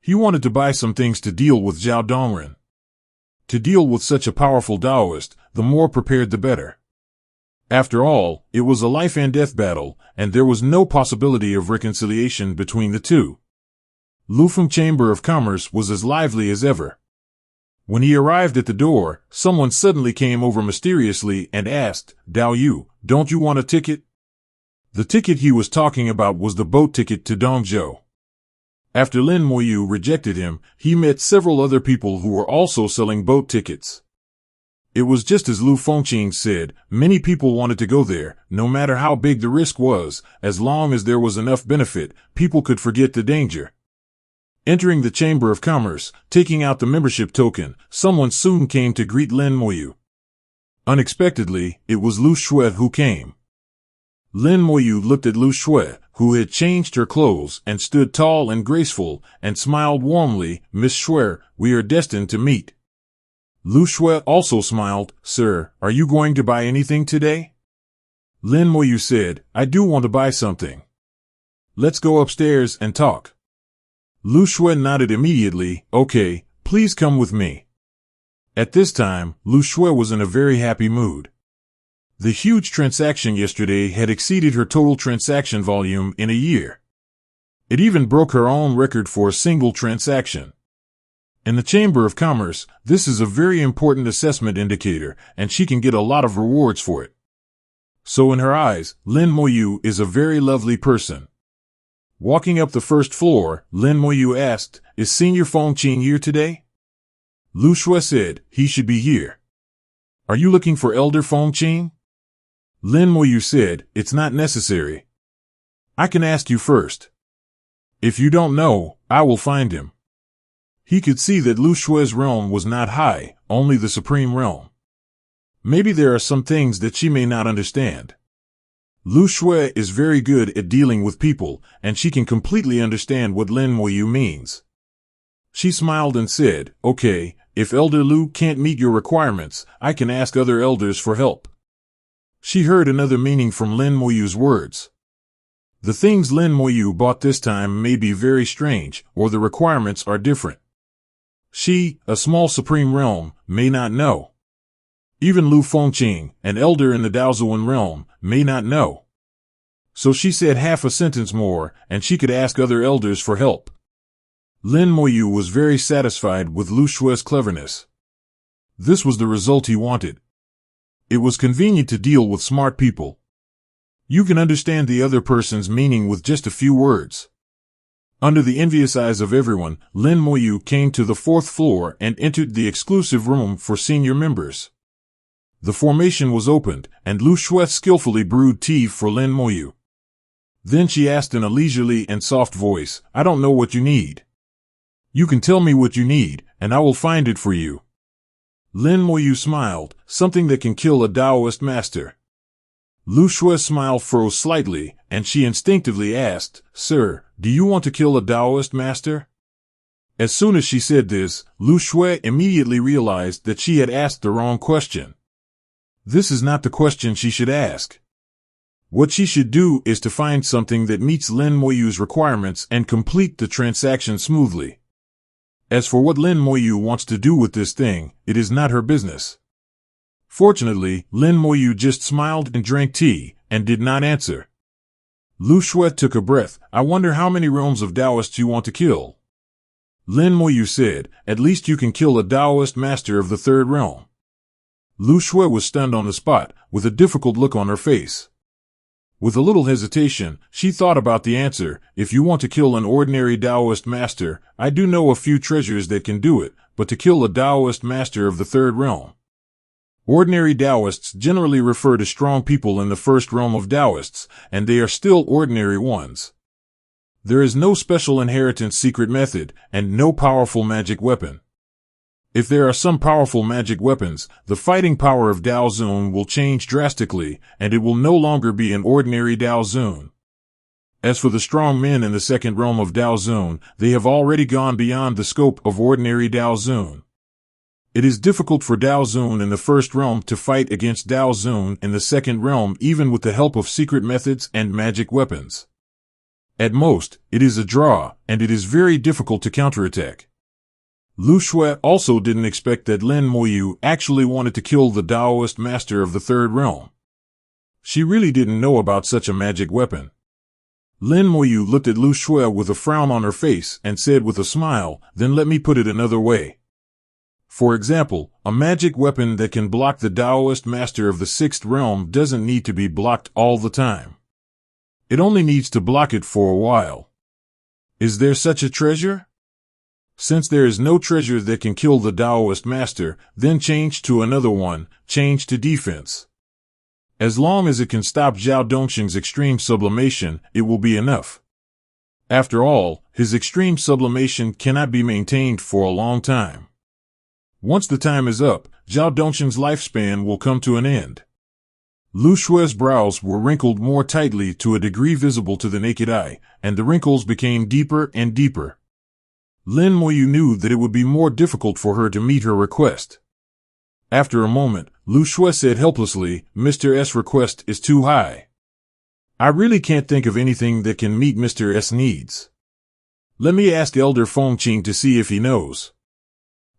He wanted to buy some things to deal with Zhao Dongren. To deal with such a powerful Daoist, the more prepared the better. After all, it was a life and death battle, and there was no possibility of reconciliation between the two. Lufeng Chamber of Commerce was as lively as ever. When he arrived at the door, someone suddenly came over mysteriously and asked, "Dao Yu, don't you want a ticket?" The ticket he was talking about was the boat ticket to dongjoo. After Lin Moyu rejected him, he met several other people who were also selling boat tickets. It was just as Lu Fengqing said, many people wanted to go there, no matter how big the risk was, as long as there was enough benefit, people could forget the danger. Entering the Chamber of Commerce, taking out the membership token, someone soon came to greet Lin Moyu. Unexpectedly, it was Lu Shui who came. Lin Moyu looked at Lu Shui, who had changed her clothes and stood tall and graceful, and smiled warmly. "Miss Shui, we are destined to meet." Lu Shui also smiled. "Sir, are you going to buy anything today?" Lin Moyu said, "I do want to buy something. Let's go upstairs and talk." Lu Shui nodded immediately. "Okay, please come with me." At this time, Lu Shui was in a very happy mood. The huge transaction yesterday had exceeded her total transaction volume in a year. It even broke her own record for a single transaction. In the Chamber of Commerce, this is a very important assessment indicator, and she can get a lot of rewards for it. So in her eyes, Lin Moyu is a very lovely person. Walking up the first floor, Lin Moyu asked, "Is Senior Fengqing here today?" Lu Shui said, "He should be here." "Are you looking for Elder Fengqing?" Lin Moyu said, "It's not necessary. I can ask you first. If you don't know, I will find him." He could see that Lu Shui's realm was not high, only the supreme realm. Maybe there are some things that she may not understand. Lu Shui is very good at dealing with people, and she can completely understand what Lin Moyu means. She smiled and said, "Okay, if Elder Lu can't meet your requirements, I can ask other elders for help." She heard another meaning from Lin Moyu's words. The things Lin Moyu bought this time may be very strange, or the requirements are different. She, a small supreme realm, may not know. Even Lu Fengqing, an elder in the Daozuan realm, may not know. So she said half a sentence more, and she could ask other elders for help. Lin Moyu was very satisfied with Lu Shui's cleverness. This was the result he wanted. It was convenient to deal with smart people. You can understand the other person's meaning with just a few words. Under the envious eyes of everyone, Lin Moyu came to the 4th floor and entered the exclusive room for senior members. The formation was opened, and Lu Shui skillfully brewed tea for Lin Moyu. Then she asked in a leisurely and soft voice, "I don't know what you need. You can tell me what you need, and I will find it for you." Lin Moyu smiled, "Something that can kill a Daoist master." Lu Shui's smile froze slightly, and she instinctively asked, "Sir, do you want to kill a Daoist master?" As soon as she said this, Lu Shui immediately realized that she had asked the wrong question. This is not the question she should ask. What she should do is to find something that meets Lin Moyu's requirements and complete the transaction smoothly. As for what Lin Moyu wants to do with this thing, it is not her business. Fortunately, Lin Moyu just smiled and drank tea, and did not answer. Lu Shui took a breath. I wonder how many realms of Taoists you want to kill. Lin Moyu said, at least you can kill a Taoist master of the third realm. Lu Shui was stunned on the spot, with a difficult look on her face. With a little hesitation, she thought about the answer. If you want to kill an ordinary Taoist master, I do know a few treasures that can do it, but to kill a Taoist master of the third realm. Ordinary Taoists generally refer to strong people in the first realm of Taoists, and they are still ordinary ones. There is no special inheritance secret method, and no powerful magic weapon. If there are some powerful magic weapons, the fighting power of Dao Zun will change drastically, and it will no longer be an ordinary Dao Zun. As for the strong men in the second realm of Dao Zun, they have already gone beyond the scope of ordinary Dao Zun. It is difficult for Dao Zun in the first realm to fight against Dao Zun in the second realm even with the help of secret methods and magic weapons. At most, it is a draw, and it is very difficult to counterattack. Lu Shui also didn't expect that Lin Moyu actually wanted to kill the Taoist master of the third realm. She really didn't know about such a magic weapon. Lin Moyu looked at Lu Shui with a frown on her face and said with a smile, then let me put it another way. For example, a magic weapon that can block the Taoist master of the sixth realm doesn't need to be blocked all the time. It only needs to block it for a while. Is there such a treasure? Since there is no treasure that can kill the Taoist master, then change to another one, change to defense. As long as it can stop Zhao Dongxing's extreme sublimation, it will be enough. After all, his extreme sublimation cannot be maintained for a long time. Once the time is up, Zhao Dongxing's lifespan will come to an end. Lu Shui's brows were wrinkled more tightly to a degree visible to the naked eye, and the wrinkles became deeper and deeper. Lin Moyu knew that it would be more difficult for her to meet her request. After a moment, Lu Shui said helplessly, Mr. S' request is too high. I really can't think of anything that can meet Mr. S' needs. Let me ask Elder Fengqing to see if he knows.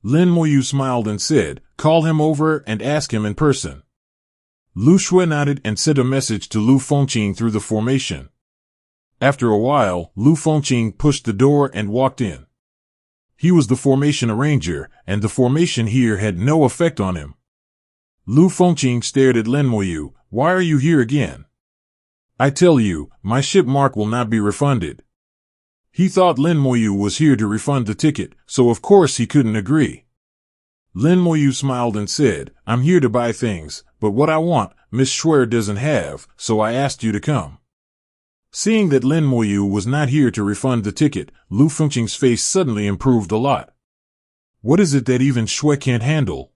Lin Moyu smiled and said, call him over and ask him in person. Lu Shui nodded and sent a message to Lu Fengqing through the formation. After a while, Lu Fengqing pushed the door and walked in. He was the formation arranger, and the formation here had no effect on him. Lu Fengqing stared at Lin Moyu. Why are you here again? I tell you, my ship mark will not be refunded. He thought Lin Moyu was here to refund the ticket, so of course he couldn't agree. Lin Moyu smiled and said, I'm here to buy things, but what I want, Miss Shui doesn't have, so I asked you to come. Seeing that Lin Moyu was not here to refund the ticket, Lu Fengqing's face suddenly improved a lot. What is it that even Shui can't handle?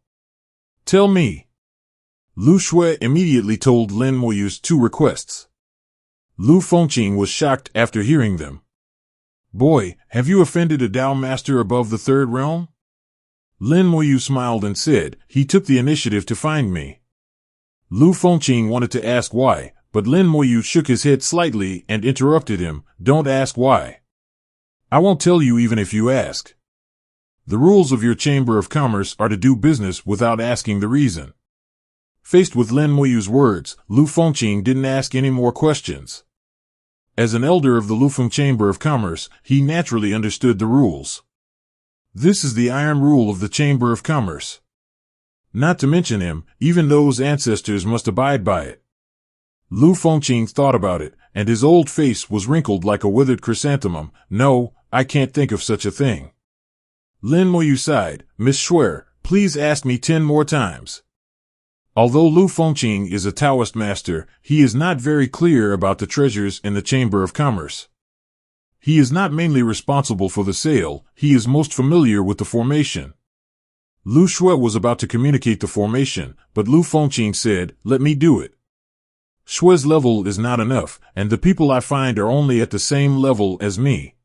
Tell me. Lu Shui immediately told Lin Moyu's two requests. Lu Fengqing was shocked after hearing them. Boy, have you offended a Dao master above the third realm? Lin Moyu smiled and said, he took the initiative to find me. Lu Fengqing wanted to ask why, but Lin Moyu shook his head slightly and interrupted him, don't ask why. I won't tell you even if you ask. The rules of your Chamber of Commerce are to do business without asking the reason. Faced with Lin Moyu's words, Lu Fengqing didn't ask any more questions. As an elder of the Lufeng Chamber of Commerce, he naturally understood the rules. This is the iron rule of the Chamber of Commerce. Not to mention him, even those ancestors must abide by it. Lu Fengqing thought about it, and his old face was wrinkled like a withered chrysanthemum. No, I can't think of such a thing. Lin Moyu sighed, Miss Shui, please ask me 10 more times. Although Lu Fengqing is a Taoist master, he is not very clear about the treasures in the Chamber of Commerce. He is not mainly responsible for the sale, he is most familiar with the formation. Lu Shui was about to communicate the formation, but Lu Fengqing said, let me do it. Shui's level is not enough, and the people I find are only at the same level as me.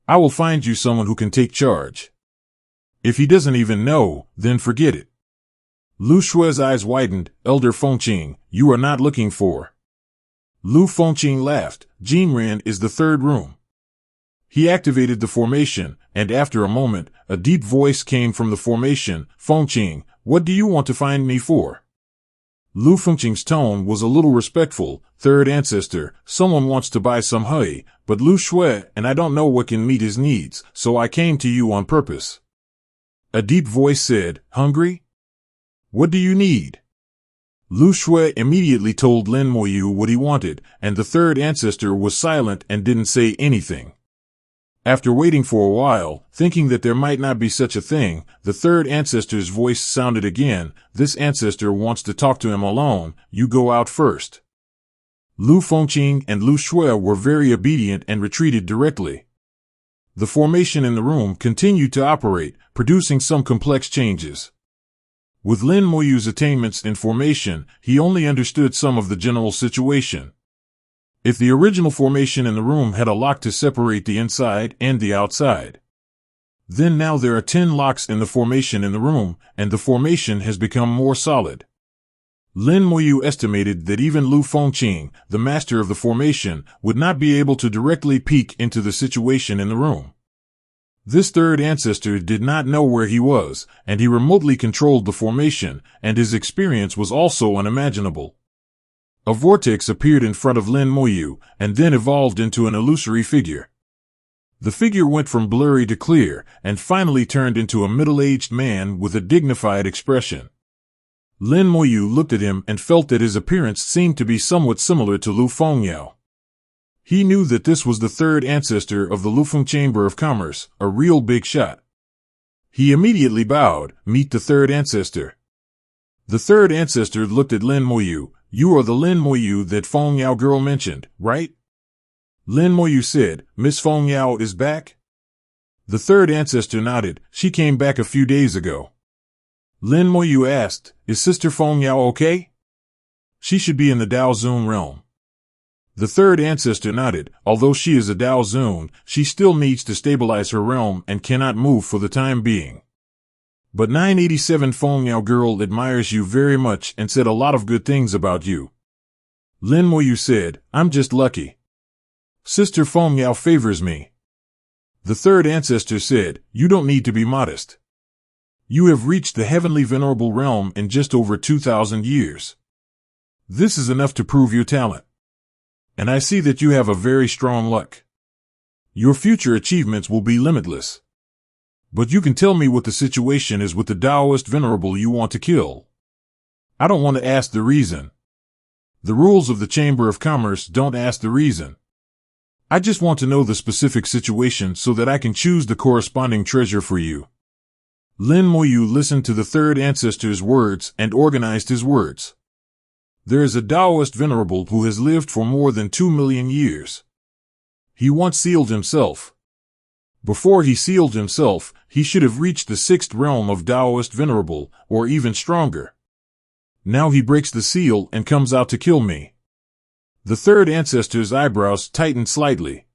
I will find you someone who can take charge. If he doesn't even know, then forget it. Lu Shui's eyes widened, Elder Fengqing, you are not looking for. Lu Fengqing laughed. Jinren is the third room. He activated the formation, and after a moment, a deep voice came from the formation. Fengqing, what do you want to find me for? Lu Fengqing's tone was a little respectful. Third ancestor, someone wants to buy some hui, but Lu Shui and I don't know what can meet his needs, so I came to you on purpose. A deep voice said, hungry? What do you need? Lu Shui immediately told Lin Moyu what he wanted, and the third ancestor was silent and didn't say anything. After waiting for a while, thinking that there might not be such a thing, the third ancestor's voice sounded again. This ancestor wants to talk to him alone. You go out first. Lu Fengqing and Lu Shui were very obedient and retreated directly. The formation in the room continued to operate, producing some complex changes. With Lin Moyu's attainments in formation, he only understood some of the general situation. If the original formation in the room had a lock to separate the inside and the outside, then now there are 10 locks in the formation in the room, and the formation has become more solid. Lin Moyu estimated that even Lu Fengqing, the master of the formation, would not be able to directly peek into the situation in the room. This third ancestor did not know where he was, and he remotely controlled the formation, and his experience was also unimaginable. A vortex appeared in front of Lin Moyu, and then evolved into an illusory figure. The figure went from blurry to clear, and finally turned into a middle-aged man with a dignified expression. Lin Moyu looked at him and felt that his appearance seemed to be somewhat similar to Lu Fengyao. He knew that this was the third ancestor of the Lufeng Chamber of Commerce, a real big shot. He immediately bowed. Meet the third ancestor. The third ancestor looked at Lin Moyu. You are the Lin Moyu that Fengyao girl mentioned, right? Lin Moyu said, Miss Fengyao is back? The third ancestor nodded. She came back a few days ago. Lin Moyu asked, is Sister Fengyao okay? She should be in the Dao Zun realm. The third ancestor nodded. Although she is a Dao Zun, she still needs to stabilize her realm and cannot move for the time being. But 987 Fengyao girl admires you very much and said a lot of good things about you. Lin Moyu said, I'm just lucky. Sister Fengyao favors me. The third ancestor said, you don't need to be modest. You have reached the heavenly venerable realm in just over 2,000 years. This is enough to prove your talent. And I see that you have a very strong luck. Your future achievements will be limitless. But you can tell me what the situation is with the Daoist venerable you want to kill. I don't want to ask the reason. The rules of the Chamber of Commerce don't ask the reason. I just want to know the specific situation so that I can choose the corresponding treasure for you. Lin Moyu listened to the third ancestor's words and organized his words. There is a Daoist venerable who has lived for more than 2 million years. He once sealed himself. Before he sealed himself, he should have reached the 6th realm of Daoist venerable, or even stronger. Now he breaks the seal and comes out to kill me. The third ancestor's eyebrows tightened slightly.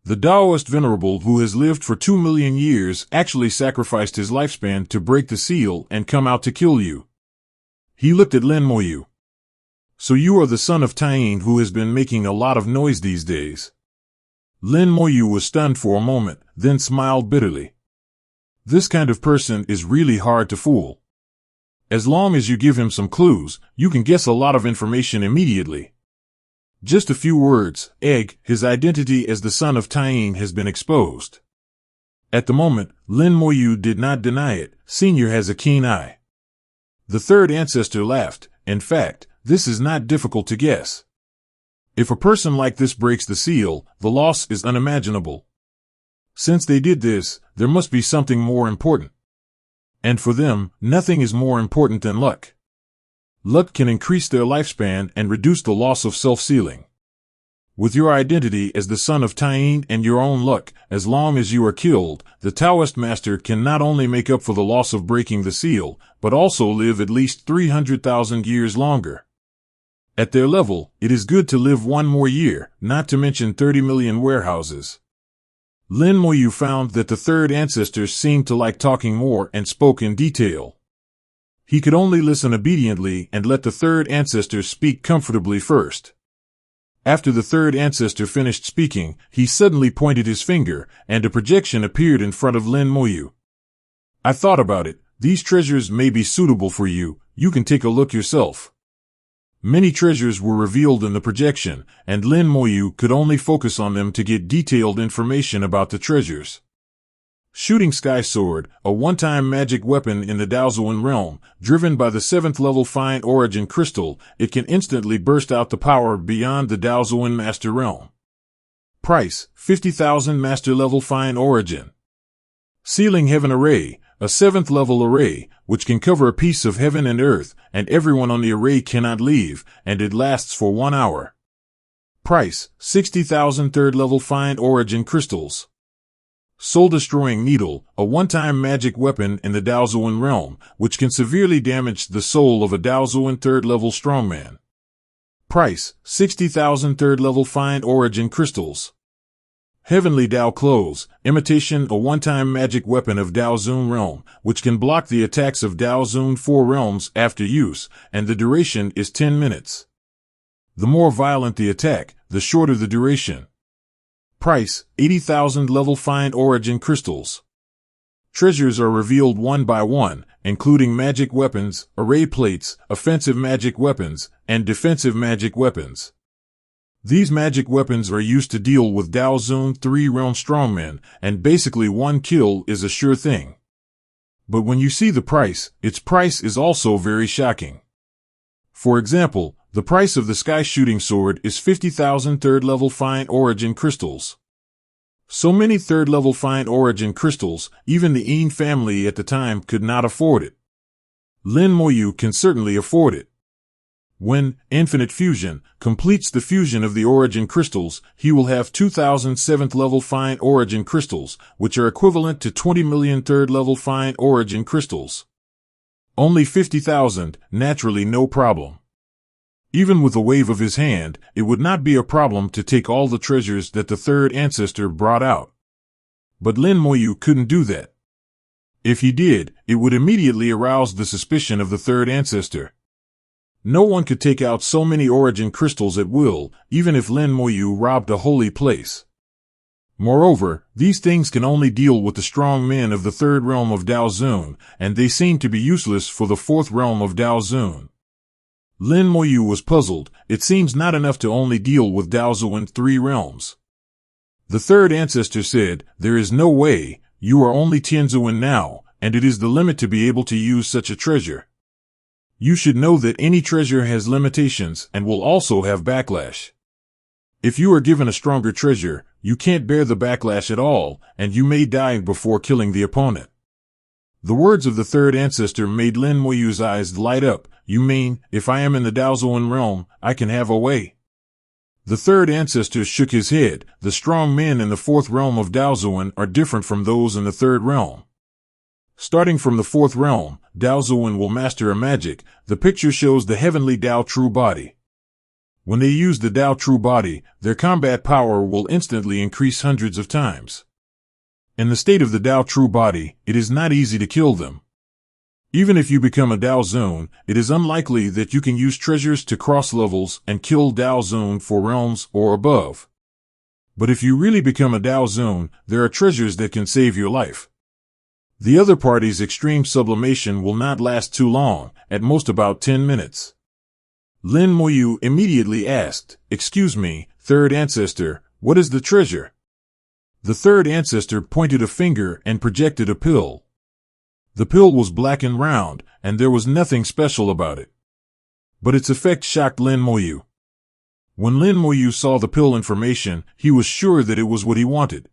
The Daoist venerable who has lived for 2 million years actually sacrificed his lifespan to break the seal and come out to kill you. He looked at Lin Moyu. So you are the son of Tying who has been making a lot of noise these days. Lin Moyu was stunned for a moment, then smiled bitterly. This kind of person is really hard to fool. As long as you give him some clues, you can guess a lot of information immediately. Just a few words, his identity as the son of Tying has been exposed. At the moment, Lin Moyu did not deny it. Senior has a keen eye. The third ancestor laughed. In fact, this is not difficult to guess. If a person like this breaks the seal, the loss is unimaginable. Since they did this, there must be something more important. And for them, nothing is more important than luck. Luck can increase their lifespan and reduce the loss of self-sealing. With your identity as the son of Tying and your own luck, as long as you are killed, the Taoist master can not only make up for the loss of breaking the seal, but also live at least 300,000 years longer. At their level, it is good to live 1 more year, not to mention 30 million warehouses. Lin Moyu found that the third ancestor seemed to like talking more and spoke in detail. He could only listen obediently and let the third ancestor speak comfortably first. After the third ancestor finished speaking, he suddenly pointed his finger, and a projection appeared in front of Lin Moyu. I thought about it. These treasures may be suitable for you. You can take a look yourself. Many treasures were revealed in the projection, and Lin Moyu could only focus on them to get detailed information about the treasures. Shooting Sky Sword, a one-time magic weapon in the Daozuan realm, driven by the 7th level Fine Origin Crystal, it can instantly burst out the power beyond the Daozuan Master Realm. Price, 50,000 Master Level Fine Origin. Sealing Heaven Array, a 7th level array, which can cover a piece of heaven and earth, and everyone on the array cannot leave, and it lasts for 1 hour. Price, 60,000 3rd level Fine Origin Crystals. Soul-Destroying Needle, a one-time magic weapon in the Daozuan realm, which can severely damage the soul of a Daozuan 3rd level strongman. Price, 60,000 3rd level Fine Origin Crystals. Heavenly Dao Clothes, Imitation, a one-time magic weapon of Daozuan realm, which can block the attacks of Daozuan 4 realms after use, and the duration is 10 minutes. The more violent the attack, the shorter the duration. Price, 80,000 level Fine Origin Crystals. Treasures are revealed one by one, including magic weapons, array plates, offensive magic weapons, and defensive magic weapons. These magic weapons are used to deal with Daozuan 3 realm strongmen, and basically one kill is a sure thing. But when you see the price, its price is also very shocking. For example, the price of the Sky Shooting Sword is 50,000 3rd level Fine Origin Crystals. So many 3rd level Fine Origin Crystals, even the Yin family at the time could not afford it. Lin Moyu can certainly afford it. When Infinite Fusion completes the fusion of the Origin Crystals, he will have 2,000 7th level Fine Origin Crystals, which are equivalent to 20 million 3rd level Fine Origin Crystals. Only 50,000, naturally no problem. Even with a wave of his hand, it would not be a problem to take all the treasures that the third ancestor brought out. But Lin Moyu couldn't do that. If he did, it would immediately arouse the suspicion of the third ancestor. No one could take out so many origin crystals at will, even if Lin Moyu robbed a holy place. Moreover, these things can only deal with the strong men of the third realm of Daozuan, and they seem to be useless for the fourth realm of Daozuan. Lin Moyu was puzzled. It seems not enough to only deal with Daozuan 3 realms. The third ancestor said, "There is no way, you are only Tianzuan now, and it is the limit to be able to use such a treasure. You should know that any treasure has limitations and will also have backlash. If you are given a stronger treasure, you can't bear the backlash at all, and you may die before killing the opponent." The words of the third ancestor made Lin Moyu's eyes light up. "You mean, if I am in the Daozuan realm, I can have a way?" The third ancestor shook his head. The strong men in the fourth realm of Daozuan are different from those in the third realm. Starting from the fourth realm, Daozuan will master a magic. The picture shows the heavenly Dao True Body. When they use the Dao True Body, their combat power will instantly increase hundreds of times. In the state of the Dao True Body, it is not easy to kill them. Even if you become a Daozuan, it is unlikely that you can use treasures to cross levels and kill Daozuan 4 realms or above. But if you really become a Daozuan, there are treasures that can save your life. The other party's extreme sublimation will not last too long, at most about 10 minutes. Lin Moyu immediately asked, "Excuse me, third ancestor, what is the treasure?" The third ancestor pointed a finger and projected a pill. The pill was black and round, and there was nothing special about it. But its effect shocked Lin Moyu. When Lin Moyu saw the pill information, he was sure that it was what he wanted.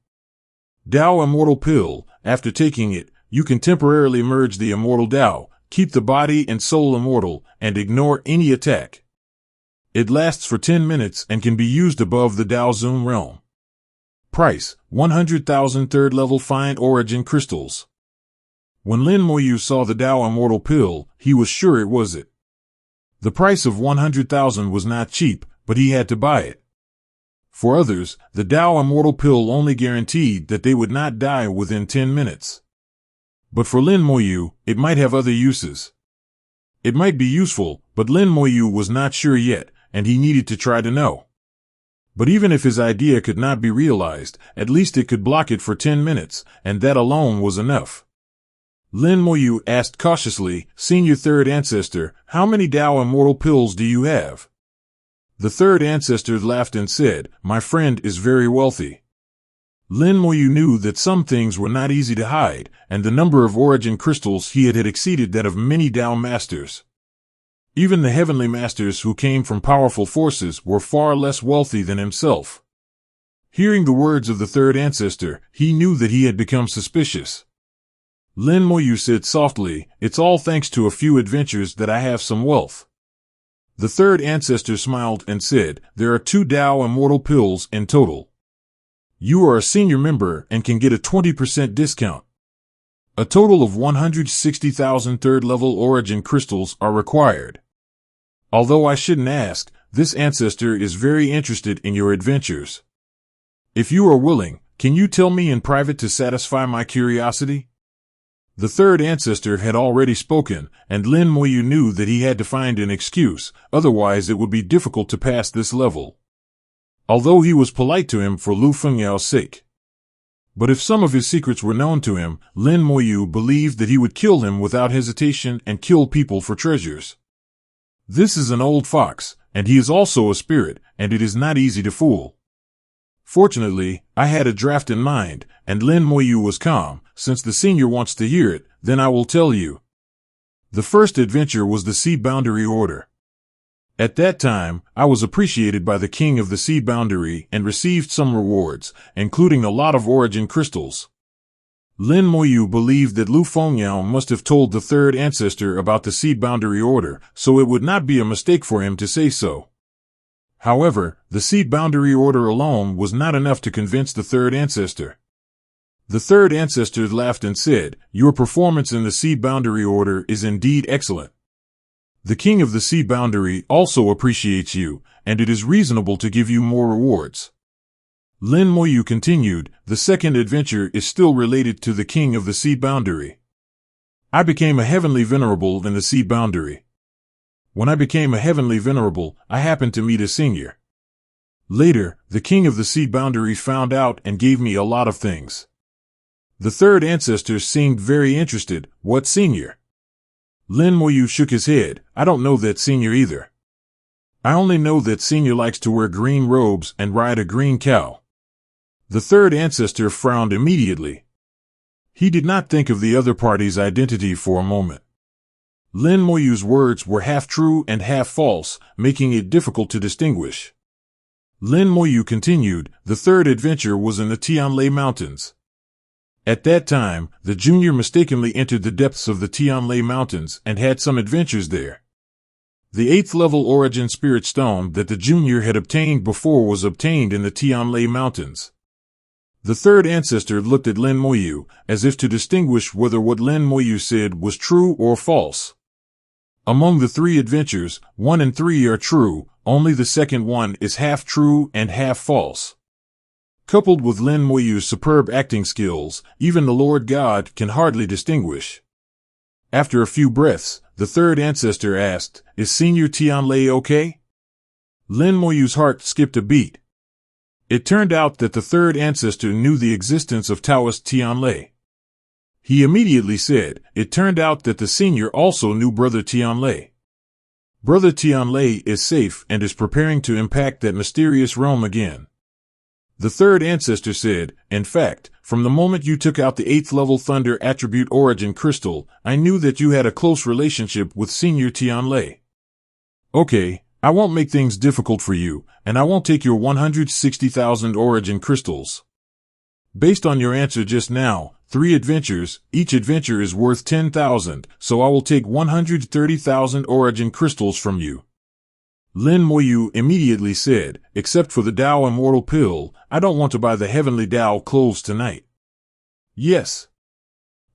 Dao Immortal Pill. After taking it, you can temporarily merge the immortal Dao, keep the body and soul immortal, and ignore any attack. It lasts for 10 minutes and can be used above the Daozuan realm. Price, 100,000 third level Fine Origin Crystals. When Lin Moyu saw the Dao Immortal Pill, he was sure it was it. The price of 100,000 was not cheap, but he had to buy it. For others, the Dao Immortal Pill only guaranteed that they would not die within 10 minutes. But for Lin Moyu, it might have other uses. It might be useful, but Lin Moyu was not sure yet, and he needed to try to know. But even if his idea could not be realized, at least it could block it for 10 minutes, and that alone was enough. Lin Moyu asked cautiously, Senior Third Ancestor, how many Dao immortal pills do you have? The third ancestor laughed and said, My friend is very wealthy. Lin Moyu knew that some things were not easy to hide, and the number of origin crystals he had exceeded that of many Dao masters. Even the heavenly masters who came from powerful forces were far less wealthy than himself. Hearing the words of the third ancestor, he knew that he had become suspicious. Lin Moyu said softly, It's all thanks to a few adventures that I have some wealth. The third ancestor smiled and said, There are 2 Dao immortal pills in total. You are a senior member and can get a 20% discount. A total of 160,000 third-level origin crystals are required. Although I shouldn't ask, this ancestor is very interested in your adventures. If you are willing, can you tell me in private to satisfy my curiosity? The third ancestor had already spoken, and Lin Moyu knew that he had to find an excuse, otherwise it would be difficult to pass this level. Although he was polite to him for Lu Fengyao's sake. But if some of his secrets were known to him, Lin Moyu believed that he would kill him without hesitation and kill people for treasures. This is an old fox, and he is also a spirit, and it is not easy to fool. Fortunately, I had a draft in mind, and Lin Moyu was calm. Since the senior wants to hear it, then I will tell you. The first adventure was the Sea Boundary Order. At that time, I was appreciated by the king of the Sea Boundary and received some rewards, including a lot of origin crystals. Lin Moyu believed that Lu Fengyao must have told the third ancestor about the Sea Boundary Order, so it would not be a mistake for him to say so. However, the Sea Boundary Order alone was not enough to convince the third ancestor. The third ancestor laughed and said, Your performance in the Sea Boundary Order is indeed excellent. The king of the Sea Boundary also appreciates you, and it is reasonable to give you more rewards. Lin Moyu continued, The second adventure is still related to the king of the Sea Boundary. I became a heavenly venerable in the Sea Boundary. When I became a heavenly venerable, I happened to meet a senior. Later, the king of the Sea Boundary found out and gave me a lot of things. The third ancestor seemed very interested. What senior? Lin Moyu shook his head. I don't know that senior either. I only know that senior likes to wear green robes and ride a green cow. The third ancestor frowned immediately. He did not think of the other party's identity for a moment. Lin Moyu's words were half true and half false, making it difficult to distinguish. Lin Moyu continued, The third adventure was in the Tianlai Mountains. At that time, the junior mistakenly entered the depths of the Tianlai Mountains and had some adventures there. The 8th level origin spirit stone that the junior had obtained before was obtained in the Tianlai Mountains. The third ancestor looked at Lin Moyu, as if to distinguish whether what Lin Moyu said was true or false. Among the 3 adventures, 1 and 3 are true, only the second one is half true and half false. Coupled with Lin Moyu's superb acting skills, even the Lord God can hardly distinguish. After a few breaths, the third ancestor asked, Is Senior Tianlai okay? Lin Moyu's heart skipped a beat. It turned out that the third ancestor knew the existence of Taoist Tianlai. He immediately said, It turned out that the senior also knew Brother Tianlai. Brother Tianlai is safe and is preparing to impact that mysterious realm again. The third ancestor said, In fact, from the moment you took out the 8th level Thunder Attribute Origin Crystal, I knew that you had a close relationship with Senior Tianlai. Okay, I won't make things difficult for you, and I won't take your 160,000 Origin Crystals. Based on your answer just now, 3 adventures, each adventure is worth 10,000, so I will take 130,000 Origin Crystals from you. Lin Moyu immediately said, Except for the Dao Immortal Pill, I don't want to buy the Heavenly Dao clothes tonight. Yes.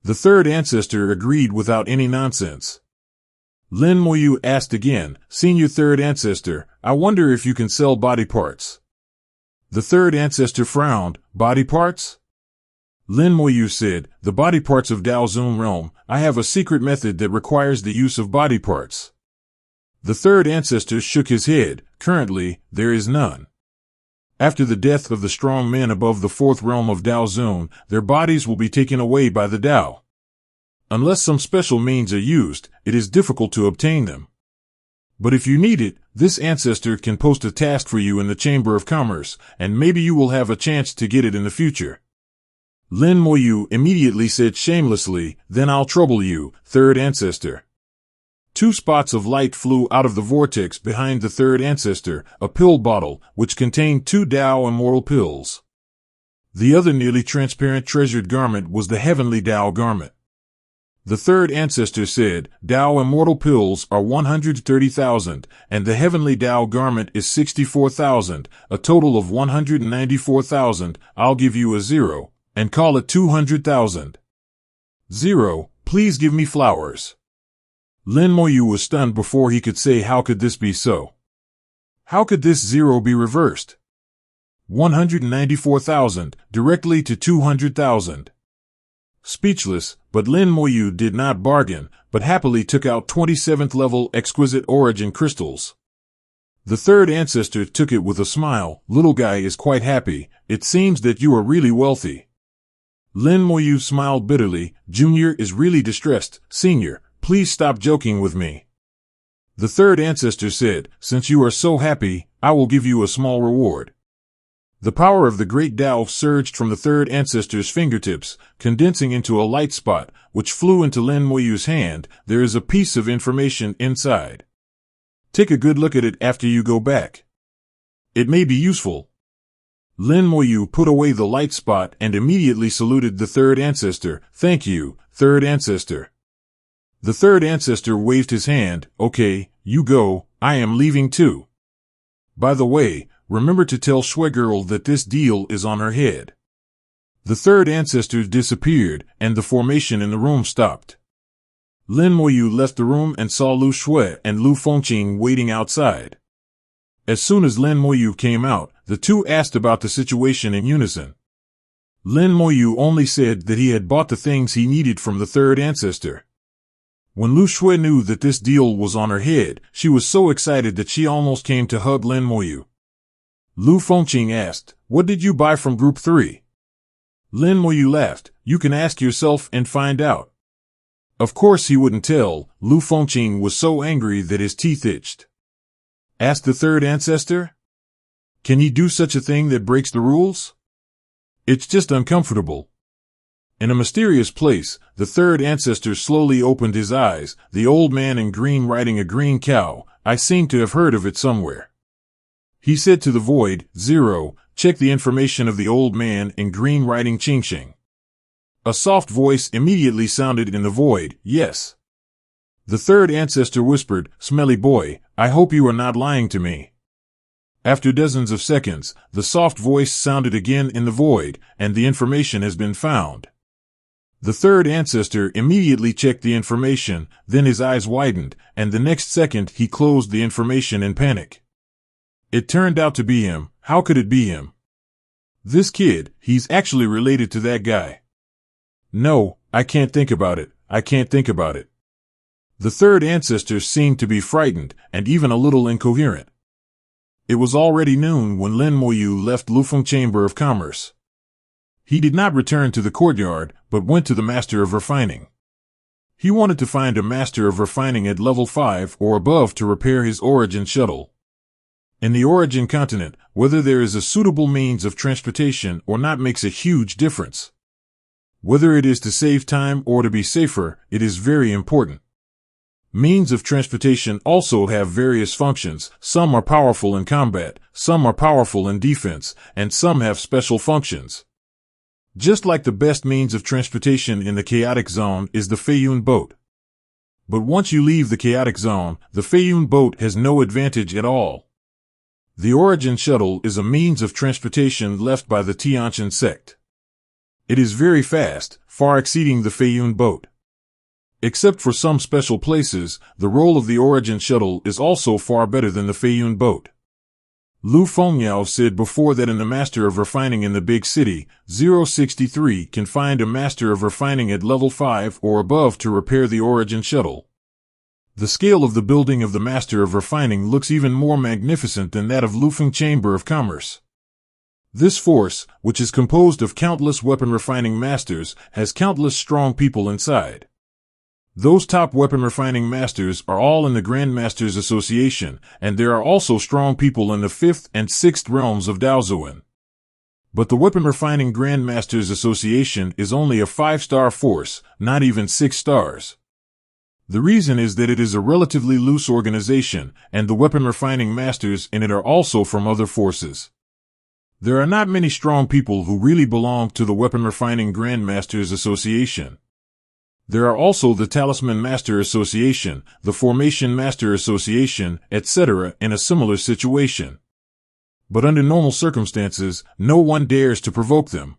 The third ancestor agreed without any nonsense. Lin Moyu asked again, Senior third ancestor, I wonder if you can sell body parts. The third ancestor frowned, Body parts? Lin Moyu said, The body parts of Dao Zun realm, I have a secret method that requires the use of body parts. The third ancestor shook his head. Currently, there is none. After the death of the strong men above the fourth realm of Dao Zone, their bodies will be taken away by the Dao. Unless some special means are used, it is difficult to obtain them. But if you need it, this ancestor can post a task for you in the Chamber of Commerce, and maybe you will have a chance to get it in the future. Lin Moyu immediately said shamelessly, "Then I'll trouble you, third ancestor." 2 spots of light flew out of the vortex behind the third ancestor, a pill bottle, which contained 2 Dao immortal pills. The other nearly transparent treasured garment was the heavenly Dao garment. The third ancestor said, "Dao immortal pills are 130,000, and the heavenly Dao garment is 64,000, a total of 194,000. I'll give you a 0, and call it 200,000. 0, please give me flowers." Lin Moyu was stunned before he could say how could this be so. How could this 0 be reversed? 194,000, directly to 200,000. Speechless, but Lin Moyu did not bargain, but happily took out 27th level exquisite origin crystals. The third ancestor took it with a smile. "Little guy is quite happy. It seems that you are really wealthy." Lin Moyu smiled bitterly. "Junior is really distressed. Senior, please stop joking with me." The third ancestor said, "Since you are so happy, I will give you a small reward." The power of the great Dao surged from the third ancestor's fingertips, condensing into a light spot, which flew into Lin Moyu's hand. "There is a piece of information inside. Take a good look at it after you go back. It may be useful." Lin Moyu put away the light spot and immediately saluted the third ancestor. "Thank you, third ancestor." The third ancestor waved his hand. "Okay, you go, I am leaving too. By the way, remember to tell Shwegirl that this deal is on her head." The third ancestor disappeared, and the formation in the room stopped. Lin Moyu left the room and saw Lu Shui and Lu Fengqing waiting outside. As soon as Lin Moyu came out, the two asked about the situation in unison. Lin Moyu only said that he had bought the things he needed from the third ancestor. When Lu Shui knew that this deal was on her head, she was so excited that she almost came to hug Lin Moyu. Lu Fengqing asked, "What did you buy from Group 3? Lin Moyu laughed. "You can ask yourself and find out." Of course he wouldn't tell. Lu Fengqing was so angry that his teeth itched. Asked the third ancestor? Can he do such a thing that breaks the rules? It's just uncomfortable. In a mysterious place, the third ancestor slowly opened his eyes. "The old man in green riding a green cow. I seem to have heard of it somewhere." He said to the void, 0, check the information of the old man in green riding Qingxing. A soft voice immediately sounded in the void, "Yes." The third ancestor whispered, "Smelly boy, I hope you are not lying to me." After dozens of seconds, the soft voice sounded again in the void, and the information has been found. The third ancestor immediately checked the information, then his eyes widened, and the next second he closed the information in panic. It turned out to be him. How could it be him? This kid, he's actually related to that guy. No, I can't think about it. I can't think about it. The third ancestor seemed to be frightened, and even a little incoherent. It was already noon when Lin Moyu left Lufeng Chamber of Commerce. He did not return to the courtyard, but went to the Master of Refining. He wanted to find a Master of Refining at level 5 or above to repair his origin shuttle. In the origin continent, whether there is a suitable means of transportation or not makes a huge difference. Whether it is to save time or to be safer, it is very important. Means of transportation also have various functions. Some are powerful in combat, some are powerful in defense, and some have special functions. Just like the best means of transportation in the chaotic zone is the Feiyun boat. But once you leave the chaotic zone, the Feiyun boat has no advantage at all. The origin shuttle is a means of transportation left by the Tianqian sect. It is very fast, far exceeding the Feiyun boat. Except for some special places, the role of the origin shuttle is also far better than the Feiyun boat. Lu Fengyao said before that in the Master of Refining in the big city, 063 can find a Master of Refining at level 5 or above to repair the origin shuttle. The scale of the building of the Master of Refining looks even more magnificent than that of Lufeng Chamber of Commerce. This force, which is composed of countless weapon refining masters, has countless strong people inside. Those top weapon refining masters are all in the Grandmasters Association, and there are also strong people in the 5th and 6th realms of Daozuan. But the Weapon Refining Grandmasters Association is only a 5-star force, not even 6 stars. The reason is that it is a relatively loose organization, and the weapon refining masters in it are also from other forces. There are not many strong people who really belong to the Weapon Refining Grandmasters Association. There are also the Talisman Master Association, the Formation Master Association, etc. in a similar situation. But under normal circumstances, no one dares to provoke them.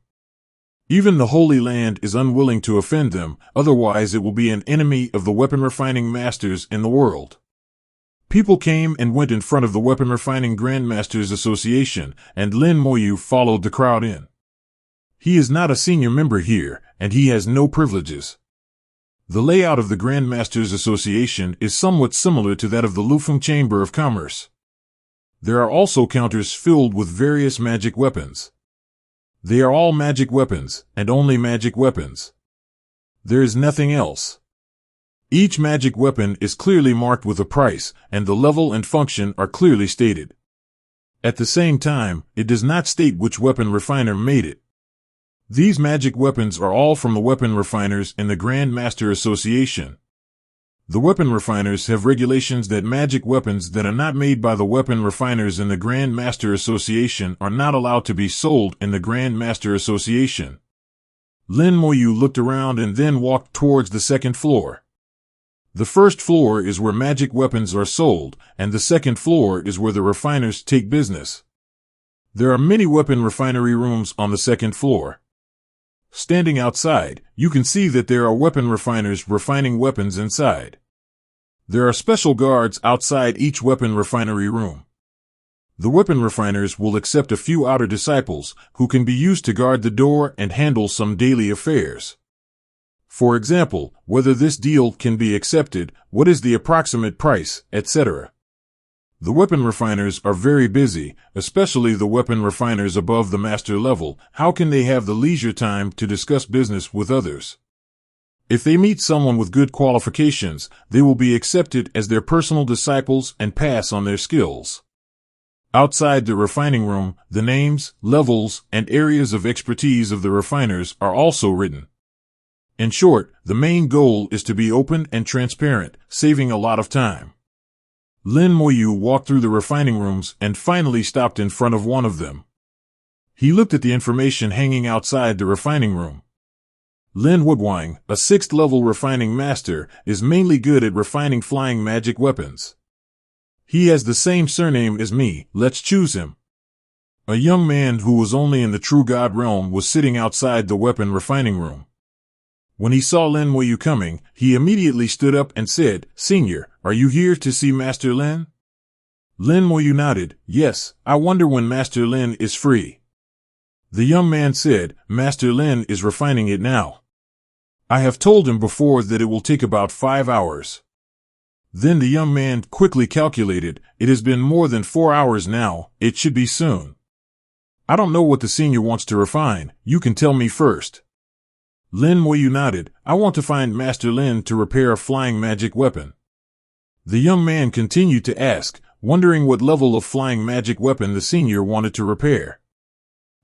Even the Holy Land is unwilling to offend them, otherwise it will be an enemy of the weapon refining masters in the world. People came and went in front of the Weapon Refining Grandmasters Association, and Lin Moyu followed the crowd in. He is not a senior member here, and he has no privileges. The layout of the Grandmasters Association is somewhat similar to that of the Lufeng Chamber of Commerce. There are also counters filled with various magic weapons. They are all magic weapons, and only magic weapons. There is nothing else. Each magic weapon is clearly marked with a price, and the level and function are clearly stated. At the same time, it does not state which weapon refiner made it. These magic weapons are all from the weapon refiners in the Grand Master Association. The weapon refiners have regulations that magic weapons that are not made by the weapon refiners in the Grand Master Association are not allowed to be sold in the Grand Master Association. Lin Moyu looked around and then walked towards the second floor. The first floor is where magic weapons are sold, and the second floor is where the refiners take business. There are many weapon refinery rooms on the second floor. Standing outside, you can see that there are weapon refiners refining weapons inside. There are special guards outside each weapon refinery room. The weapon refiners will accept a few outer disciples, who can be used to guard the door and handle some daily affairs. For example, whether this deal can be accepted, what is the approximate price, etc. The weapon refiners are very busy, especially the weapon refiners above the master level. How can they have the leisure time to discuss business with others? If they meet someone with good qualifications, they will be accepted as their personal disciples and pass on their skills. Outside the refining room, the names, levels, and areas of expertise of the refiners are also written. In short, the main goal is to be open and transparent, saving a lot of time. Lin Moyu walked through the refining rooms and finally stopped in front of one of them. He looked at the information hanging outside the refining room. Lin Woodwang, a 6th-level refining master, is mainly good at refining flying magic weapons. He has the same surname as me, let's choose him. A young man who was only in the True God realm was sitting outside the weapon refining room. When he saw Lin Moyu coming, he immediately stood up and said, "Senior, are you here to see Master Lin?" Lin Moyu nodded, "Yes, I wonder when Master Lin is free." The young man said, "Master Lin is refining it now. I have told him before that it will take about 5 hours. Then the young man quickly calculated, "It has been more than 4 hours now, it should be soon." "I don't know what the senior wants to refine, you can tell me first." Lin Moyu nodded, "I want to find Master Lin to repair a flying magic weapon." The young man continued to ask, wondering what level of flying magic weapon the senior wanted to repair.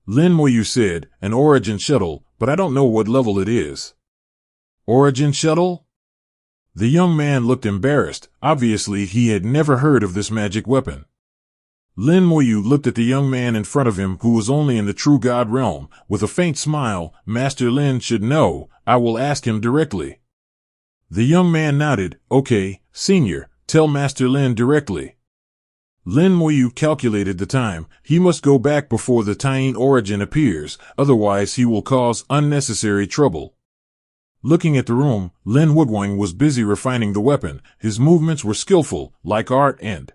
Lin Moyu said, "An origin shuttle, but I don't know what level it is." "Origin shuttle?" The young man looked embarrassed. Obviously he had never heard of this magic weapon. Lin Moyu looked at the young man in front of him who was only in the True God realm, with a faint smile. "Master Lin should know, I will ask him directly." The young man nodded, "Okay, senior, tell Master Lin directly." Lin Moyu calculated the time. He must go back before the Tyene origin appears, otherwise he will cause unnecessary trouble. Looking at the room, Lin Woodwang was busy refining the weapon. His movements were skillful, like art and...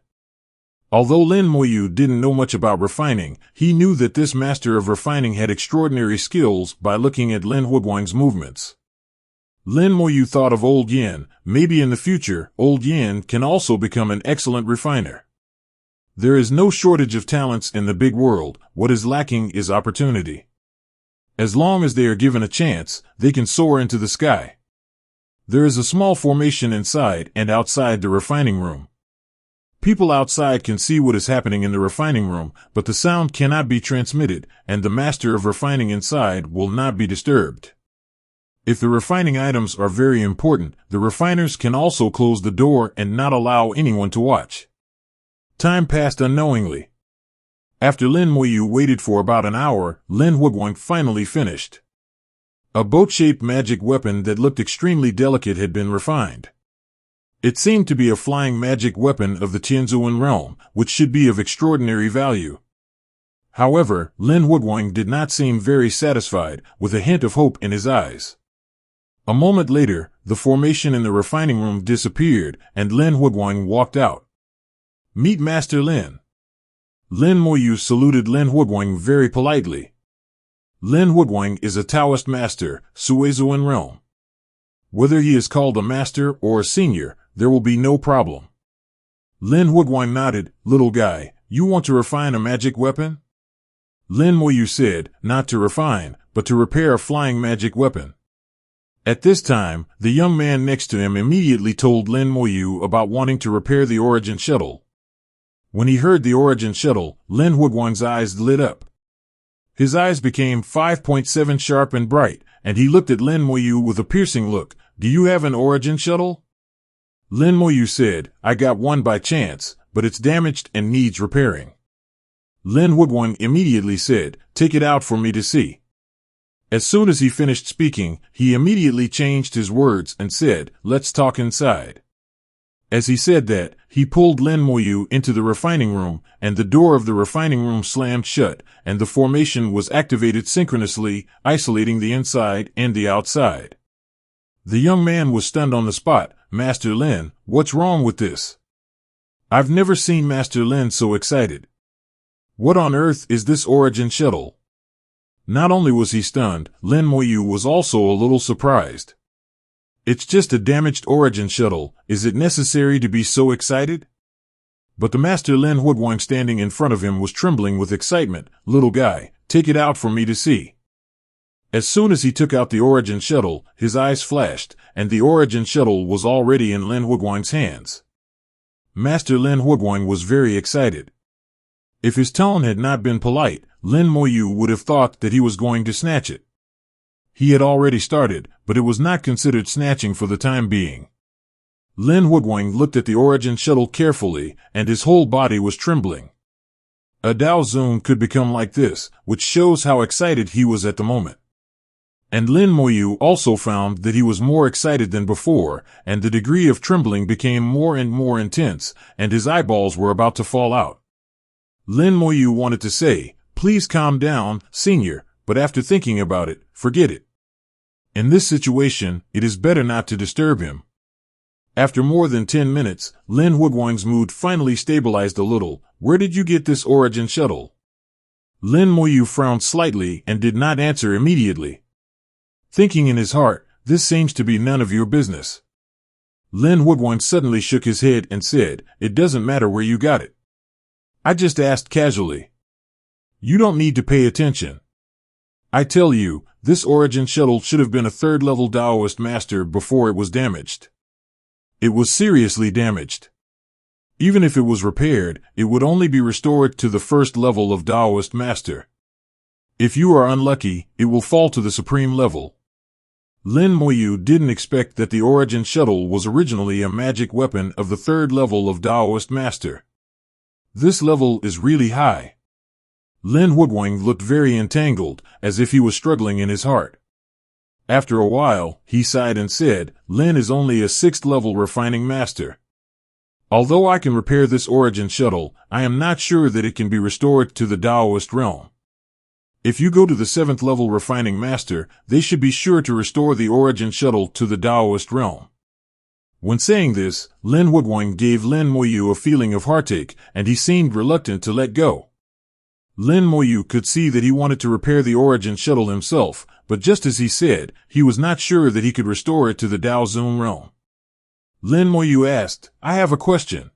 Although Lin Moyu didn't know much about refining, he knew that this master of refining had extraordinary skills by looking at Lin Woodwang's movements. Lin Moyu thought of Old Yin. Maybe in the future, Old Yin can also become an excellent refiner. There is no shortage of talents in the big world. What is lacking is opportunity. As long as they are given a chance, they can soar into the sky. There is a small formation inside and outside the refining room. People outside can see what is happening in the refining room, but the sound cannot be transmitted, and the master of refining inside will not be disturbed. If the refining items are very important, the refiners can also close the door and not allow anyone to watch. Time passed unknowingly. After Lin Moyu waited for about an hour, Lin Huguang finally finished. A boat-shaped magic weapon that looked extremely delicate had been refined. It seemed to be a flying magic weapon of the Tianzuan realm, which should be of extraordinary value. However, Lin Huguang did not seem very satisfied, with a hint of hope in his eyes. A moment later, the formation in the refining room disappeared, and Lin Huguang walked out. "Meet Master Lin." Lin Moyu saluted Lin Huguang very politely. Lin Huguang is a Taoist master, Suizuan realm. Whether he is called a master or a senior, there will be no problem. Lin Huguang nodded. "Little guy, you want to refine a magic weapon?" Lin Moyu said, "Not to refine, but to repair a flying magic weapon." At this time, the young man next to him immediately told Lin Moyu about wanting to repair the origin shuttle. When he heard the origin shuttle, Lin Huguang's eyes lit up. His eyes became 5.7 sharp and bright, and he looked at Lin Moyu with a piercing look. "Do you have an origin shuttle?" Lin Moyu said, "I got one by chance, but it's damaged and needs repairing." Lin Huguang immediately said, "Take it out for me to see." As soon as he finished speaking, he immediately changed his words and said, "Let's talk inside." As he said that, he pulled Lin Moyu into the refining room, and the door of the refining room slammed shut, and the formation was activated synchronously, isolating the inside and the outside. The young man was stunned on the spot. "Master Lin, what's wrong with this? I've never seen Master Lin so excited. What on earth is this origin shuttle?" Not only was he stunned, Lin Moyu was also a little surprised. "It's just a damaged origin shuttle. Is it necessary to be so excited?" But the master Lin Huguang standing in front of him was trembling with excitement. "Little guy, take it out for me to see." As soon as he took out the origin shuttle, his eyes flashed, and the origin shuttle was already in Lin Huguang's hands. Master Lin Huguang was very excited. If his tone had not been polite, Lin Moyu would have thought that he was going to snatch it. He had already started, but it was not considered snatching for the time being. Lin Huguang looked at the origin shuttle carefully, and his whole body was trembling. A Dao Zun could become like this, which shows how excited he was at the moment. And Lin Moyu also found that he was more excited than before, and the degree of trembling became more and more intense, and his eyeballs were about to fall out. Lin Moyu wanted to say, "Please calm down, senior," but after thinking about it, forget it. In this situation, it is better not to disturb him. After more than 10 minutes, Lin Huguang's mood finally stabilized a little. "Where did you get this origin shuttle?" Lin Moyu frowned slightly and did not answer immediately. Thinking in his heart, "This seems to be none of your business." Lin Huguang suddenly shook his head and said, "It doesn't matter where you got it. I just asked casually. You don't need to pay attention. I tell you, this origin shuttle should have been a third-level Daoist master before it was damaged. It was seriously damaged. Even if it was repaired, it would only be restored to the first level of Daoist master. If you are unlucky, it will fall to the supreme level." Lin Moyu didn't expect that the origin shuttle was originally a magic weapon of the third level of Daoist master. This level is really high. Lin Huguang looked very entangled, as if he was struggling in his heart. After a while, he sighed and said, "Lin is only a 6th-level refining master. Although I can repair this origin shuttle, I am not sure that it can be restored to the Daoist realm. If you go to the 7th-level refining master, they should be sure to restore the origin shuttle to the Daoist realm." When saying this, Lin Huguang gave Lin Moyu a feeling of heartache, and he seemed reluctant to let go. Lin Moyu could see that he wanted to repair the origin shuttle himself, but just as he said, he was not sure that he could restore it to the Dao Zun realm. Lin Moyu asked, "I have a question.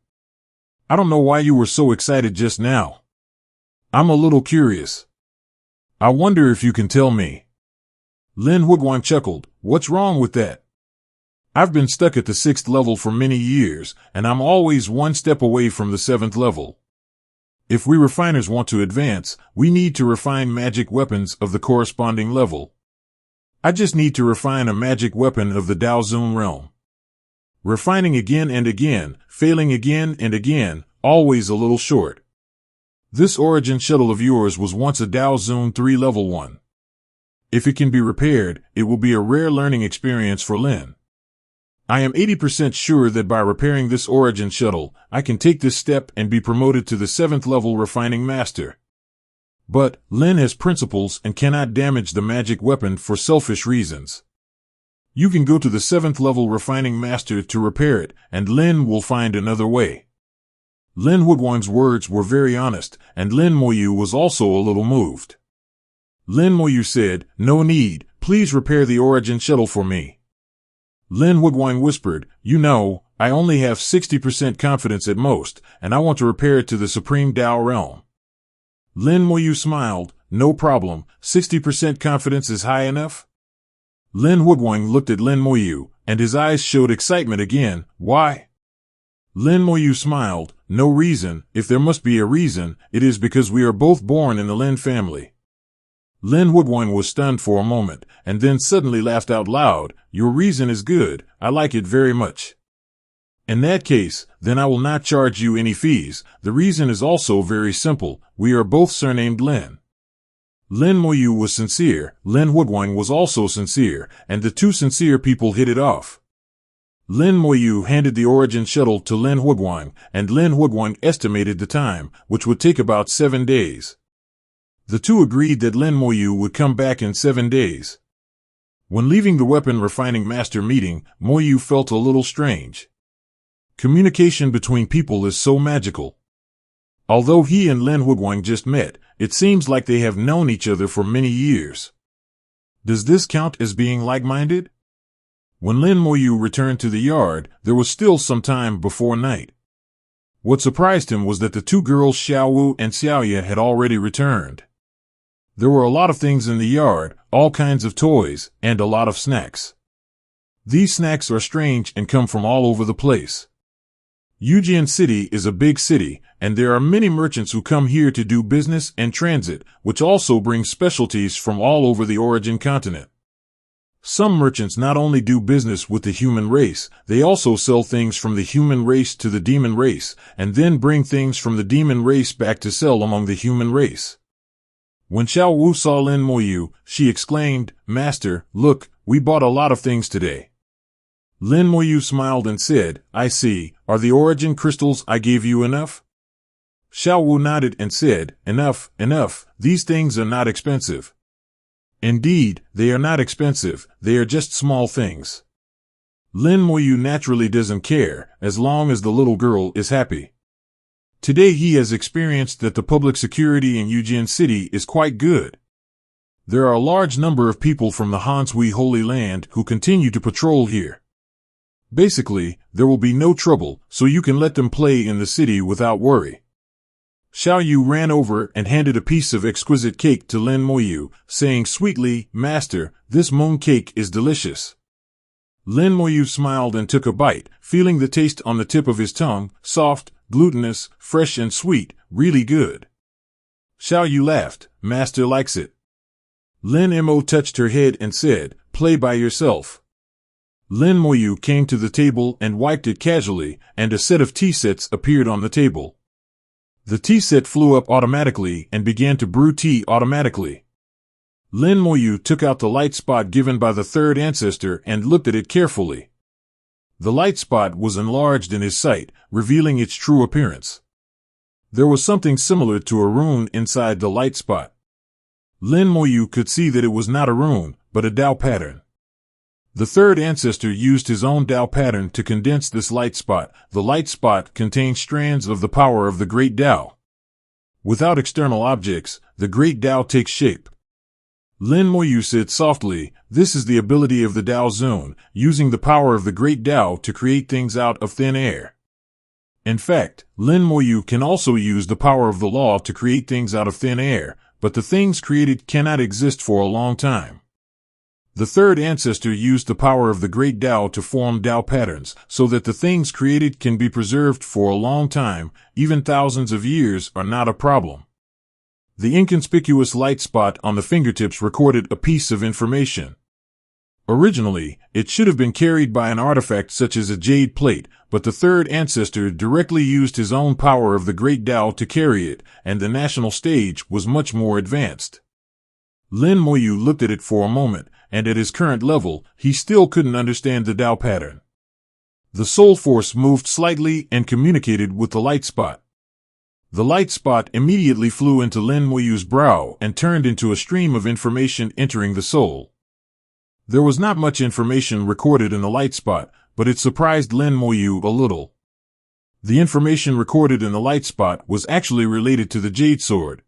I don't know why you were so excited just now. I'm a little curious. I wonder if you can tell me. Lin Huguang chuckled. What's wrong with that? I've been stuck at the 6th level for many years, and I'm always one step away from the 7th level. If we refiners want to advance, we need to refine magic weapons of the corresponding level. I just need to refine a magic weapon of the Daozun realm. Refining again and again, failing again and again, always a little short. This origin shuttle of yours was once a Daozun 3 level 1. If it can be repaired, it will be a rare learning experience for Lin. I am 80% sure that by repairing this origin shuttle, I can take this step and be promoted to the 7th level refining master. But, Lin has principles and cannot damage the magic weapon for selfish reasons. You can go to the 7th level refining master to repair it, and Lin will find another way. Lin Huguang's words were very honest, and Lin Moyu was also a little moved. Lin Moyu said, no need, please repair the origin shuttle for me. Lin Huguang whispered, you know, I only have 60% confidence at most, and I want to repair it to the Supreme Dao realm. Lin Moyu smiled, no problem, 60% confidence is high enough? Lin Huguang looked at Lin Moyu, and his eyes showed excitement again. Why? Lin Moyu smiled, no reason. If there must be a reason, it is because we are both born in the Lin family. Lin Huguang was stunned for a moment, and then suddenly laughed out loud. Your reason is good, I like it very much. In that case, then I will not charge you any fees. The reason is also very simple, we are both surnamed Lin. Lin Moyu was sincere, Lin Huguang was also sincere, and the two sincere people hit it off. Lin Moyu handed the origin shuttle to Lin Huguang, and Lin Huguang estimated the time, which would take about 7 days. The two agreed that Lin Moyu would come back in 7 days. When leaving the weapon refining master meeting, Moyu felt a little strange. Communication between people is so magical. Although he and Lin Huguang just met, it seems like they have known each other for many years. Does this count as being like-minded? When Lin Moyu returned to the yard, there was still some time before night. What surprised him was that the two girls Xiao Wu and Xiaoya had already returned. There were a lot of things in the yard, all kinds of toys, and a lot of snacks. These snacks are strange and come from all over the place. Yujian City is a big city, and there are many merchants who come here to do business and transit, which also brings specialties from all over the origin continent. Some merchants not only do business with the human race, they also sell things from the human race to the demon race, and then bring things from the demon race back to sell among the human race. When Xiao Wu saw Lin Moyu, she exclaimed, Master, look, we bought a lot of things today. Lin Moyu smiled and said, I see, are the origin crystals I gave you enough? Xiao Wu nodded and said, enough, these things are not expensive. Indeed, they are not expensive, they are just small things. Lin Moyu naturally doesn't care, as long as the little girl is happy. Today he has experienced that the public security in Yujian City is quite good. There are a large number of people from the Hanshui Holy Land who continue to patrol here. Basically, there will be no trouble, so you can let them play in the city without worry. Xiao Yu ran over and handed a piece of exquisite cake to Lin Moyu, saying sweetly, Master, this moon cake is delicious. Lin Moyu smiled and took a bite, feeling the taste on the tip of his tongue, soft, glutinous, fresh and sweet, really good. Xiao Yu laughed, Master likes it. Lin Mo touched her head and said, play by yourself. Lin Moyu came to the table and wiped it casually, and a set of tea sets appeared on the table. The tea set flew up automatically and began to brew tea automatically. Lin Moyu took out the light spot given by the third ancestor and looked at it carefully. The light spot was enlarged in his sight, revealing its true appearance. There was something similar to a rune inside the light spot. Lin Moyu could see that it was not a rune, but a Dao pattern. The third ancestor used his own Dao pattern to condense this light spot. The light spot contained strands of the power of the Great Dao. Without external objects, the Great Dao takes shape. Lin Moyu said softly, this is the ability of the Dao Zun, using the power of the Great Dao to create things out of thin air. In fact, Lin Moyu can also use the power of the law to create things out of thin air, but the things created cannot exist for a long time. The third ancestor used the power of the great Tao to form Tao patterns, so that the things created can be preserved for a long time. Even thousands of years are not a problem. The inconspicuous light spot on the fingertips recorded a piece of information. Originally, it should have been carried by an artifact such as a jade plate, but the third ancestor directly used his own power of the great Tao to carry it, and the national stage was much more advanced. Lin Moyu looked at it for a moment, and at his current level, he still couldn't understand the Tao pattern. The soul force moved slightly and communicated with the light spot. The light spot immediately flew into Lin Moyu's brow and turned into a stream of information entering the soul. There was not much information recorded in the light spot, but it surprised Lin Moyu a little. The information recorded in the light spot was actually related to the jade sword.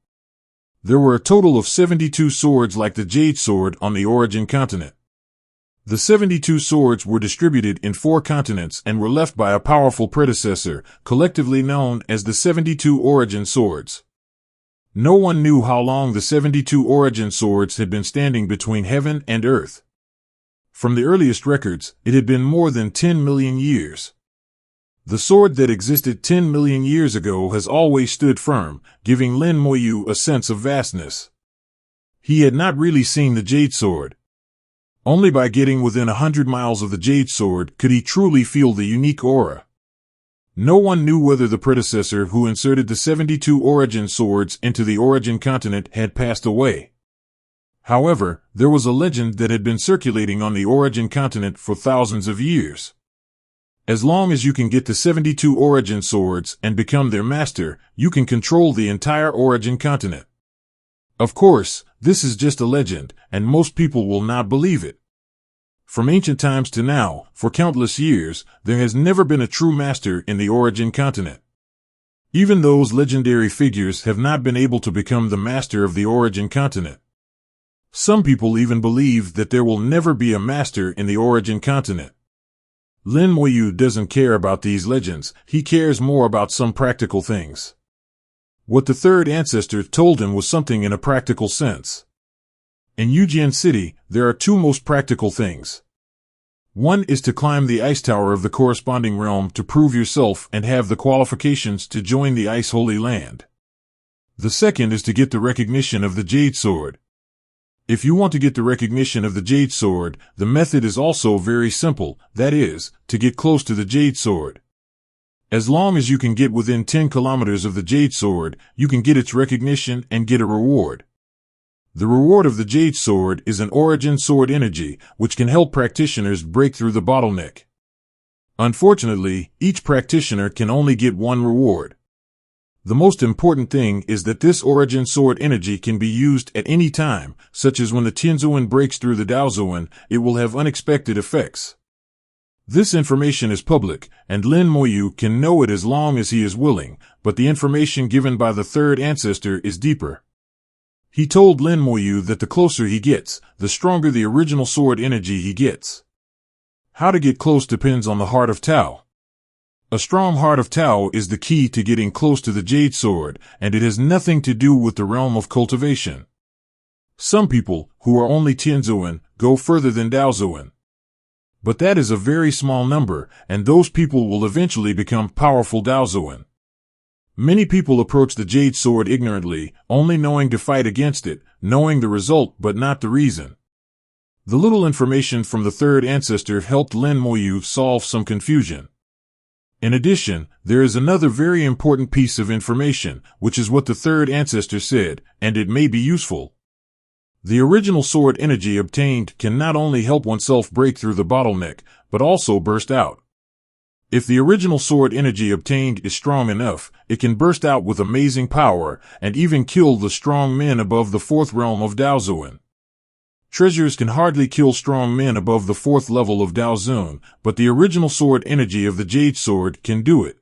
There were a total of 72 swords like the jade sword on the origin continent. The 72 swords were distributed in 4 continents and were left by a powerful predecessor, collectively known as the 72 origin swords. No one knew how long the 72 origin swords had been standing between heaven and earth. From the earliest records, it had been more than 10 million years. The sword that existed 10 million years ago has always stood firm, giving Lin Moyu a sense of vastness. He had not really seen the jade sword. Only by getting within 100 miles of the jade sword could he truly feel the unique aura. No one knew whether the predecessor who inserted the 72 origin swords into the origin continent had passed away. However, there was a legend that had been circulating on the origin continent for thousands of years. As long as you can get the 72 origin swords and become their master, you can control the entire origin continent. Of course, this is just a legend, and most people will not believe it. From ancient times to now, for countless years, there has never been a true master in the origin continent. Even those legendary figures have not been able to become the master of the origin continent. Some people even believe that there will never be a master in the origin continent. Lin Moyu doesn't care about these legends, he cares more about some practical things. What the third ancestor told him was something in a practical sense. In Yujian City, there are 2 most practical things. One is to climb the ice tower of the corresponding realm to prove yourself and have the qualifications to join the Ice Holy Land. The second is to get the recognition of the Jade Sword. If you want to get the recognition of the Jade Sword, the method is also very simple, that is, to get close to the Jade Sword. As long as you can get within 10 kilometers of the Jade Sword, you can get its recognition and get a reward. The reward of the Jade Sword is an origin sword energy, which can help practitioners break through the bottleneck. Unfortunately, each practitioner can only get one reward. The most important thing is that this origin sword energy can be used at any time, such as when the Tianzuan breaks through the Daozuan, it will have unexpected effects. This information is public, and Lin Moyu can know it as long as he is willing, but the information given by the third ancestor is deeper. He told Lin Moyu that the closer he gets, the stronger the original sword energy he gets. How to get close depends on the heart of Tao. A strong heart of Tao is the key to getting close to the Jade Sword, and it has nothing to do with the realm of cultivation. Some people, who are only Tianzuan, go further than Daozuan. But that is a very small number, and those people will eventually become powerful Daozuan. Many people approach the Jade Sword ignorantly, only knowing to fight against it, knowing the result but not the reason. The little information from the third ancestor helped Lin Moyu solve some confusion. In addition, there is another very important piece of information, which is what the third ancestor said, and it may be useful. The original sword energy obtained can not only help oneself break through the bottleneck, but also burst out. If the original sword energy obtained is strong enough, it can burst out with amazing power, and even kill the strong men above the 4th realm of Daozuan. Treasures can hardly kill strong men above the 4th level of Daozuan, but the original sword energy of the Jade Sword can do it.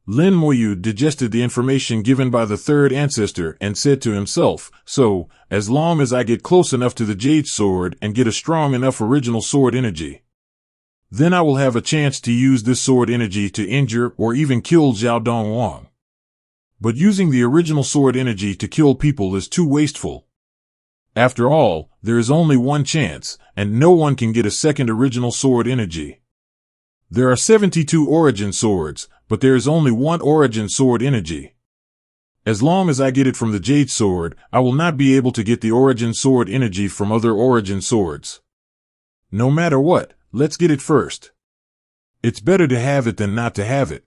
Lin Moyu digested the information given by the third ancestor and said to himself, so, as long as I get close enough to the Jade Sword and get a strong enough original sword energy. Then I will have a chance to use this sword energy to injure or even kill Zhao Dongwang. But using the original sword energy to kill people is too wasteful. After all, there is only one chance, and no one can get a second original sword energy. There are 72 origin swords, but there is only one origin sword energy. As long as I get it from the jade sword, I will not be able to get the origin sword energy from other origin swords. No matter what, let's get it first. It's better to have it than not to have it.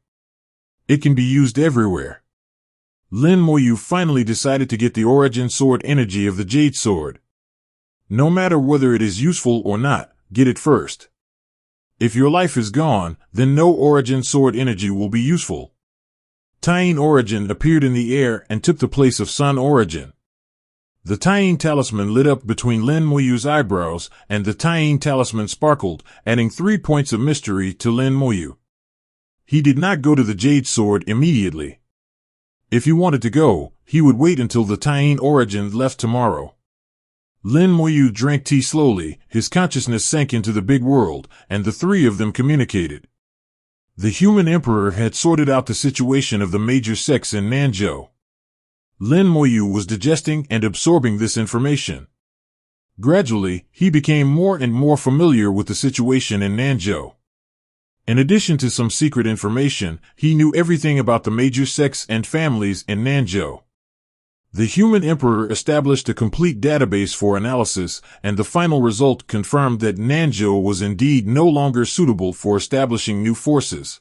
It can be used everywhere. Lin Moyu finally decided to get the origin sword energy of the jade sword. No matter whether it is useful or not, get it first. If your life is gone, then no origin sword energy will be useful. Tying origin appeared in the air and took the place of sun origin. The tying talisman lit up between Lin Moyu's eyebrows, and the tying talisman sparkled, adding 3 points of mystery to Lin Moyu. He did not go to the jade sword immediately. If he wanted to go, he would wait until the tying origin left tomorrow. Lin Moyu drank tea slowly, his consciousness sank into the big world, and the three of them communicated. The human emperor had sorted out the situation of the major sects in Nanzhou. Lin Moyu was digesting and absorbing this information. Gradually, he became more and more familiar with the situation in Nanzhou. In addition to some secret information, he knew everything about the major sects and families in Nanzhou. The human emperor established a complete database for analysis, and the final result confirmed that Nanzhou was indeed no longer suitable for establishing new forces.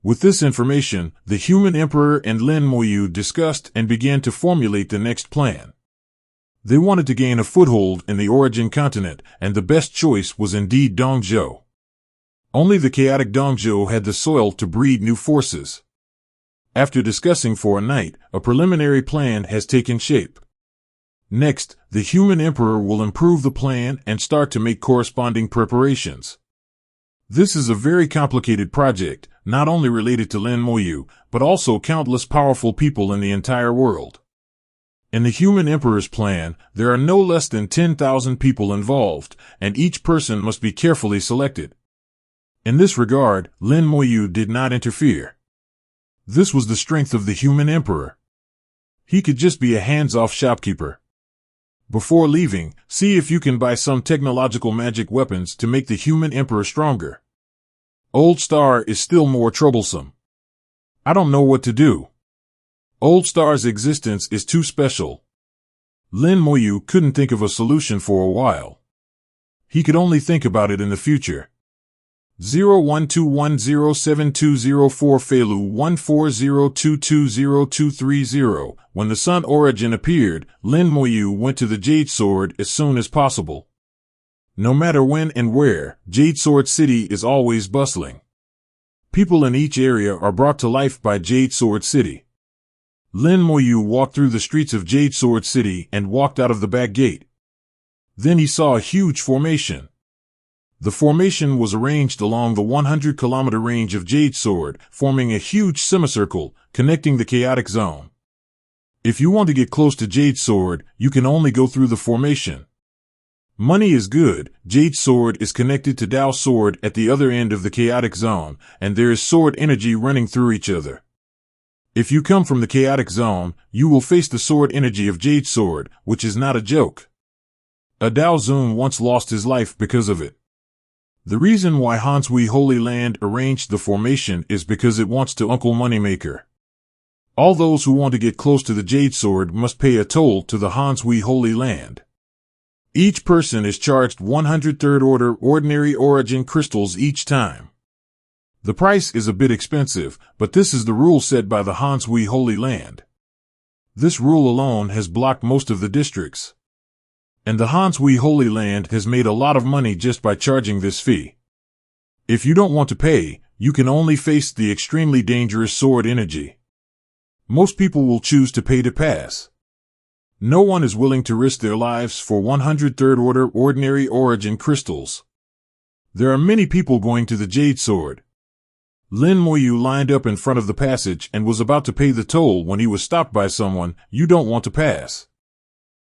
With this information, the human emperor and Lin Moyu discussed and began to formulate the next plan. They wanted to gain a foothold in the origin continent, and the best choice was indeed dongjoo. Only the chaotic dongjoo had the soil to breed new forces. After discussing for a night, a preliminary plan has taken shape. Next, the human emperor will improve the plan and start to make corresponding preparations. This is a very complicated project, not only related to Lin Moyu, but also countless powerful people in the entire world. In the human emperor's plan, there are no less than 10,000 people involved, and each person must be carefully selected. In this regard, Lin Moyu did not interfere. This was the strength of the human emperor. He could just be a hands-off shopkeeper. Before leaving, see if you can buy some technological magic weapons to make the human emperor stronger. Old Star is still more troublesome. I don't know what to do. Old Star's existence is too special. Lin Moyu couldn't think of a solution for a while. He could only think about it in the future. 0121072044 Feilu 140220230. When the sun origin appeared, Lin Moyu went to the Jade Sword as soon as possible. No matter when and where, Jade Sword City is always bustling. People in each area are brought to life by Jade Sword City. Lin Moyu walked through the streets of Jade Sword City and walked out of the back gate. Then he saw a huge formation. The formation was arranged along the 100-kilometer range of Jade Sword, forming a huge semicircle, connecting the chaotic zone. If you want to get close to Jade Sword, you can only go through the formation. Money is good. Jade Sword is connected to Dao Sword at the other end of the chaotic zone, and there is sword energy running through each other. If you come from the chaotic zone, you will face the sword energy of Jade Sword, which is not a joke. A Dao Zun once lost his life because of it. The reason why Hansui Holy Land arranged the formation is because it wants to Uncle Moneymaker. All those who want to get close to the Jade Sword must pay a toll to the Hansui Holy Land. Each person is charged 100 third-order ordinary origin crystals each time. The price is a bit expensive, but this is the rule set by the Hansui Holy Land. This rule alone has blocked most of the districts. And the Hansui Holy Land has made a lot of money just by charging this fee. If you don't want to pay, you can only face the extremely dangerous sword energy. Most people will choose to pay to pass. No one is willing to risk their lives for 100 third-order ordinary origin crystals. There are many people going to the Jade Sword. Lin Moyu lined up in front of the passage and was about to pay the toll when he was stopped by someone. You don't want to pass.